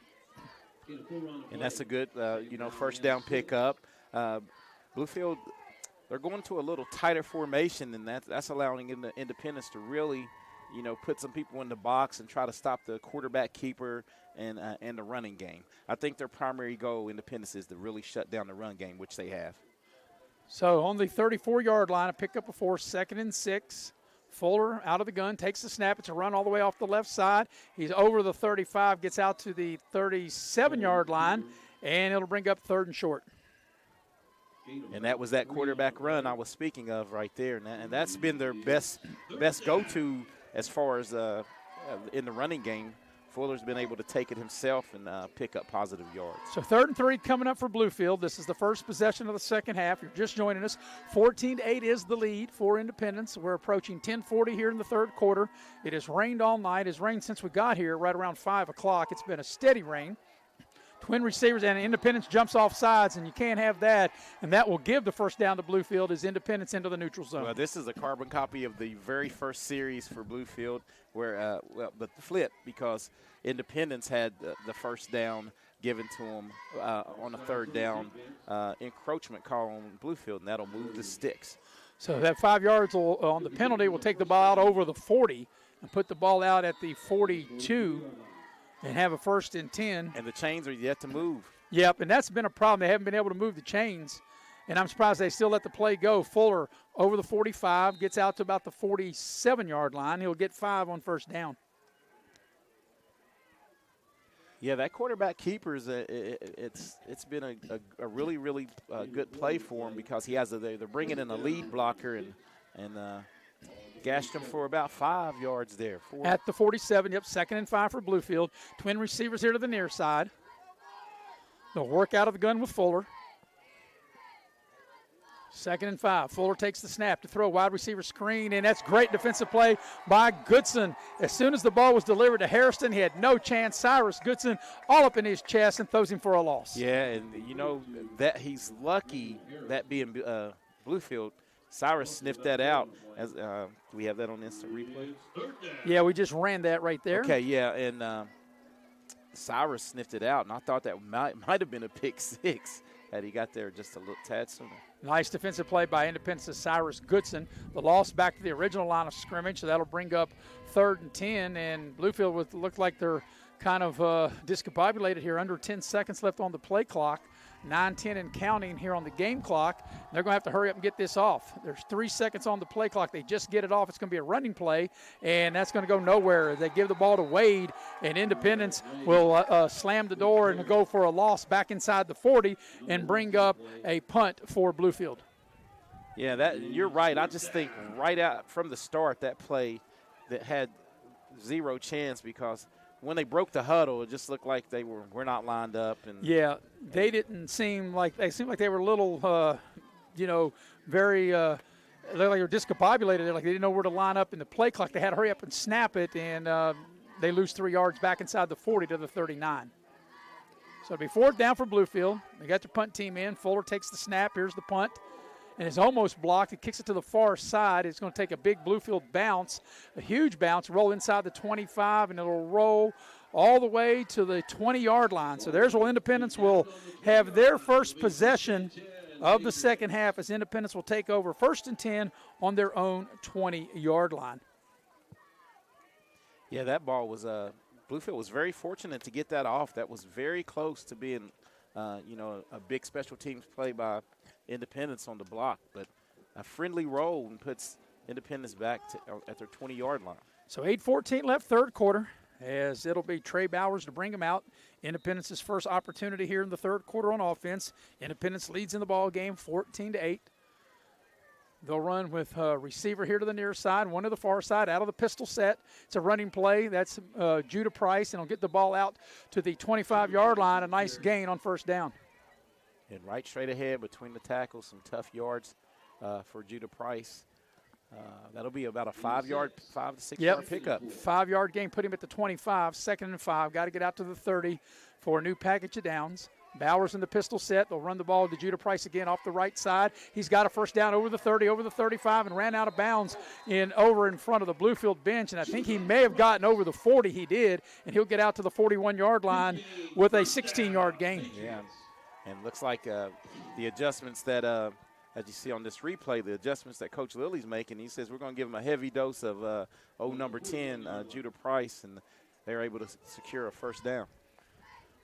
And that's a good, first down pickup. Bluefield, they're going to a little tighter formation, and that's allowing Independence to really, put some people in the box and try to stop the quarterback keeper and the running game. I think their primary goal, Independence, is to really shut down the run game, which they have. So on the 34-yard line, a pickup of 4, 2nd and 6. Fuller out of the gun, takes the snap. It's a run all the way off the left side. He's over the 35, gets out to the 37-yard line, and it'll bring up 3rd and short. And that was that quarterback run I was speaking of right there. And that's been their best go-to as far as in the running game. Fuller's been able to take it himself and pick up positive yards. So 3rd and 3 coming up for Bluefield. This is the first possession of the second half. You're just joining us. 14-8 is the lead for Independence. We're approaching 10:40 here in the third quarter. It has rained all night. It's rained since we got here right around 5 o'clock. It's been a steady rain. twin receivers, and Independence jumps off sides, and you can't have that, and that will give the first down to Bluefield as Independence into the neutral zone. Well, this is a carbon copy of the very first series for Bluefield, where but the flip, because Independence had the first down given to them on a third down encroachment call on Bluefield, and that'll move the sticks. So that 5 yards on the penalty will take the ball out over the 40 and put the ball out at the 42 and have a 1st and 10. And the chains are yet to move. Yep, and that's been a problem. They haven't been able to move the chains, and I'm surprised they still let the play go. Fuller over the 45, gets out to about the 47-yard line. He'll get 5 on first down. Yeah, that quarterback keepers, it's been a really, really good play for him, because he has they're bringing in a lead blocker and gashed him for about 5 yards there. At the 47, yep, 2nd and 5 for Bluefield. Twin receivers here to the near side. They'll work out of the gun with Fuller. 2nd and 5. Fuller takes the snap to throw, wide receiver screen, and that's great defensive play by Goodson. As soon as the ball was delivered to Hairston, he had no chance. Cyrus Goodson all up in his chest and throws him for a loss. Yeah, and you know that he's lucky, that being Bluefield. Cyrus sniffed that out. As do we have that on instant replay? Yeah, we just ran that right there. Okay, yeah, and Cyrus sniffed it out, and I thought that might have been a pick 6 had he got there just a little tad sooner. Nice defensive play by Independence's Cyrus Goodson. The loss back to the original line of scrimmage, so that'll bring up 3rd and 10, and Bluefield would look like they're kind of discombobulated here. Under 10 seconds left on the play clock. 9-10 and counting here on the game clock. They're going to have to hurry up and get this off. There's 3 seconds on the play clock. They just get it off. It's going to be a running play, and that's going to go nowhere. They give the ball to Wade, and Independence will slam the door and go for a loss back inside the 40 and bring up a punt for Bluefield. Yeah, you're right. I just think right out from the start, that play that had 0 chance, because when they broke the huddle, it just looked like we're not lined up. And yeah, they seemed like they were a little, very looked like they were discombobulated. Like they didn't know where to line up in the play clock. They had to hurry up and snap it, and they lose 3 yards back inside the 40 to the 39. So it'll be 4th down for Bluefield. They got their punt team in. Fuller takes the snap. Here's the punt. And it's almost blocked. It kicks it to the far side. It's going to take a big Bluefield bounce, a huge bounce, roll inside the 25, and it'll roll all the way to the 20-yard line. So there's where Independence will have their first possession of the second half, as Independence will take over 1st and 10 on their own 20-yard line. Yeah, that ball was Bluefield was very fortunate to get that off. That was very close to being, a big special teams play by Independence on the block, but a friendly roll and puts Independence back at their 20-yard line. So 8:14 left, 3rd quarter, as it'll be Trey Bowers to bring him out. Independence's first opportunity here in the 3rd quarter on offense. Independence leads in the ball game 14-8. They'll run with a receiver here to the near side, one to the far side, out of the pistol set. It's a running play. That's Judah Price, and he'll get the ball out to the 25-yard line. A nice gain on 1st down. And right straight ahead between the tackles, some tough yards for Judah Price. That'll be about a 5 to 6 yard pickup. 5-yard gain, put him at the 25, 2nd and 5. Got to get out to the 30 for a new package of downs. Bowers in the pistol set. They'll run the ball to Judah Price again off the right side. He's got a 1st down over the 30, over the 35, and ran out of bounds over in front of the Bluefield bench. And I think he may have gotten over the 40. He did, and he'll get out to the 41-yard line with a 16-yard gain. Yeah. And looks like the adjustments that, as you see on this replay, the adjustments that Coach Lilly's making, he says we're going to give him a heavy dose of number 10, Judah Price, and they're able to secure a 1st down.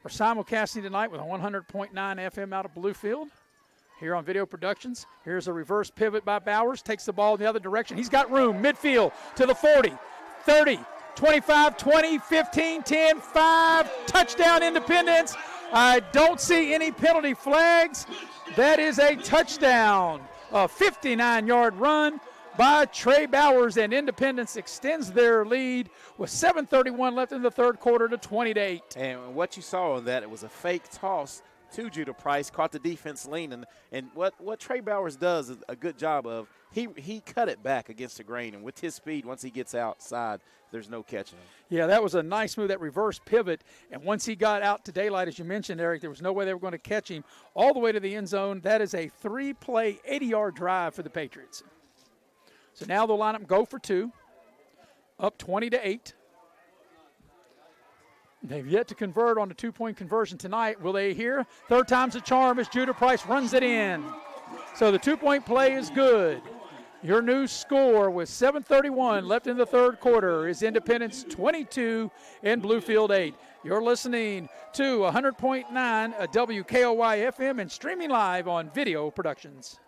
We're simulcasting tonight with 100.9 FM out of Bluefield here on Video Productions. Here's a reverse pivot by Bowers, takes the ball in the other direction. He's got room, midfield to the 40, 30, 25, 20, 15, 10, 5, touchdown Independence. I don't see any penalty flags. That is a touchdown. A 59-yard run by Trey Bowers, and Independence extends their lead with 7:31 left in the 3rd quarter to 20-8. And what you saw on that, it was a fake toss to Judah Price, caught the defense leaning. And what Trey Bowers does is a good job of, he cut it back against the grain. And with his speed, once he gets outside, there's no catching him. Yeah, that was a nice move, that reverse pivot. And once he got out to daylight, as you mentioned, Eric, there was no way they were going to catch him all the way to the end zone. That is a 3-play, 80-yard drive for the Patriots. So now they'll line up and go for 2, up 20-8. They've yet to convert on the 2-point conversion tonight. Will they here? Third time's a charm as Judah Price runs it in. So the 2-point play is good. Your new score with 7:31 left in the third quarter is Independence 22 and Bluefield 8. You're listening to 100.9 WKOY FM and streaming live on Video Productions.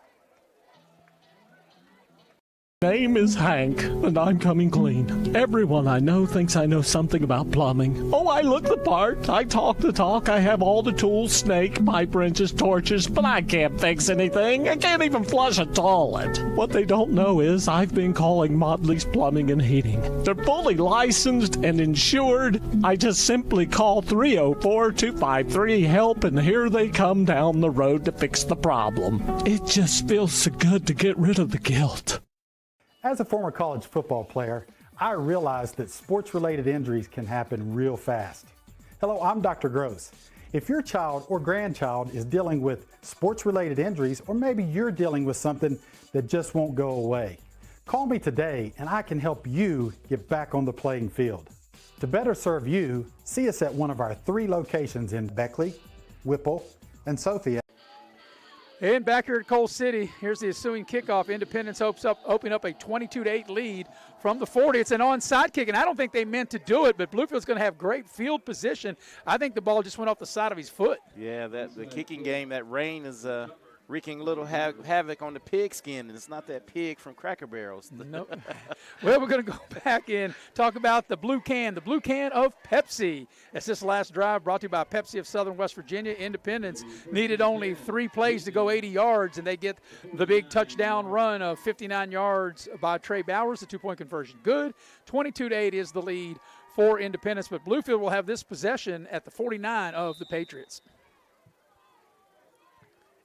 Name is Hank, and I'm coming clean. Everyone I know thinks I know something about plumbing. Oh, I look the part. I talk the talk. I have all the tools, snake, pipe wrenches, torches, but I can't fix anything. I can't even flush a toilet. What they don't know is I've been calling Motley's Plumbing and Heating. They're fully licensed and insured. I just simply call 304-253-HELP, and here they come down the road to fix the problem. It just feels so good to get rid of the guilt. As a former college football player, I realized that sports-related injuries can happen real fast. Hello, I'm Dr. Gross. If your child or grandchild is dealing with sports-related injuries, or maybe you're dealing with something that just won't go away, call me today and I can help you get back on the playing field. To better serve you, see us at one of our 3 locations in Beckley, Whipple, and Sophia. And back here at Coal City, here's the ensuing kickoff. Independence opening up a 22-8 lead from the 40. It's an onside kick, and I don't think they meant to do it, but Bluefield's going to have great field position. I think the ball just went off the side of his foot. Yeah, the kicking game, that rain is wreaking a little havoc on the pigskin, and it's not that pig from Cracker Barrels. Nope. Well, we're going to go back and talk about the blue can of Pepsi. As this last drive brought to you by Pepsi of Southern West Virginia. Independence needed only 3 plays to go 80 yards, and they get the big touchdown run of 59 yards by Trey Bowers, the 2-point conversion. Good. 22-8 is the lead for Independence, but Bluefield will have this possession at the 49 of the Patriots.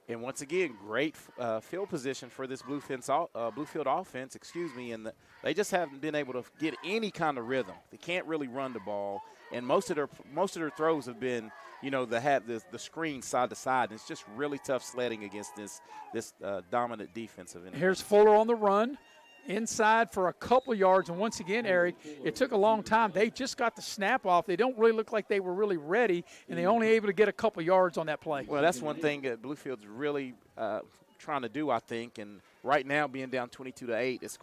And once again, great field position for this Bluefield offense, and they just haven't been able to get any kind of rhythm. They can't really run the ball, and most of their throws have been, they have the screen side to side. And it's just really tough sledding against this dominant defensive. Here's Fuller on the run. Inside for a couple yards, and once again, Eric, it took a long time. They just got the snap off. They don't really look like they were really ready, and they only able to get a couple yards on that play. Well, that's one thing that Bluefield's really trying to do, I think, and right now being down 22-8, it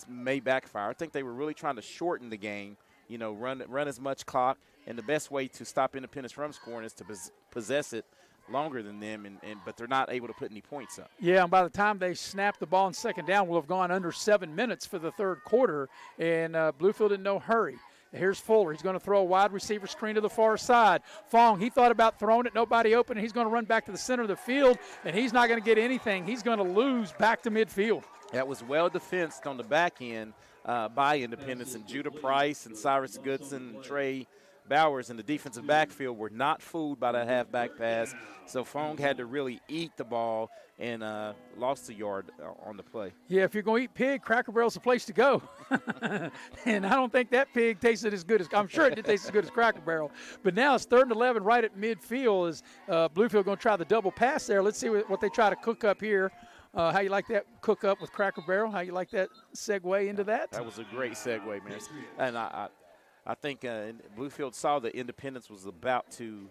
may backfire. I think they were really trying to shorten the game, run as much clock, and the best way to stop Independence from scoring is to possess it longer than them, but they're not able to put any points up. Yeah, and by the time they snap the ball in second down, we'll have gone under 7 minutes for the third quarter, and Bluefield in no hurry. Here's Fuller. He's going to throw a wide receiver screen to the far side. Fong, he thought about throwing it, nobody open, and he's going to run back to the center of the field, and he's not going to get anything. He's going to lose back to midfield. That was well defensed on the back end by Independence, and Judah Price and Cyrus Goodson and Trey Bowers in the defensive backfield were not fooled by that halfback pass, so Fong had to really eat the ball and lost a yard on the play. Yeah, if you're going to eat pig, Cracker Barrel's the place to go. And I don't think that pig tasted as good as – I'm sure it did taste as good as Cracker Barrel. But now it's 3rd and 11 right at midfield as Bluefield going to try the double pass there. Let's see what they try to cook up here. How you like that cook up with Cracker Barrel? How you like that segue into that? That was a great segue, man. And I think Bluefield saw that Independence was about to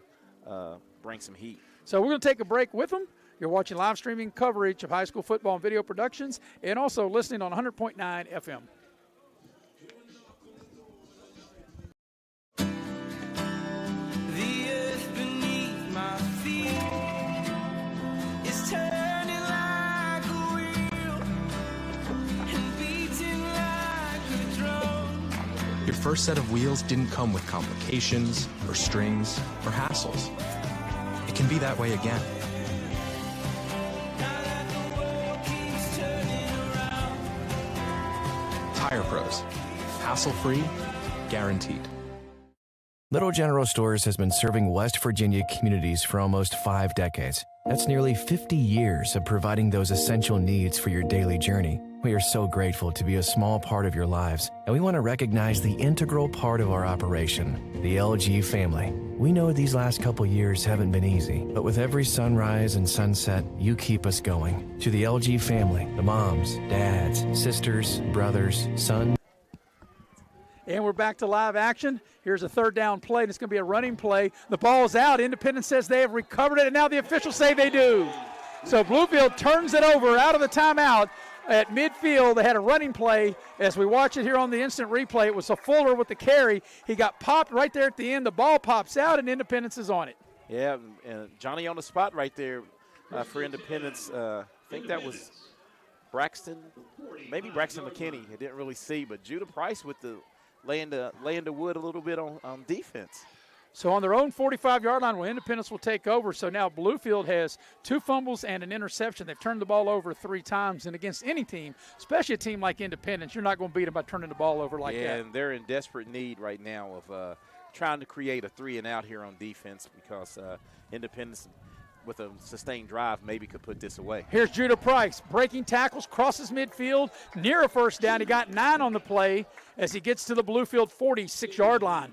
bring some heat. So we're going to take a break with them. You're watching live streaming coverage of high school football and video productions, and also listening on 100.9 FM. The earth beneath my feet is turning like a wheel and beating like a drum. Your first set of wheels didn't come with complications or strings or hassles. It can be that way again. Tire Pros. Hassle-free, guaranteed. Little General Stores has been serving West Virginia communities for almost 5 decades. That's nearly 50 years of providing those essential needs for your daily journey. We are so grateful to be a small part of your lives, and we want to recognize the integral part of our operation, the LG family. We know these last couple years haven't been easy, but with every sunrise and sunset, you keep us going. To the LG family, the moms, dads, sisters, brothers, sons. And we're back to live action. Here's a third down play, and it's going to be a running play. The ball's out. Independence says they have recovered it, and now the officials say they do. So Bluefield turns it over out of the timeout at midfield. They had a running play. As we watch it here on the instant replay, it was a Fuller with the carry. He got popped right there at the end. The ball pops out, and Independence is on it. Yeah, and Johnny on the spot right there for Independence. I think that was Braxton, maybe Braxton McKinney. I didn't really see, but Judah Price with the laying the wood a little bit on defense. So on their own 45-yard line, Independence will take over. So now Bluefield has 2 fumbles and an interception. They've turned the ball over 3 times. And against any team, especially a team like Independence, you're not going to beat them by turning the ball over like that. Yeah, and they're in desperate need right now of trying to create a 3-and-out here on defense because Independence, with a sustained drive, maybe could put this away. Here's Judah Price, breaking tackles, crosses midfield, near a first down. He got 9 on the play as he gets to the Bluefield 46-yard line.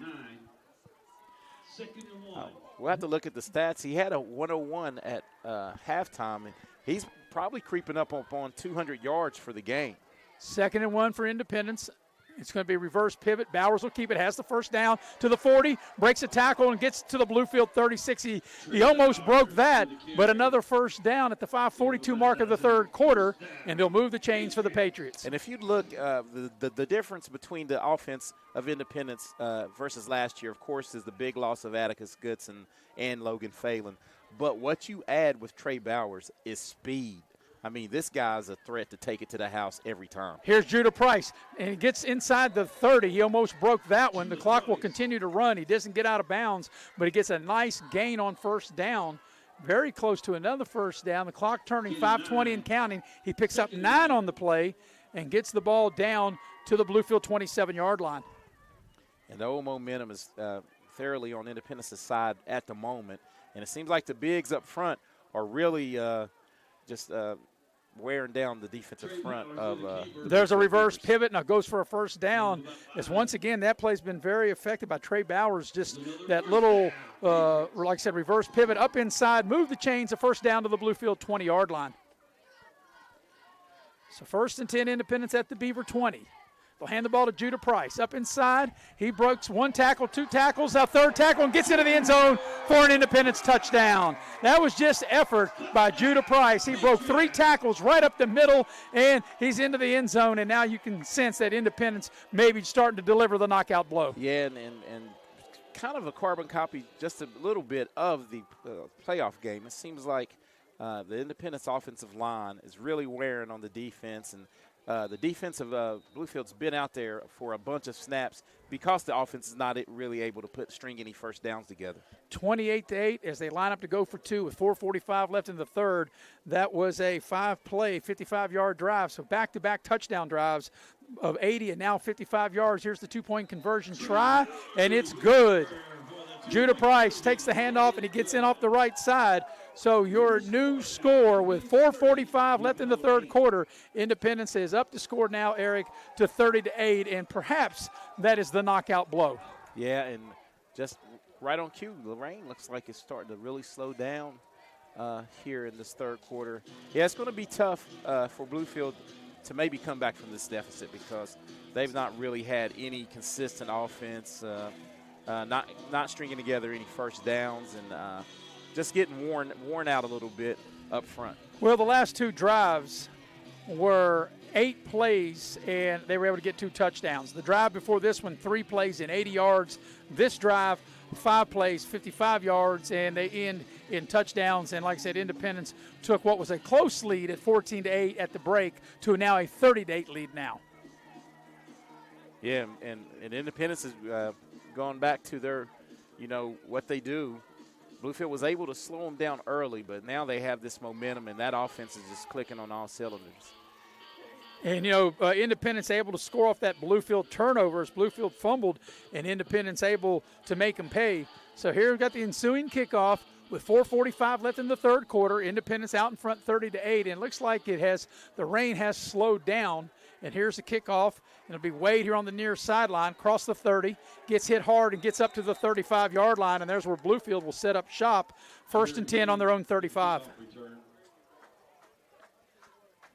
We'll have to look at the stats. He had a 101 at halftime, and he's probably creeping up on 200 yards for the game. 2nd and 1 for Independence. It's going to be reverse pivot. Bowers will keep it, has the first down to the 40, breaks a tackle and gets to the Bluefield 36. He almost broke that, but another first down at the 5:42 mark of the third quarter, and they'll move the chains for the Patriots. And if you look, the difference between the offense of Independence versus last year, of course, is the big loss of Atticus Goodson and Logan Phelan. But what you add with Trey Bowers is speed. I mean, this guy's a threat to take it to the house every time. Here's Judah Price, and he gets inside the 30. He almost broke that one. The clock will continue to run. He doesn't get out of bounds, but he gets a nice gain on first down. Very close to another first down. The clock turning 5:20 and counting. He picks up 9 on the play and gets the ball down to the Bluefield 27-yard line. And the old momentum is thoroughly on Independence's side at the moment. And it seems like the bigs up front are really just wearing down the defensive front of There's a reverse pivot, now goes for a first down. As once again, that play's been very effective by Trey Bowers. Just that little, like I said, reverse pivot up inside, move the chains, a first down to the Bluefield 20-yard line. So 1st and 10 Independence at the Beaver 20. They'll hand the ball to Judah Price. Up inside, he breaks 1 tackle, 2 tackles, a 3rd tackle, and gets into the end zone for an Independence touchdown. That was just effort by Judah Price. He broke 3 tackles right up the middle, and he's into the end zone, and now you can sense that Independence maybe starting to deliver the knockout blow. Yeah, and kind of a carbon copy just a little bit of the playoff game. It seems like the Independence offensive line is really wearing on the defense, and the defense of Bluefield's been out there for a bunch of snaps because the offense is not really able to string any first downs together. 28-8 as they line up to go for 2 with 4:45 left in the third. That was a 5-play, 55-yard drive. So back-to-back touchdown drives of 80 and now 55 yards. Here's the 2-point conversion try, and it's good. Judah Price takes the handoff, and he gets in off the right side. So your new score with 4:45 left in the third quarter, Independence is up to score now, Eric, to 30-8, and perhaps that is the knockout blow. Yeah, and just right on cue, Lorraine looks like it's starting to really slow down here in this third quarter. Yeah, it's going to be tough for Bluefield to maybe come back from this deficit because they've not really had any consistent offense, not stringing together any first downs, and just getting worn out a little bit up front. Well, the last 2 drives were 8 plays, and they were able to get 2 touchdowns. The drive before this one, 3 plays and 80 yards. This drive, 5 plays, 55 yards, and they end in touchdowns. And like I said, Independence took what was a close lead at 14-8 at the break to now a 30-8 lead now. Yeah, and Independence has gone back to their, what they do. Bluefield was able to slow them down early, but now they have this momentum, and that offense is just clicking on all cylinders. And, Independence able to score off that Bluefield turnover as Bluefield fumbled, and Independence able to make them pay. So here we've got the ensuing kickoff with 4:45 left in the third quarter. Independence out in front 30-8, and it looks like the rain has slowed down. And here's the kickoff. It'll be Wade here on the near sideline, cross the 30, gets hit hard and gets up to the 35-yard line, and there's where Bluefield will set up shop. 1st and 10 on their own 35.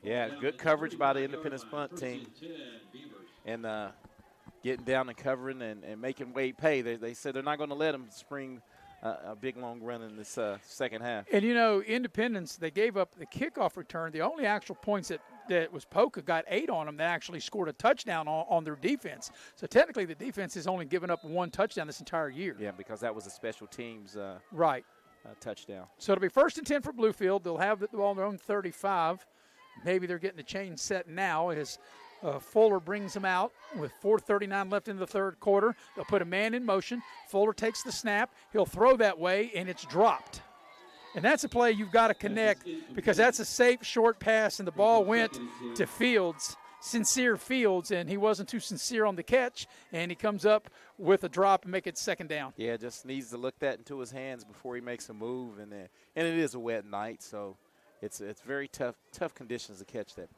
Yeah, good coverage by the Independence punt team. And getting down and covering and making Wade pay. They said they're not going to let him spring a big, long run in this second half. And, Independence, they gave up the kickoff return. The only actual points that was Polka got 8 on them that actually scored a touchdown on their defense. So technically the defense has only given up 1 touchdown this entire year. Yeah, because that was a special teams touchdown. So it'll be 1st and 10 for Bluefield. They'll have the ball on their own 35. Maybe they're getting the chain set now as Fuller brings them out with 4:39 left in the third quarter. They'll put a man in motion. Fuller takes the snap. He'll throw that way, and it's dropped. And that's a play you've got to connect because that's a safe short pass, and the ball went to Fields, Sincere Fields, and he wasn't too sincere on the catch, and he comes up with a drop and make it 2nd down. Yeah, just needs to look that into his hands before he makes a move, and it is a wet night, so it's very tough conditions to catch that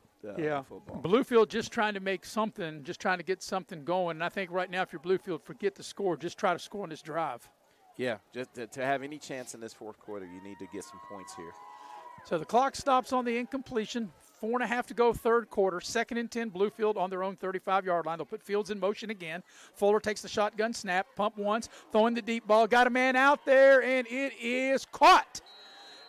football. Bluefield just trying to make something, just trying to get something going, and I think right now if you're Bluefield, forget the score, just try to score on this drive. Yeah, just to have any chance in this fourth quarter, you need to get some points here. So the clock stops on the incompletion. 4.5 to go, third quarter. 2nd and 10, Bluefield on their own 35-yard line. They'll put Fields in motion again. Fuller takes the shotgun snap, pump once, throwing the deep ball. Got a man out there, and it is caught.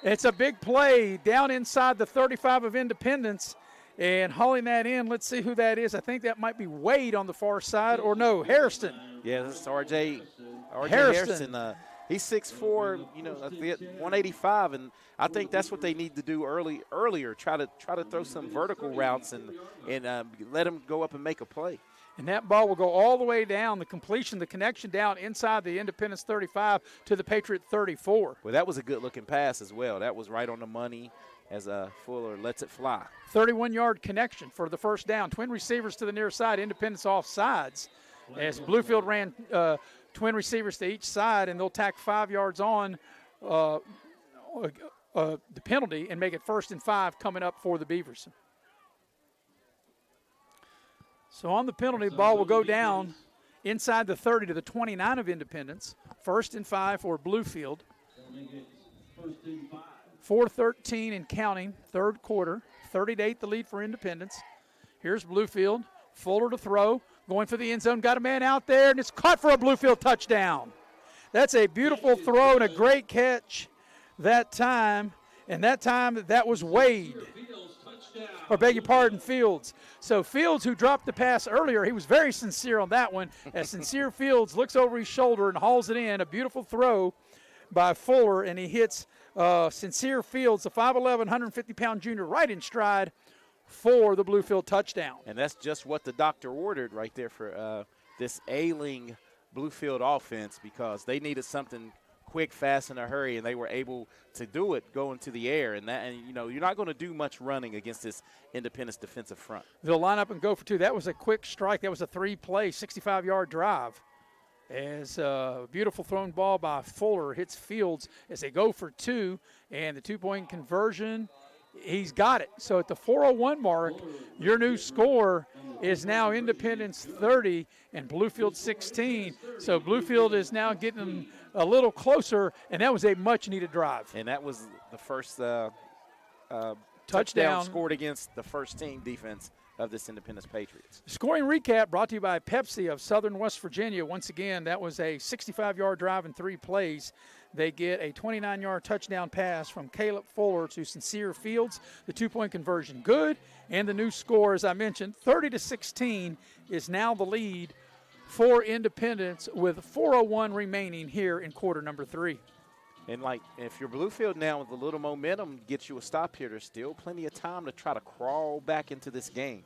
It's a big play down inside the 35 of Independence. And hauling that in, let's see who that is. I think that might be Wade on the far side, or no, Hairston. Yeah, this is R.J. Hairston. He's 6'4", 185, and I think that's what they need to do earlier. Try to throw some vertical routes and let him go up and make a play. And that ball will go all the way down, the connection down inside the Independence 35 to the Patriot 34. Well, that was a good-looking pass as well. That was right on the money as Fuller lets it fly. 31-yard connection for the 1st down. Twin receivers to the near side, Independence off sides. As Bluefield ran twin receivers to each side, and they'll tack 5 yards on the penalty and make it 1st and 5 coming up for the Beavers. So on the penalty, the ball will go down inside the 30 to the 29 of Independence. 1st and 5 for Bluefield. 4:13 and counting, third quarter. 30-8 the lead for Independence. Here's Bluefield. Fuller to throw. Going for the end zone. Got a man out there, and it's caught for a Bluefield touchdown. That's a beautiful throw and a great catch that time. And that time, that was Wade. Or beg your pardon, Fields. So Fields, who dropped the pass earlier, he was very sincere on that one. As Sincere Fields looks over his shoulder and hauls it in. A beautiful throw by Fuller, and he hits Sincere Fields, the 5'11", 150-pound junior, right in stride for the Bluefield touchdown. And that's just what the doctor ordered right there for this ailing Bluefield offense, because they needed something quick, fast, in a hurry, and they were able to do it going to the air. And you're not going to do much running against this Independence defensive front. They'll line up and go for 2. That was a quick strike. That was a 3-play, 65-yard drive. As a beautiful thrown ball by Fuller hits Fields as they go for 2, and the 2-point conversion, he's got it. So at the 4:01 mark, your new score is now Independence 30 and Bluefield 16. So Bluefield is now getting them a little closer, and that was a much-needed drive. And that was the first touchdown scored against the first-team defense of this Independence Patriots. Scoring recap brought to you by Pepsi of Southern West Virginia. Once again, that was a 65-yard drive in 3 plays. They get a 29-yard touchdown pass from Caleb Fuller to Sincere Fields. The 2-point conversion good, and the new score, as I mentioned, 30-16 is now the lead for Independence with 4:01 remaining here in quarter number 3. And, if you're Bluefield now with a little momentum, gets you a stop here, there's still plenty of time to try to crawl back into this game.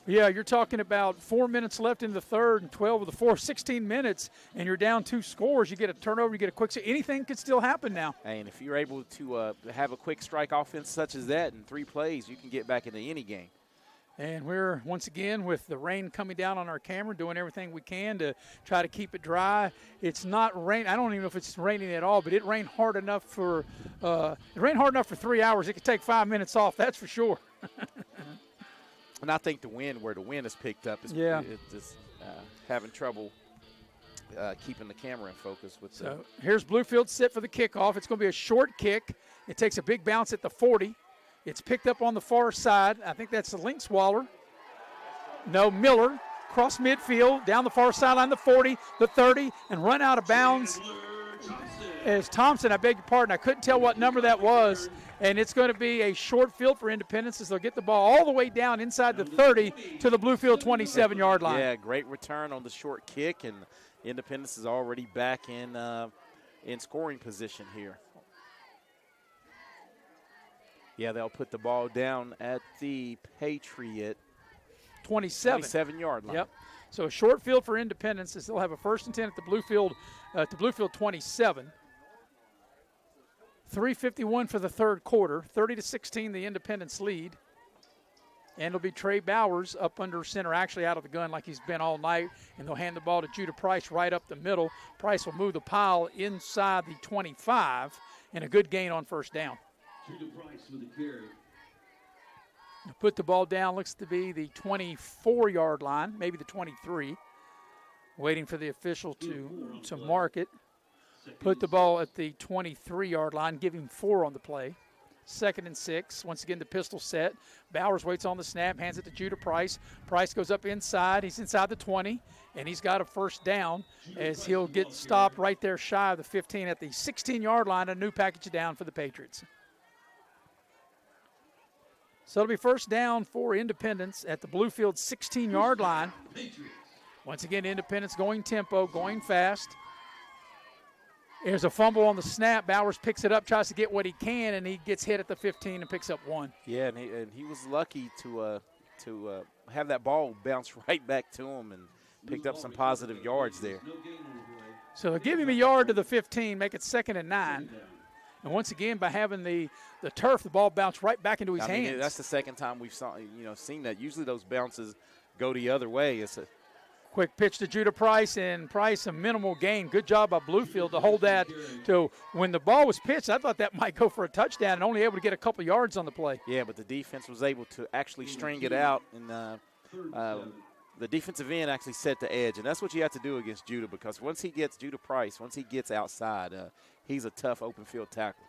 Yeah, you're talking about 4 minutes left in the third and 12 of the fourth, 16 minutes, and you're down 2 scores. You get a turnover, you get a quick – anything could still happen now. And if you're able to have a quick strike offense such as that in 3 plays, you can get back into any game. And we're, once again, with the rain coming down on our camera, doing everything we can to try to keep it dry. It's not rain. I don't even know if it's raining at all, but it rained hard enough for 3 hours. It could take 5 minutes off, that's for sure. And I think the wind has picked up is having trouble keeping the camera in focus. So here's Bluefield set for the kickoff. It's going to be a short kick. It takes a big bounce at the 40. It's picked up on the far side. I think that's the Linkswaller. No, Miller. Cross midfield, down the far sideline, the 40, the 30, and run out of bounds. As Thompson, I beg your pardon, I couldn't tell what number that was. And it's going to be a short field for Independence as they'll get the ball all the way down inside the 30 to the Bluefield 27-yard line. Yeah, great return on the short kick, and Independence is already back in scoring position here. Yeah, they'll put the ball down at the Patriot 27-yard line. Yep. So a short field for Independence as they'll have a 1st and 10 at the Bluefield 27. 3:51 for the third quarter. 30-16 the Independence lead. And it'll be Trey Bowers up under center, actually out of the gun like he's been all night. And they'll hand the ball to Judah Price right up the middle. Price will move the pile inside the 25 and a good gain on first down. Put the ball down, looks to be the 24-yard line, maybe the 23. Waiting for the official to mark it. Put the ball at the 23-yard line, give him 4 on the play. 2nd and 6. Once again, the pistol set. Bowers waits on the snap, hands it to Judah Price. Price goes up inside. He's inside the 20, and he's got a first down as he'll get stopped right there shy of the 15 at the 16-yard line. A new package down for the Patriots. So it'll be first down for Independence at the Bluefield 16-yard line. Once again, Independence going tempo, going fast. There's a fumble on the snap. Bowers picks it up, tries to get what he can, and he gets hit at the 15 and picks up 1. Yeah, and he was lucky to have that ball bounce right back to him and picked up some positive yards there. So they'll give him a yard to the 15, make it 2nd and 9. And once again, by having the turf, the ball bounced right back into his hands. That's the second time we've seen that. Usually those bounces go the other way. It's a quick pitch to Judah Price, and Price a minimal gain. Good job by Bluefield to hold that to when the ball was pitched. I thought that might go for a touchdown and only able to get a couple yards on the play. Yeah, but the defense was able to actually string it out, and the defensive end actually set the edge, and that's what you have to do against Judah, because once he gets outside, he's a tough open field tackle.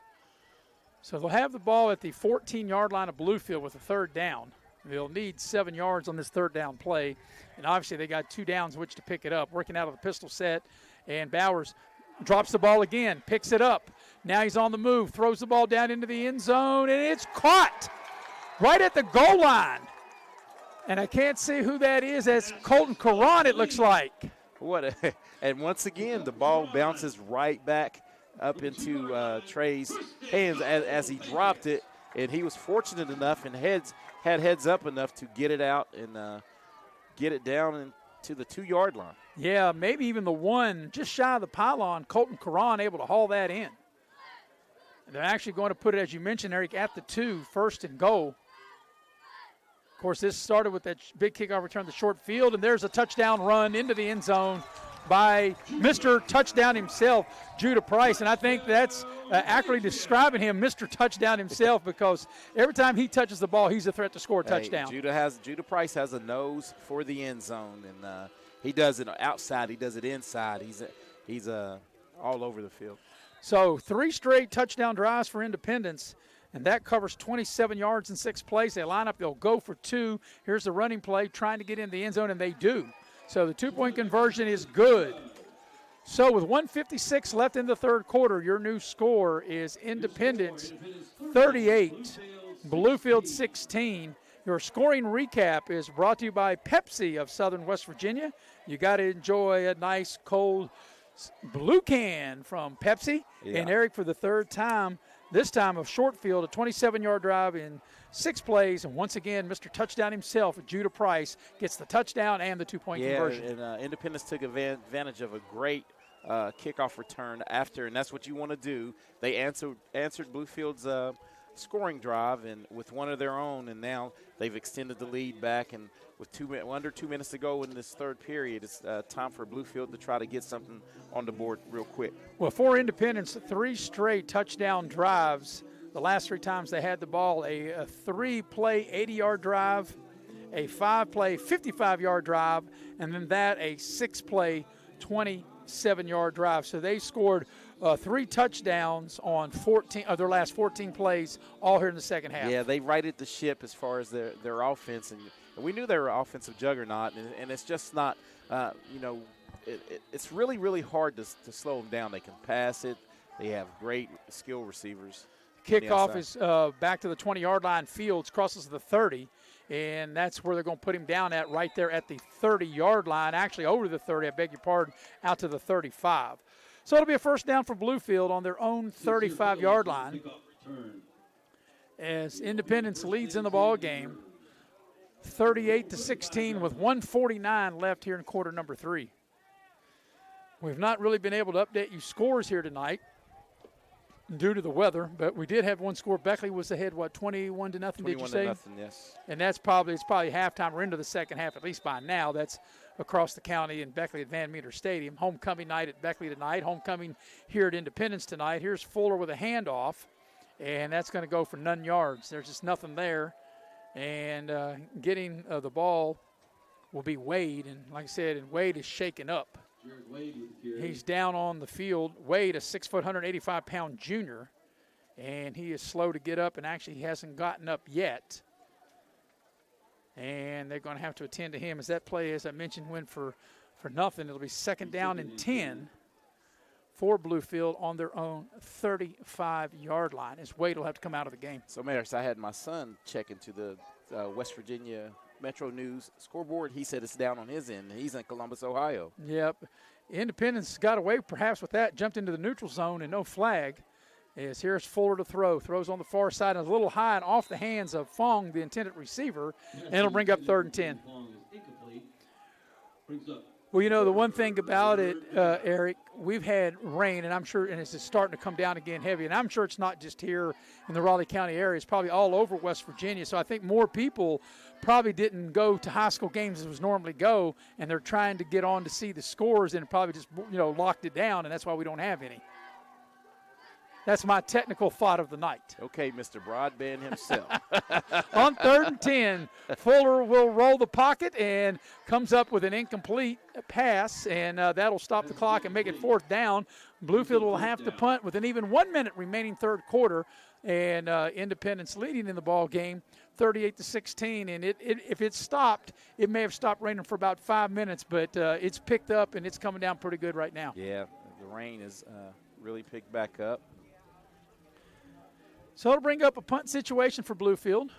So they'll have the ball at the 14-yard line of Bluefield with a 3rd down. They'll need 7 yards on this 3rd down play, and obviously they got 2 downs which to pick it up. Working out of the pistol set, and Bowers drops the ball again, picks it up. Now he's on the move, throws the ball down into the end zone, and it's caught right at the goal line. And I can't see who that is. That's Colton Caron, it looks like. And once again, the ball bounces right back up into Trey's hands as he dropped it, and he was fortunate enough and had heads up enough to get it out and get it down into the 2-yard line. Yeah, maybe even the 1 just shy of the pylon. Colton Caron able to haul that in. And they're actually going to put it, as you mentioned, Eric, at the 2, 1st and goal. Of course, this started with that big kickoff return to the short field, and there's a touchdown run into the end zone by Mr. Touchdown himself, Judah Price. And I think that's accurately describing him, Mr. Touchdown himself, because every time he touches the ball, he's a threat to score a touchdown. Judah Price has a nose for the end zone, and he does it outside, he does it inside. He's all over the field. So 3 straight touchdown drives for Independence, and that covers 27 yards in 6 plays. They line up, they'll go for 2. Here's the running play, trying to get in the end zone, and they do. So the 2-point conversion is good. So with 1:56 left in the third quarter, your new score is Independence 38, Bluefield 16. Your scoring recap is brought to you by Pepsi of Southern West Virginia. You got to enjoy a nice cold blue can from Pepsi. Yeah. And Eric, for the 3rd time, this time of short field, a 27-yard drive in 6 plays. And once again, Mr. Touchdown himself, Judah Price, gets the touchdown and the 2-point conversion. And Independence took advantage of a great kickoff return after, and that's what you want to do. They answered Bluefield's scoring drive and with one of their own, and now they've extended the lead back. And with under 2 minutes to go in this third period, it's time for Bluefield to try to get something on the board real quick. Well, for Independence, 3 straight touchdown drives. The last 3 times they had the ball, a 3-play 80-yard drive, a 5-play 55-yard drive, and then a 6-play 27-yard drive. So they scored 3 touchdowns on 14 of their last 14 plays, all here in the second half. Yeah, they righted the ship as far as their offense, and we knew they were an offensive juggernaut, and it's just not, it's really, really hard to slow them down. They can pass it. They have great skill receivers. Kickoff is back to the 20-yard line. Fields crosses the 30, and that's where they're going to put him down at, right there at the 30-yard line. Actually, over the 30, I beg your pardon, out to the 35. So it'll be a first down for Bluefield on their own 35-yard line as Independence leads in the ball game, 38-16 with 1:49 left here in quarter number 3. We've not really been able to update you scores here tonight due to the weather, but we did have one score. Beckley was ahead, 21-0, did you say? 21-0, yes. And it's probably halftime. We're into the second half, at least by now. That's across the county in Beckley at Van Meter Stadium. Homecoming night at Beckley tonight. Homecoming here at Independence tonight. Here's Fuller with a handoff, and that's going to go for none yards. There's just nothing there. And getting the ball will be Wade. And like I said, Wade is shaken up. He's down on the field. Wade, a 6 foot, 185-pound junior, and he is slow to get up, and actually he hasn't gotten up yet. And they're going to have to attend to him as that play, as I mentioned, went for nothing. It'll be second down and 10 for Bluefield on their own 35-yard line, as Wade will have to come out of the game. So, Mayor, I had my son check into the West Virginia Metro News scoreboard. He said it's down on his end. He's in Columbus, Ohio. Yep. Independence got away perhaps with that, jumped into the neutral zone and no flag. As here's Fuller to throw. Throws on the far side and a little high and off the hands of Fong, the intended receiver, and it'll bring up 3rd and 10. Well, the one thing about it, Eric, we've had rain, and I'm sure, and it's just starting to come down again heavy, and I'm sure it's not just here in the Raleigh County area. It's probably all over West Virginia. So I think more people probably didn't go to high school games as was normally go, and they're trying to get on to see the scores, and probably just, locked it down, and that's why we don't have any. That's my technical thought of the night. Okay, Mr. Broadband himself. On 3rd and 10, Fuller will roll the pocket and comes up with an incomplete pass, and that'll stop the clock and make it 4th down. Bluefield will have to punt with an even 1 minute remaining third quarter, and Independence leading in the ball game 38-16. And if it stopped, it may have stopped raining for about 5 minutes, but it's picked up and it's coming down pretty good right now. Yeah, the rain is really picked back up. So it'll bring up a punt situation for Bluefield.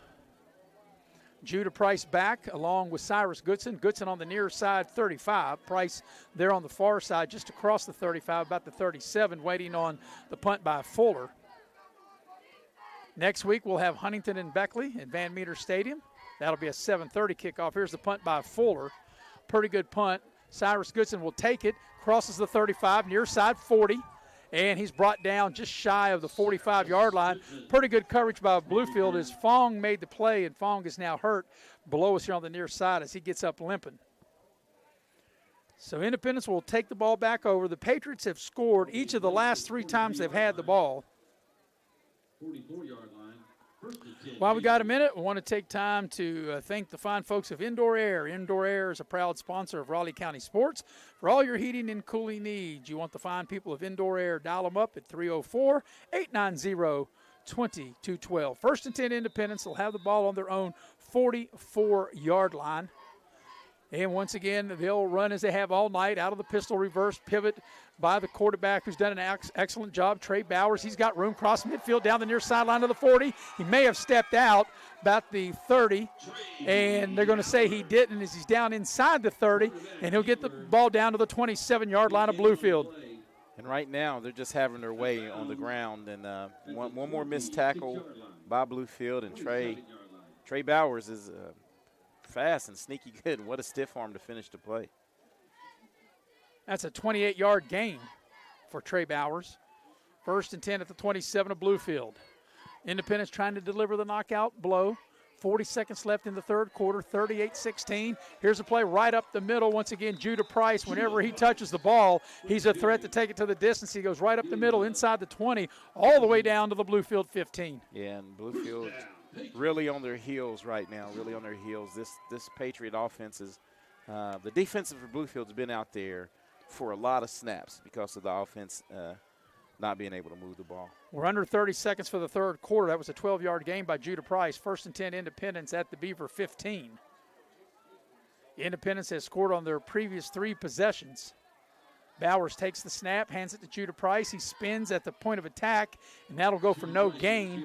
Judah Price back along with Cyrus Goodson. Goodson on the near side, 35. Price there on the far side, just across the 35, about the 37, waiting on the punt by Fuller. Next week we'll have Huntington and Beckley at Van Meter Stadium. That'll be a 7:30 kickoff. Here's the punt by Fuller. Pretty good punt. Cyrus Goodson will take it, crosses the 35, near side 40. And he's brought down just shy of the 45-yard line. Pretty good coverage by Bluefield as Fong made the play, and Fong is now hurt below us here on the near side as he gets up limping. So Independence will take the ball back over. The Patriots have scored each of the last 3 times they've had the ball. 44-yard line. While we got a minute, we want to take time to thank the fine folks of Indoor Air. Indoor Air is a proud sponsor of Raleigh County Sports. For all your heating and cooling needs, you want the fine people of Indoor Air. Dial them up at 304-890-2212. 1st and 10 Independence will have the ball on their own 44-yard line. And once again, they'll run as they have all night, out of the pistol reverse pivot by the quarterback, who's done an excellent job, Trey Bowers. He's got room, cross midfield, down the near sideline to the 40. He may have stepped out about the 30, and they're going to say he didn't as he's down inside the 30, and he'll get the ball down to the 27-yard line of Bluefield. And right now, they're just having their way on the ground, and one more missed tackle by Bluefield, and Trey Bowers is fast and sneaky good. What a stiff arm to finish the play. That's a 28-yard gain for Trey Bowers. 1st and 10 at the 27 of Bluefield. Independence trying to deliver the knockout blow. 40 seconds left in the third quarter, 38-16. Here's a play right up the middle. Once again, Judah Price, whenever he touches the ball, he's a threat to take it to the distance. He goes right up the middle, inside the 20, all the way down to the Bluefield 15. Yeah, and Bluefield really on their heels right now, really on their heels. This Patriot offense is the defensive for Bluefield has been out there for a lot of snaps because of the offense not being able to move the ball. We're under 30 seconds for the third quarter. That was a 12-yard gain by Judah Price. 1st and 10 Independence at the Beaver 15. Independence has scored on their previous 3 possessions. Bowers takes the snap, hands it to Judah Price. He spins at the point of attack, and that'll go for no gain.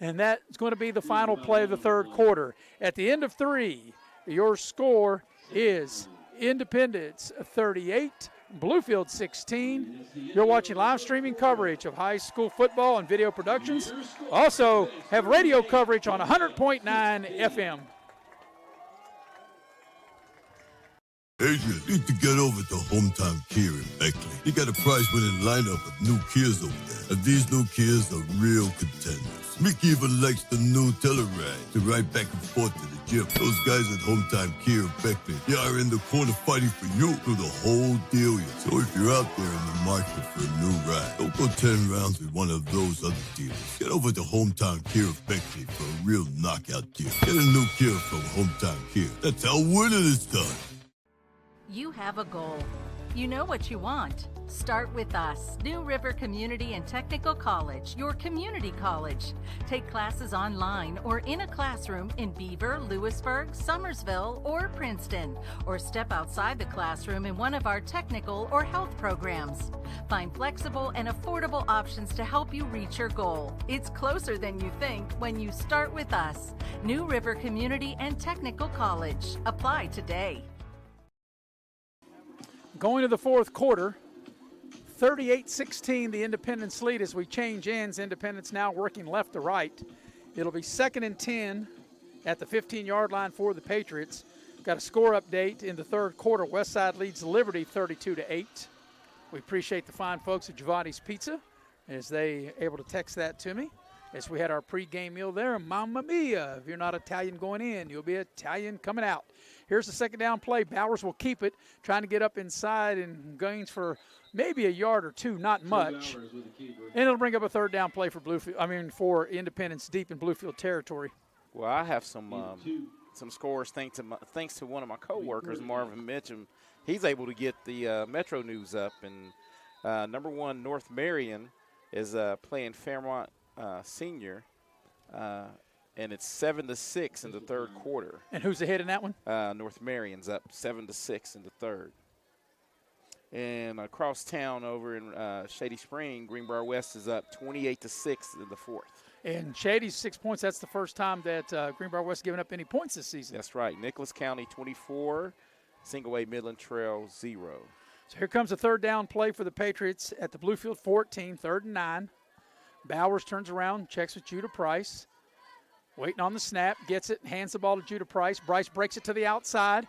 And that's going to be the final play of the third quarter. At the end of 3, your score is Independence 38, Bluefield 16. You're watching live streaming coverage of high school football and video productions. Also have radio coverage on 100.9 FM. Adrian, need to get over to Hometown Kia in Beckley. You got a prize-winning lineup of new Kias over there. And these new Kias are real contenders. Mickey even likes the new Telluride to ride back and forth to the gym. Those guys at Hometown Kia in Beckley, they are in the corner fighting for you through the whole deal. So if you're out there in the market for a new ride, don't go 10 rounds with one of those other dealers. Get over to Hometown Kia of Beckley for a real knockout deal. Get a new Kia from Hometown Kia. That's how winning is done. You have a goal. You know what you want. Start with us. New River Community and Technical College, your community college. Take classes online or in a classroom in Beaver, Lewisburg, Summersville, or Princeton. Or step outside the classroom in one of our technical or health programs. Find flexible and affordable options to help you reach your goal. It's closer than you think when you start with us. New River Community and Technical College. Apply today. Going to the fourth quarter, 38-16 the Independence lead as we change ends. Independence now working left to right. It'll be 2nd and 10 at the 15-yard line for the Patriots. Got a score update in the third quarter. Westside leads Liberty 32-8. We appreciate the fine folks at Giovanni's Pizza as they able to text that to me. As we had our pregame meal there, Mamma Mia. If you're not Italian going in, you'll be Italian coming out. Here's the second down play. Bowers will keep it, trying to get up inside and gains for maybe a yard or two, not much. And it'll bring up a third down play for for Independence deep in Bluefield territory. Well, I have some scores thanks to one of my coworkers, Marvin Mitchum. He's able to get the Metro News up, and number 1 North Marion is playing Fairmont Senior. And it's 7-6 in the third quarter. And who's ahead in that one? North Marion's up 7-6 in the third. And across town over in Shady Spring, Greenbrier West is up 28-6 in the fourth. And Shady's 6 points. That's the first time that Greenbrier West given up any points this season. That's right. Nicholas County 24, Single A Midland Trail 0. So here comes a third down play for the Patriots at the Bluefield 14, 3rd and 9. Bowers turns around, checks with Judah Price. Waiting on the snap, gets it, hands the ball to Judah Price. Bryce breaks it to the outside.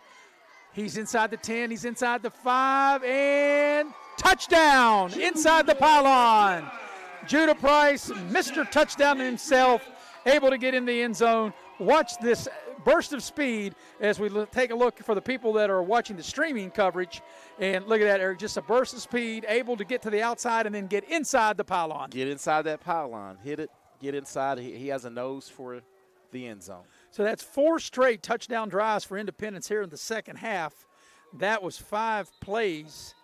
He's inside the 10, he's inside the 5, and touchdown inside the pylon. Judah Price, Mr. Touchdown himself, able to get in the end zone. Watch this burst of speed as we take a look for the people that are watching the streaming coverage. And look at that, Eric, just a burst of speed, able to get to the outside and then get inside the pylon. Get inside that pylon, hit it, get inside. He has a nose for the end zone. So that's 4 straight touchdown drives for Independence here in the second half. That was 5 plays,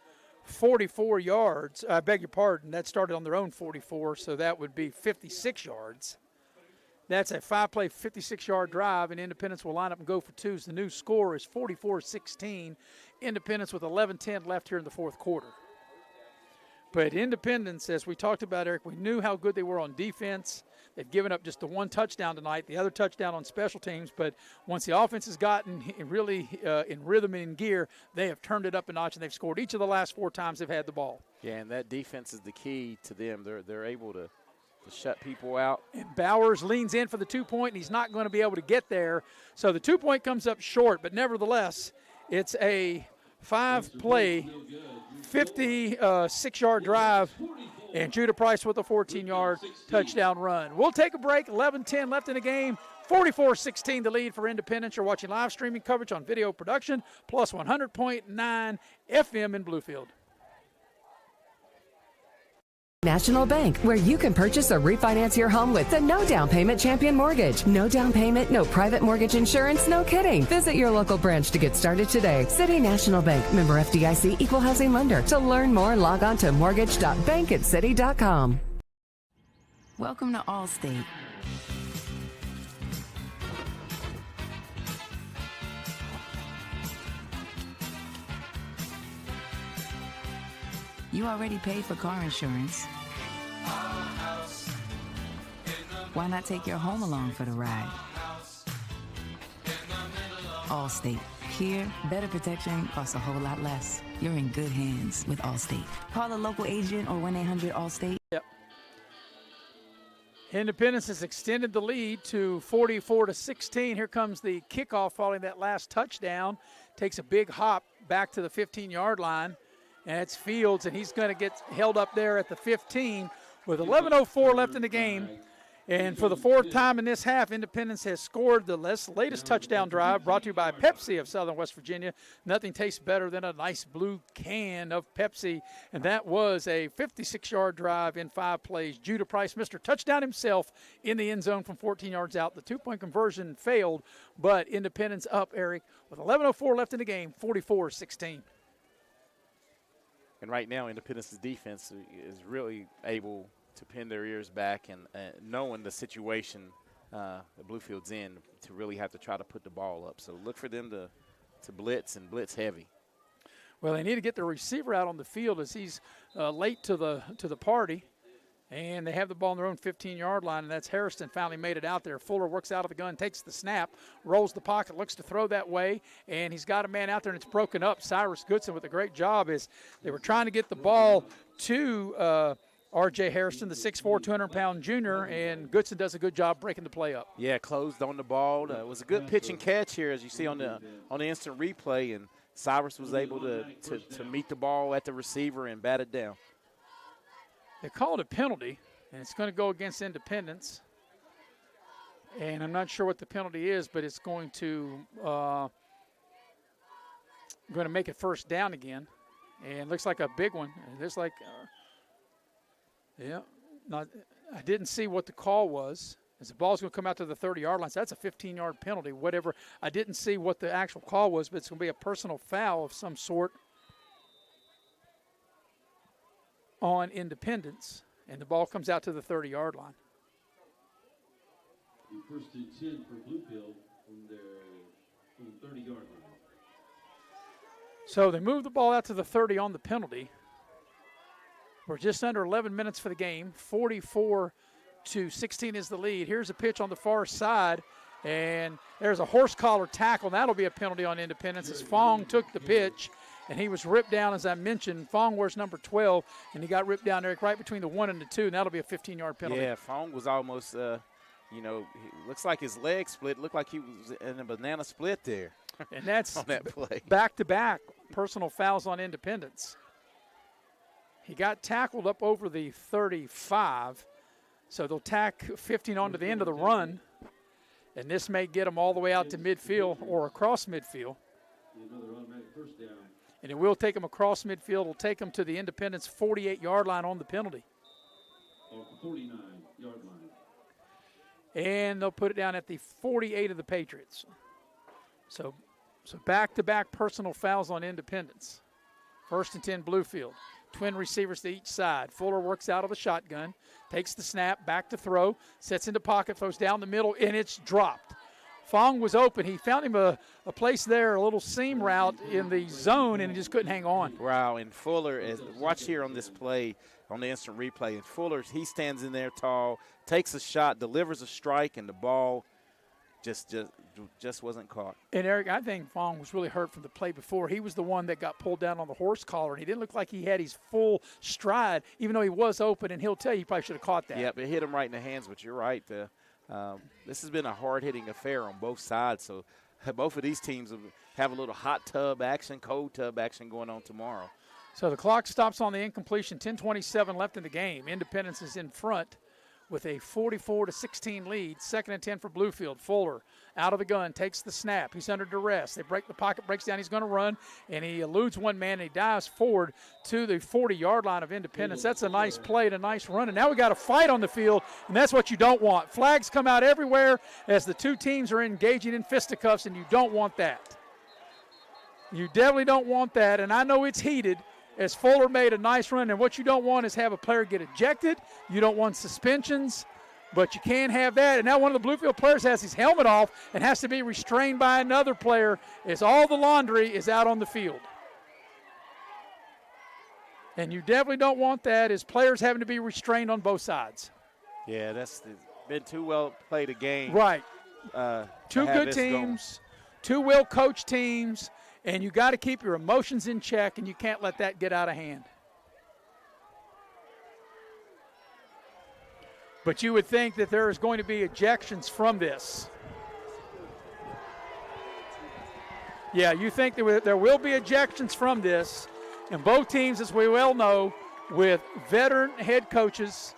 44 yards. I beg your pardon, that started on their own 44, so that would be 56 yards. That's a 5-play, 56-yard drive, and Independence will line up and go for 2s. The new score is 44-16. Independence with 11:10 left here in the fourth quarter. But Independence, as we talked about, Eric, we knew how good they were on defense. They've given up just the 1 touchdown tonight, the other touchdown on special teams. But once the offense has gotten really in rhythm and in gear, they have turned it up a notch, and they've scored each of the last 4 times they've had the ball. Yeah, and that defense is the key to them. They're able to shut people out. And Bowers leans in for the 2-point, and he's not going to be able to get there. So the 2-point comes up short, but nevertheless, it's a 5-play, 56-yard drive and Judah Price with a 14-yard touchdown run. We'll take a break. 11-10 left in the game. 44-16 the lead for Independence. You're watching live streaming coverage on video production, plus 100.9 FM in Bluefield. National Bank, where you can purchase or refinance your home with the no down payment Champion Mortgage. No down payment, no private mortgage insurance, no kidding. Visit your local branch to get started today. City National Bank, member FDIC, equal housing lender. To learn more, log on to mortgage.bankatcity.com. Welcome to Allstate. You already paid for car insurance. Why not take your home along for the ride? Allstate. Here, better protection costs a whole lot less. You're in good hands with Allstate. Call a local agent or 1-800-ALLSTATE. Yep. Independence has extended the lead to 44-16. Here comes the kickoff following that last touchdown. Takes a big hop back to the 15-yard line. And it's Fields, and he's going to get held up there at the 15 with 11:04 left in the game. And for the fourth time in this half, Independence has scored the latest touchdown drive, brought to you by Pepsi of Southern West Virginia. Nothing tastes better than a nice blue can of Pepsi. And that was a 56-yard drive in 5 plays. Judah Price, Mr. Touchdown himself, in the end zone from 14 yards out. The two-point conversion failed, but Independence up, Eric, with 11:04 left in the game, 44-16. And right now, Independence's defense is really able to pin their ears back and knowing the situation that Bluefield's in to really have to try to put the ball up. So look for them to blitz and blitz heavy. Well, they need to get the receiver out on the field as he's late to the party. And they have the ball on their own 15-yard line, and that's Harrison finally made it out there. Fuller works out of the gun, takes the snap, rolls the pocket, looks to throw that way, and he's got a man out there, and it's broken up. Cyrus Goodson with a great job as they were trying to get the ball to R.J. Harrison, the 6'4", 200-pound junior, and Goodson does a good job breaking the play up. Yeah, closed on the ball. It was a good pitch and catch here, as you see on the instant replay, and Cyrus was able to meet the ball at the receiver and bat it down. They called a penalty, and it's going to go against Independence. And I'm not sure what the penalty is, but it's going to make it first down again. And looks like a big one. It looks like, I didn't see what the call was. As the ball's going to come out to the 30-yard line, so that's a 15-yard penalty, whatever. I didn't see what the actual call was, but it's going to be a personal foul of some sort on Independence, and the ball comes out to the 30-yard line. First and 10 for Bluefield from the 30-yard line. So they move the ball out to the 30 on the penalty. We're just under 11 minutes for the game. 44-16 is the lead. Here's a pitch on the far side, and there's a horse collar tackle. That'll be a penalty on Independence as Fong took the pitch. And he was ripped down, as I mentioned. Fong wears number 12, and he got ripped down, Eric, right between the 1 and the 2, and that'll be a 15-yard penalty. Yeah, Fong was almost, looks like his leg split. Looked like he was in a banana split there. And that's on that play. Back-to-back personal fouls on Independence. He got tackled up over the 35, so they'll tack 15 onto the end of the run, and this may get them all the way out to midfield or across midfield. Another automatic first down. And it will take them across midfield. It'll take them to the Independence 48-yard line on the penalty. Off the 49-yard line. And they'll put it down at the 48 of the Patriots. So back-to-back personal fouls on Independence. First and 10 Bluefield. Twin receivers to each side. Fuller works out of the shotgun, takes the snap, back to throw, sets into pocket, throws down the middle, and it's dropped. Fong was open. He found him a place there, a little seam route in the zone, and he just couldn't hang on. Wow, and Fuller, watch here on this play, on the instant replay, and Fuller, he stands in there tall, takes a shot, delivers a strike, and the ball just wasn't caught. And, Eric, I think Fong was really hurt from the play before. He was the one that got pulled down on the horse collar, and he didn't look like he had his full stride, even though he was open, and he'll tell you he probably should have caught that. Yep, it hit him right in the hands, but you're right. This has been a hard-hitting affair on both sides, so both of these teams have a little hot tub action, cold tub action going on tomorrow. So the clock stops on the incompletion, 10:27 left in the game. Independence is in front with a 44-16 lead. 2nd and 10 for Bluefield. Fuller out of the gun, takes the snap. He's under duress. They break the pocket, breaks down. He's going to run, and he eludes one man, and he dives forward to the 40-yard line of Independence. That's a nice play and a nice run. And now we got a fight on the field, and that's what you don't want. Flags come out everywhere as the two teams are engaging in fisticuffs, and you don't want that. You definitely don't want that, and I know it's heated, as Fuller made a nice run, and what you don't want is have a player get ejected. You don't want suspensions, but you can't have that. And now one of the Bluefield players has his helmet off and has to be restrained by another player as all the laundry is out on the field. And you definitely don't want that, as players having to be restrained on both sides. Yeah, that's been too well played a game. Right. Two good this teams, two well-coached teams, and you got to keep your emotions in check, and you can't let that get out of hand. But you would think that there is going to be ejections from this. Yeah, you think there will be ejections from this. And both teams, as we well know, with veteran head coaches,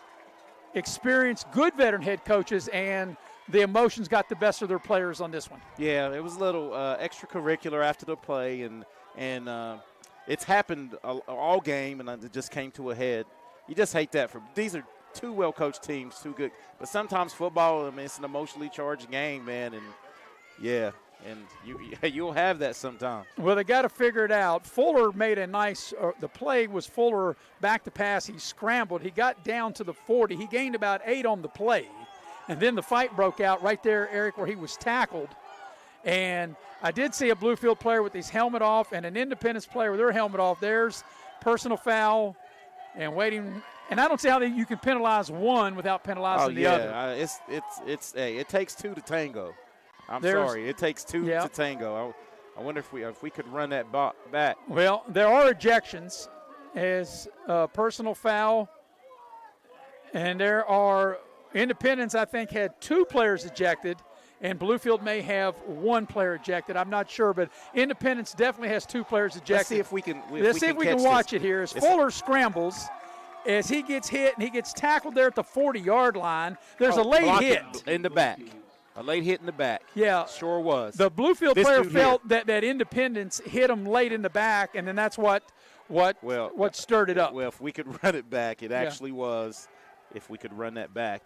experienced good veteran head coaches, and the emotions got the best of their players on this one. Yeah, it was a little extracurricular after the play, and it's happened all game, and it just came to a head. You just hate that. These are two well-coached teams, too good. But sometimes football, I mean, it's an emotionally charged game, man, and yeah, and you'll have that sometimes. Well, they got to figure it out. Fuller made a nice the play was Fuller back to pass. He scrambled. He got down to the 40. He gained about 8 on the play. And then the fight broke out right there, Eric, where he was tackled. And I did see a Bluefield player with his helmet off and an Independence player with their helmet off. There's personal foul and waiting. And I don't see how you can penalize one without penalizing the other. It takes two to tango. I'm sorry, it takes two to tango. I wonder if we could run that back. Well, there are ejections as personal foul, and there are Independence, I think, had 2 players ejected, and Bluefield may have 1 player ejected. I'm not sure, but Independence definitely has 2 players ejected. Let's see if we can. Let's see if we can watch it here. As Fuller scrambles, as he gets hit, and he gets tackled there at the 40-yard line. There's a late hit in the back. A late hit in the back. Yeah. Sure was. The Bluefield player felt that Independence hit him late in the back, and then that's what stirred it up. Well, if we could run it back, it actually was. If we could run that back.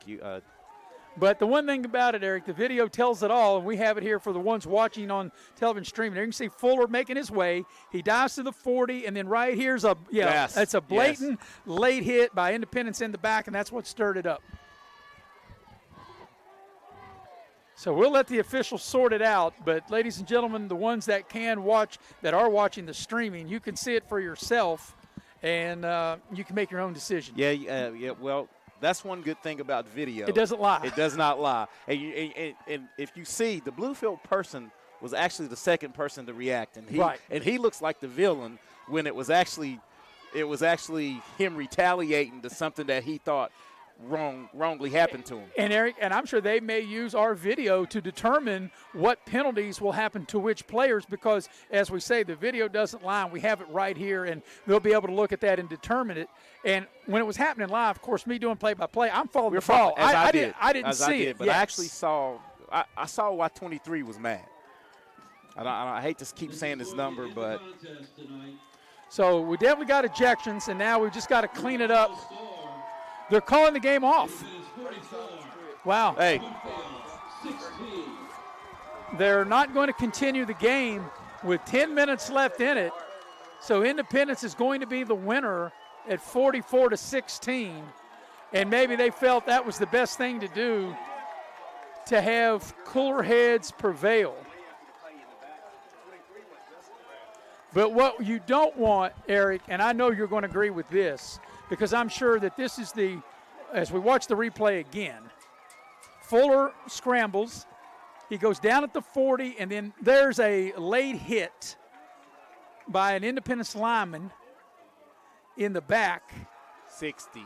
But the one thing about it, Eric, the video tells it all, and we have it here for the ones watching on television streaming. There you can see Fuller making his way. He dives to the 40, and then right here's that's a blatant late hit by Independence in the back, and that's what stirred it up. So we'll let the officials sort it out, but ladies and gentlemen, the ones that can watch, that are watching the streaming, you can see it for yourself, and you can make your own decision. Yeah, well, that's one good thing about video. It doesn't lie. It does not lie. And if you see, the Bluefield person was actually the second person to react, and he looks like the villain when it was actually him retaliating to something that he thought wrongly happened to him. And Eric, and I'm sure they may use our video to determine what penalties will happen to which players, because as we say, the video doesn't lie. We have it right here, and they'll be able to look at that and determine it. And when it was happening live, of course, me doing play-by-play, I'm following the ball. I didn't see it. But I actually saw I saw why 23 was mad. I hate to keep saying this number, but so we definitely got ejections, and now we've just got to clean it up. They're calling the game off. Wow. Hey. They're not going to continue the game with 10 minutes left in it. So Independence is going to be the winner at 44-16. And maybe they felt that was the best thing to do, to have cooler heads prevail. But what you don't want, Eric, and I know you're going to agree with this, because I'm sure that this is as we watch the replay again, Fuller scrambles. He goes down at the 40, and then there's a late hit by an Independence lineman in the back. 60.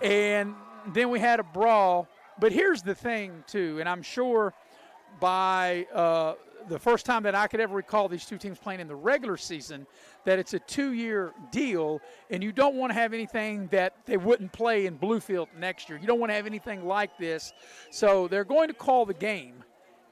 And then we had a brawl. But here's the thing, too, and I'm sure by the first time that I could ever recall these two teams playing in the regular season, that it's a 2-year deal, and you don't want to have anything that they wouldn't play in Bluefield next year. You don't want to have anything like this. So they're going to call the game.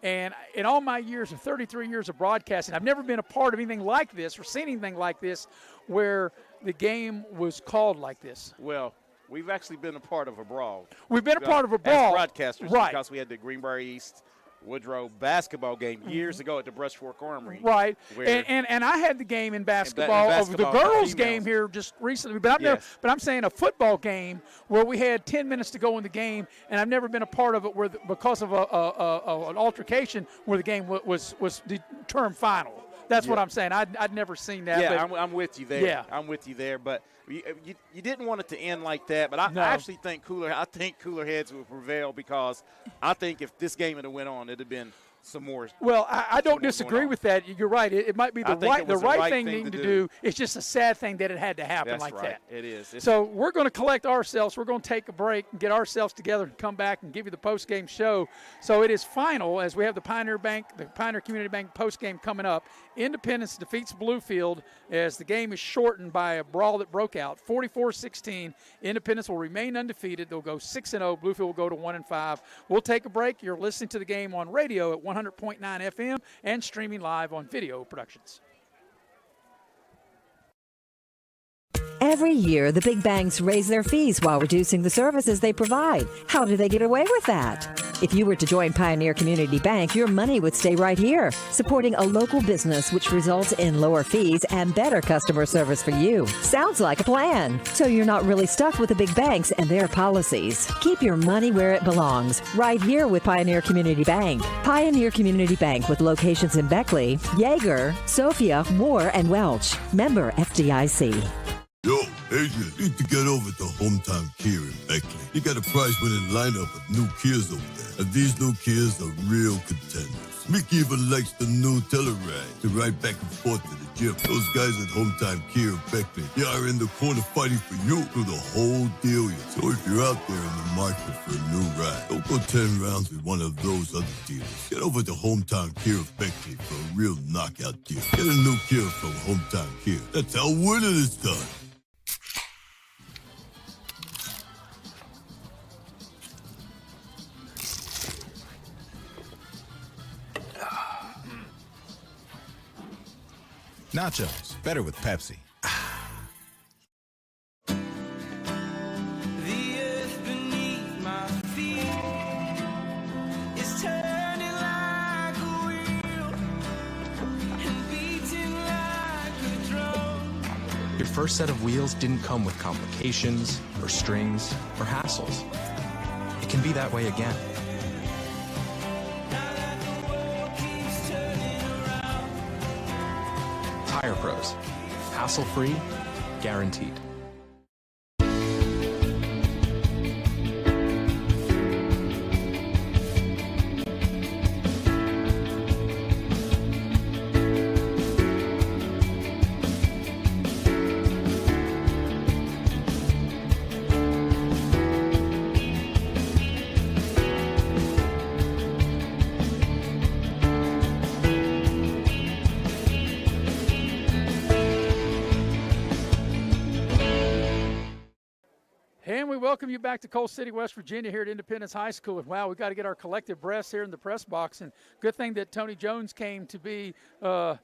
And in all my years of 33 years of broadcasting, I've never been a part of anything like this or seen anything like this where the game was called like this. Well, we've actually been a part of a brawl. We've been a part of a brawl. As broadcasters, right. Because we had the Greenbrier East Woodrow basketball game years ago at the Brush Fork Armory. Right. And I had the game in basketball, of the girls' game here just recently. But I'm saying a football game where we had 10 minutes to go in the game, and I've never been a part of it where because of an altercation where the game was determined final. That's what I'm saying. I'd never seen that. Yeah, but I'm with you there. Yeah. I'm with you there. But you didn't want it to end like that. But I actually think cooler heads will prevail, because I think if this game had went on, it would have been some more. Well, I don't disagree with that. You're right. It might be the right thing to do. It's just a sad thing that it had to happen that. It is. So we're going to collect ourselves. We're going to take a break and get ourselves together and come back and give you the post-game show. So it is final as we have the Pioneer Community Bank post-game coming up. Independence defeats Bluefield as the game is shortened by a brawl that broke out. 44-16. Independence will remain undefeated. They'll go 6-0. Bluefield will go to 1-5. We'll take a break. You're listening to the game on radio at 100.9 FM and streaming live on Video Productions. Every year, the big banks raise their fees while reducing the services they provide. How do they get away with that? If you were to join Pioneer Community Bank, your money would stay right here, supporting a local business, which results in lower fees and better customer service for you. Sounds like a plan. So you're not really stuck with the big banks and their policies. Keep your money where it belongs, right here with Pioneer Community Bank. Pioneer Community Bank with locations in Beckley, Yeager, Sophia, Moore, and Welch. Member FDIC. Yo, Adrian, need to get over to Hometown Kia in Beckley. You got a prize-winning lineup of new Kias over there. And these new Kias are real contenders. Mickey even likes the new Telluride to ride back and forth to the gym. Those guys at Hometown Kia in Beckley, they are in the corner fighting for you through the whole deal. So if you're out there in the market for a new ride, don't go 10 rounds with one of those other dealers. Get over to Hometown Kia of Beckley for a real knockout deal. Get a new Kia from Hometown Kia. That's how winning is done. Nachos, better with Pepsi. The earth beneath my feet is turning like a wheel and beating like a drum. Your first set of wheels didn't come with complications or strings or hassles. It can be that way again. Tire Pros. Hassle-free, guaranteed. And we welcome you back to Coal City, West Virginia, here at Independence High School. And wow, we've got to get our collective breaths here in the press box. And good thing that Tony Jones came to be our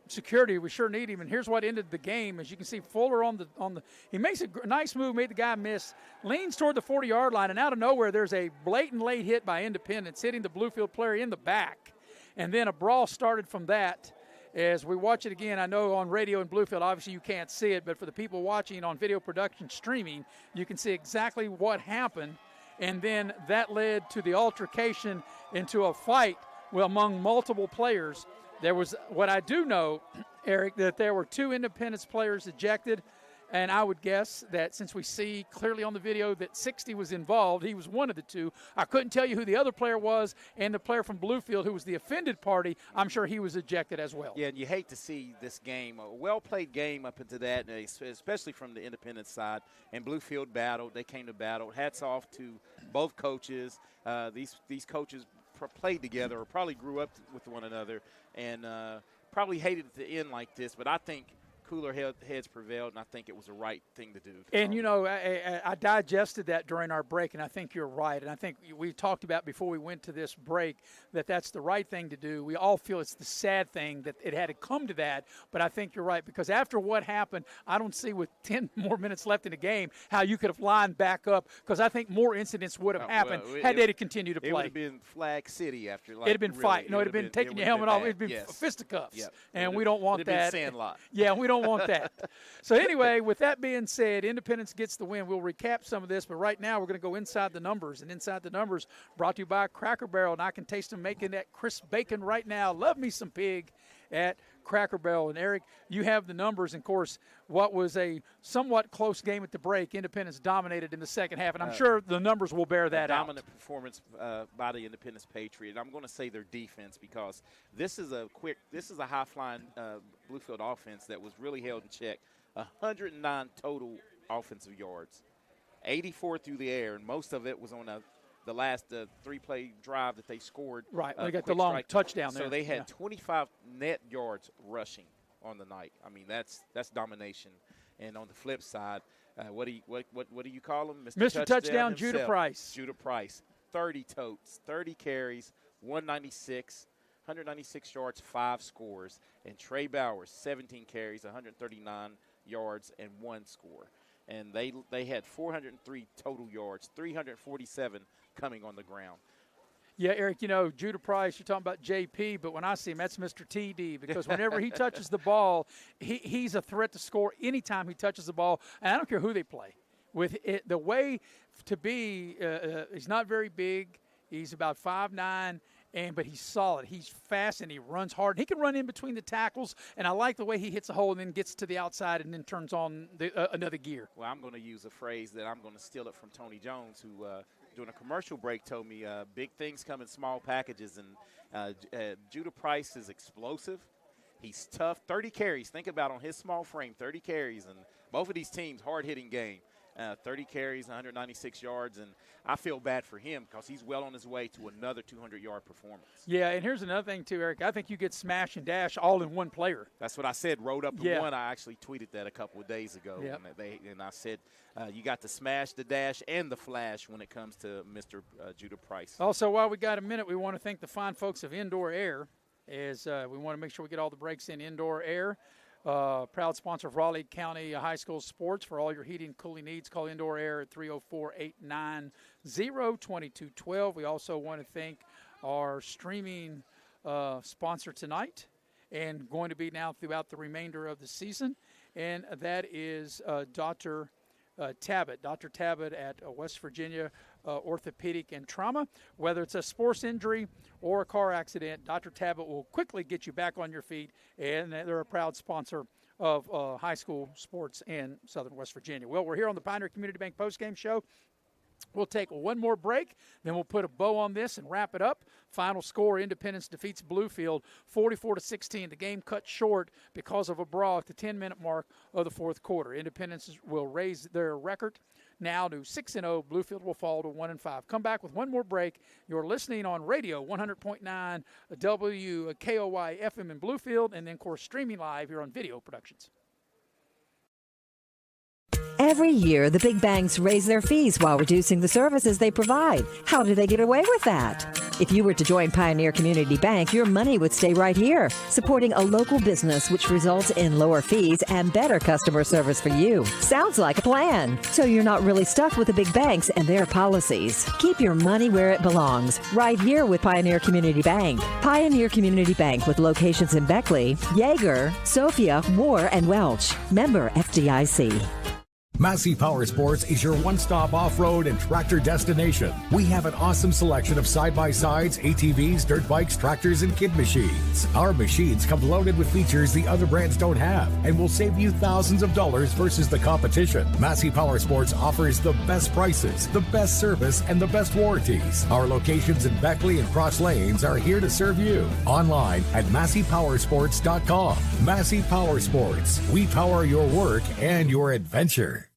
security. We sure need him. And here's what ended the game. As you can see, Fuller on the he makes a nice move, made the guy miss, leans toward the 40-yard line, and out of nowhere there's a blatant late hit by Independence, hitting the Bluefield player in the back. And then a brawl started from that. As we watch it again, I know on radio in Bluefield, obviously you can't see it, but for the people watching on video production streaming, you can see exactly what happened. And then that led to the altercation into a fight among multiple players. There was, what I do know, Eric, that there were 2 Independence players ejected, and I would guess that since we see clearly on the video that 60 was involved, he was one of the 2. I couldn't tell you who the other player was, and the player from Bluefield who was the offended party, I'm sure he was ejected as well. Yeah, and you hate to see this game, a well-played game up into that, especially from the Independence side. And Bluefield battled. They came to battle. Hats off to both coaches. These coaches played together or probably grew up with one another and probably hated it to end like this. But I think cooler heads prevailed, and I think it was the right thing to do. And, you know, I digested that during our break, and I think you're right. And I think we talked about before we went to this break that that's the right thing to do. We all feel it's the sad thing that it had to come to that, but I think you're right because after what happened, I don't see with 10 more minutes left in the game how you could have lined back up because I think more incidents would have happened had they continued to play. It would have been Flag City after like. It would have been fight. No, it would have been taking your helmet off. It would have been fisticuffs. Yep. And we don't want that. Sandlot. Yeah, we don't want that. So anyway, with that being said, Independence gets the win. We'll recap some of this, but right now we're going to go inside the numbers. And inside the numbers brought to you by Cracker Barrel. And I can taste them making that crisp bacon right now. Love me some pig at Cracker Barrel. And, Eric, you have the numbers. And, of course, what was a somewhat close game at the break, Independence dominated in the second half. And I'm sure the numbers will bear that out. Dominant performance by the Independence Patriots. I'm going to say their defense because this is a high-flying Bluefield offense that was really held in check. 109 total offensive yards, 84 through the air, and most of it was on the last three-play drive that they scored. Right, they got the long touchdown there. So they had 25 net yards rushing on the night. I mean, that's domination. And on the flip side, what do you call him? Mr. Touchdown, Judah Price. Judah Price, 30 totes, 30 carries, 196 yards, 5 scores. And Trey Bowers, 17 carries, 139 yards, and 1 score. And they had 403 total yards, 347 coming on the ground. Yeah, Eric, you know, Judah Price, you're talking about JP, but when I see him, that's Mr. TD because whenever he touches the ball, he's a threat to score anytime he touches the ball, and I don't care who they play. With it, the way to be, he's not very big. He's about 5'9", but he's solid. He's fast, and he runs hard. He can run in between the tackles, and I like the way he hits a hole and then gets to the outside and then turns on another gear. Well, I'm going to use a phrase that I'm going to steal it from Tony Jones, who during a commercial break told me big things come in small packages, and Judah Price is explosive. He's tough. 30 carries. Think about on his small frame, 30 carries, and both of these teams, hard-hitting game. 30 carries, 196 yards, and I feel bad for him because he's well on his way to another 200-yard performance. Yeah, and here's another thing, too, Eric. I think you get smash and dash all in one player. That's what I said, rode up to one. I actually tweeted that a couple of days ago, and I said you got the smash, the dash, and the flash when it comes to Mr. Judah Price. Also, while we got a minute, we want to thank the fine folks of Indoor Air as we want to make sure we get all the breaks in Indoor Air. Proud sponsor of Raleigh County High School sports. For all your heating and cooling needs, call Indoor Air at 304-890-2212. We also want to thank our streaming sponsor tonight and going to be now throughout the remainder of the season, and that is Dr. Tabbitt. Dr. Tabbitt at West Virginia Orthopedic and Trauma. Whether it's a sports injury or a car accident, Dr. Tabbitt will quickly get you back on your feet, and they're a proud sponsor of high school sports in Southern West Virginia. Well, we're here on the Pioneer Community Bank postgame show. We'll take one more break, then we'll put a bow on this and wrap it up. Final score, Independence defeats Bluefield 44-16. The game cut short because of a brawl at the 10-minute mark of the fourth quarter. Independence will raise their record now to 6-0. Bluefield will fall to 1-5. Come back with one more break. You're listening on radio 100.9 WKOY FM in Bluefield, and then, of course, streaming live here on Video Productions. Every year, the big banks raise their fees while reducing the services they provide. How do they get away with that? If you were to join Pioneer Community Bank, your money would stay right here, supporting a local business, which results in lower fees and better customer service for you. Sounds like a plan. So you're not really stuck with the big banks and their policies. Keep your money where it belongs, right here with Pioneer Community Bank. Pioneer Community Bank with locations in Beckley, Yeager, Sophia, Moore, and Welch. Member FDIC. Massey Power Sports is your one-stop off-road and tractor destination. We have an awesome selection of side-by-sides, ATVs, dirt bikes, tractors, and kid machines. Our machines come loaded with features the other brands don't have and will save you thousands of dollars versus the competition. Massey Power Sports offers the best prices, the best service, and the best warranties. Our locations in Beckley and Cross Lanes are here to serve you. Online at MasseyPowersports.com. Massey Power Sports. We power your work and your adventure.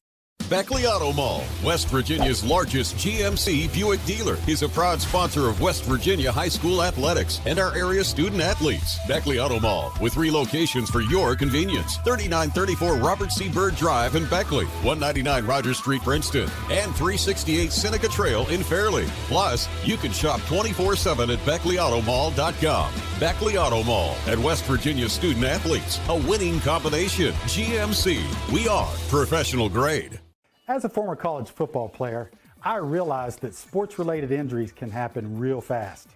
Beckley Auto Mall, West Virginia's largest GMC Buick dealer, is a proud sponsor of West Virginia high school athletics and our area student athletes. Beckley Auto Mall, with 3 locations for your convenience: 3934 Robert C. Byrd Drive in Beckley, 199 Rogers Street, Princeton, and 368 Seneca Trail in Fairleigh. Plus, you can shop 24/7 at BeckleyAutomall.com. Beckley Auto Mall at West Virginia student athletes, a winning combination. GMC, we are professional grade. As a former college football player, I realized that sports-related injuries can happen real fast.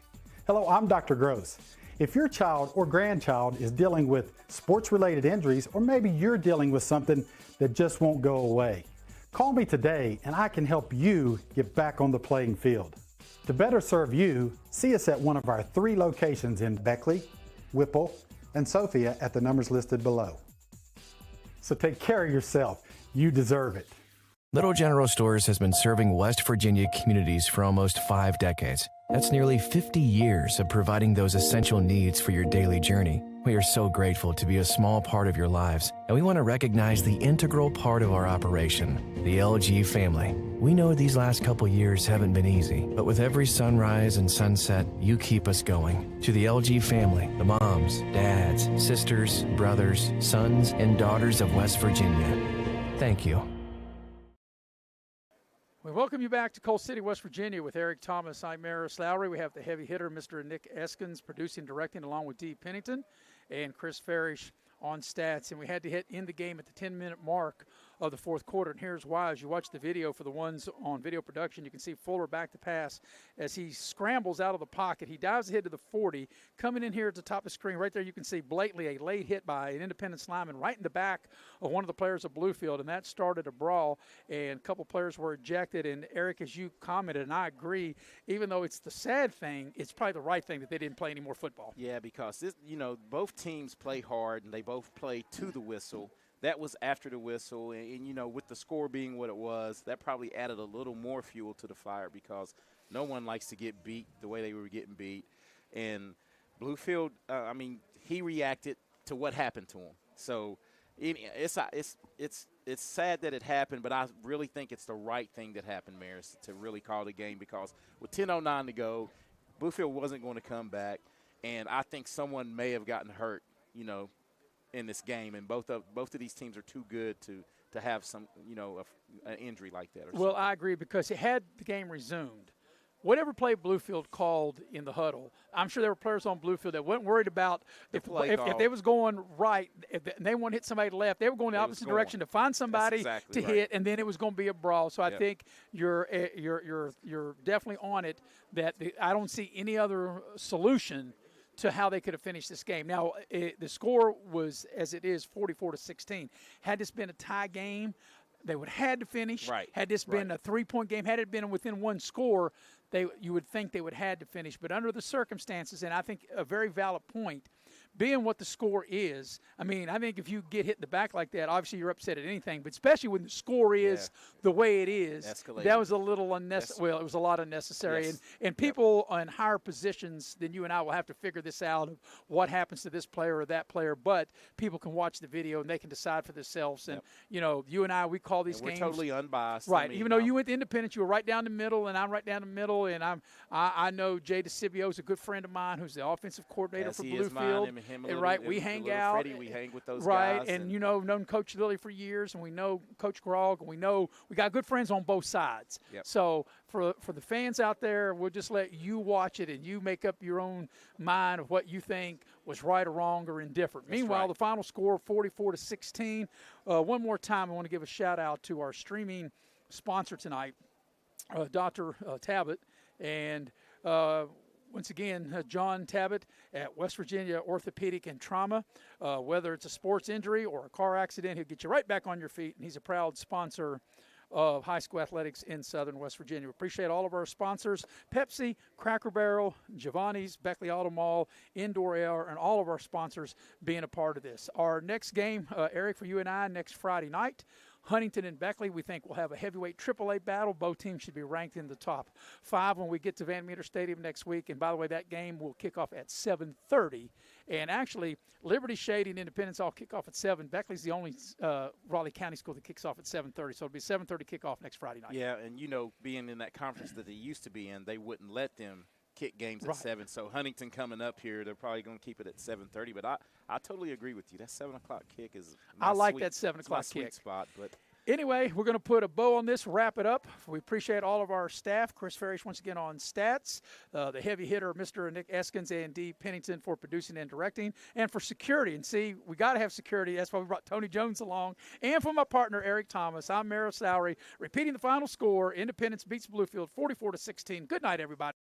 Hello, I'm Dr. Gross. If your child or grandchild is dealing with sports-related injuries, or maybe you're dealing with something that just won't go away, call me today and I can help you get back on the playing field. To better serve you, see us at one of our 3 locations in Beckley, Whipple, and Sophia at the numbers listed below. So take care of yourself. You deserve it. Little General Stores has been serving West Virginia communities for almost 5 decades. That's nearly 50 years of providing those essential needs for your daily journey. We are so grateful to be a small part of your lives, and we want to recognize the integral part of our operation, the LG family. We know these last couple years haven't been easy, but with every sunrise and sunset, you keep us going. To the LG family, the moms, dads, sisters, brothers, sons, and daughters of West Virginia, thank you. We welcome you back to Coal City, West Virginia with Eric Thomas. I'm Maris Lowry. We have the heavy hitter, Mr. Nick Eskins, producing, directing, along with Dee Pennington and Chris Farish on stats. And we had to end the game at the 10-minute mark of the fourth quarter. And here's why. As you watch the video, for the ones on video production, you can see Fuller back to pass as he scrambles out of the pocket. He dives ahead to the 40. Coming in here at the top of the screen, right there you can see blatantly a late hit by an Independence lineman right in the back of one of the players of Bluefield, and that started a brawl, and a couple players were ejected. And Eric, as you commented, and I agree, even though it's the sad thing, it's probably the right thing that they didn't play any more football. Yeah, because this, both teams play hard and they both play to the whistle. That was after the whistle, and with the score being what it was, that probably added a little more fuel to the fire because no one likes to get beat the way they were getting beat. And Bluefield, he reacted to what happened to him. So it's sad that it happened, but I really think it's the right thing that happened, Maris, to really call the game because with 10:09 to go, Bluefield wasn't going to come back, and I think someone may have gotten hurt, in this game, and both of these teams are too good to have some, an injury like that. Well, I agree because had the game resumed, whatever play Bluefield called in the huddle, I'm sure there were players on Bluefield that weren't worried about if they was going right, and they want to hit somebody left, they were going the opposite direction to find somebody to hit, and then it was going to be a brawl. So I think you're definitely on it that I don't see any other solution to how they could have finished this game. Now, the score was, as it is, 44-16. Had this been a tie game, they would have had to finish. Right. Had this been a 3-point game, had it been within one score, you would think they would have had to finish. But under the circumstances, and I think a very valid point, being what the score is, I think if you get hit in the back like that, obviously you're upset at anything, but especially when the score is the way it is, escalated. That was a little unnecessary. Well, it was a lot unnecessary. Yes. And people in higher positions than you and I will have to figure this out of what happens to this player or that player, but people can watch the video and they can decide for themselves. And, you and I, we call these games. We're totally unbiased. Right. Even though you went to Independence, you were right down the middle, and I'm right down the middle. And I know Jay DeCibio is a good friend of mine who's the offensive coordinator for Bluefield. We hang out. Freddie, we hang with those guys. Right, and known Coach Lilly for years, and we know Coach Grog, and we got good friends on both sides. Yep. So for the fans out there, we'll just let you watch it, and you make up your own mind of what you think was right or wrong or indifferent. Meanwhile, the final score, 44-16. One more time, I want to give a shout-out to our streaming sponsor tonight, Dr. Tabbitt, and once again, John Tabbitt at West Virginia Orthopedic and Trauma. Whether it's a sports injury or a car accident, he'll get you right back on your feet, and he's a proud sponsor of high school athletics in southern West Virginia. We appreciate all of our sponsors, Pepsi, Cracker Barrel, Giovanni's, Beckley Auto Mall, Indoor Air, and all of our sponsors being a part of this. Our next game, Eric, for you and I, next Friday night, Huntington and Beckley, we think, will have a heavyweight AAA battle. Both teams should be ranked in the top 5 when we get to Van Meter Stadium next week. And by the way, that game will kick off at 7:30. And actually, Liberty, Shady, and Independence all kick off at 7. Beckley's the only Raleigh County school that kicks off at 7:30. So it'll be 7:30 kickoff next Friday night. Yeah, and being in that conference that they used to be in, they wouldn't let them kick games at 7. So Huntington coming up here, they're probably going to keep it at 7:30. But I totally agree with you. That 7 o'clock kick is I like that 7 o'clock kick. Sweet spot. But anyway, we're going to put a bow on this, wrap it up. We appreciate all of our staff. Chris Farish once again on stats, the heavy hitter, Mr. Nick Eskins and Dee Pennington for producing and directing, and for security. And see, we got to have security. That's why we brought Tony Jones along. And for my partner, Eric Thomas, I'm Merrill Lowry. Repeating the final score, Independence beats Bluefield 44-16. Good night, everybody.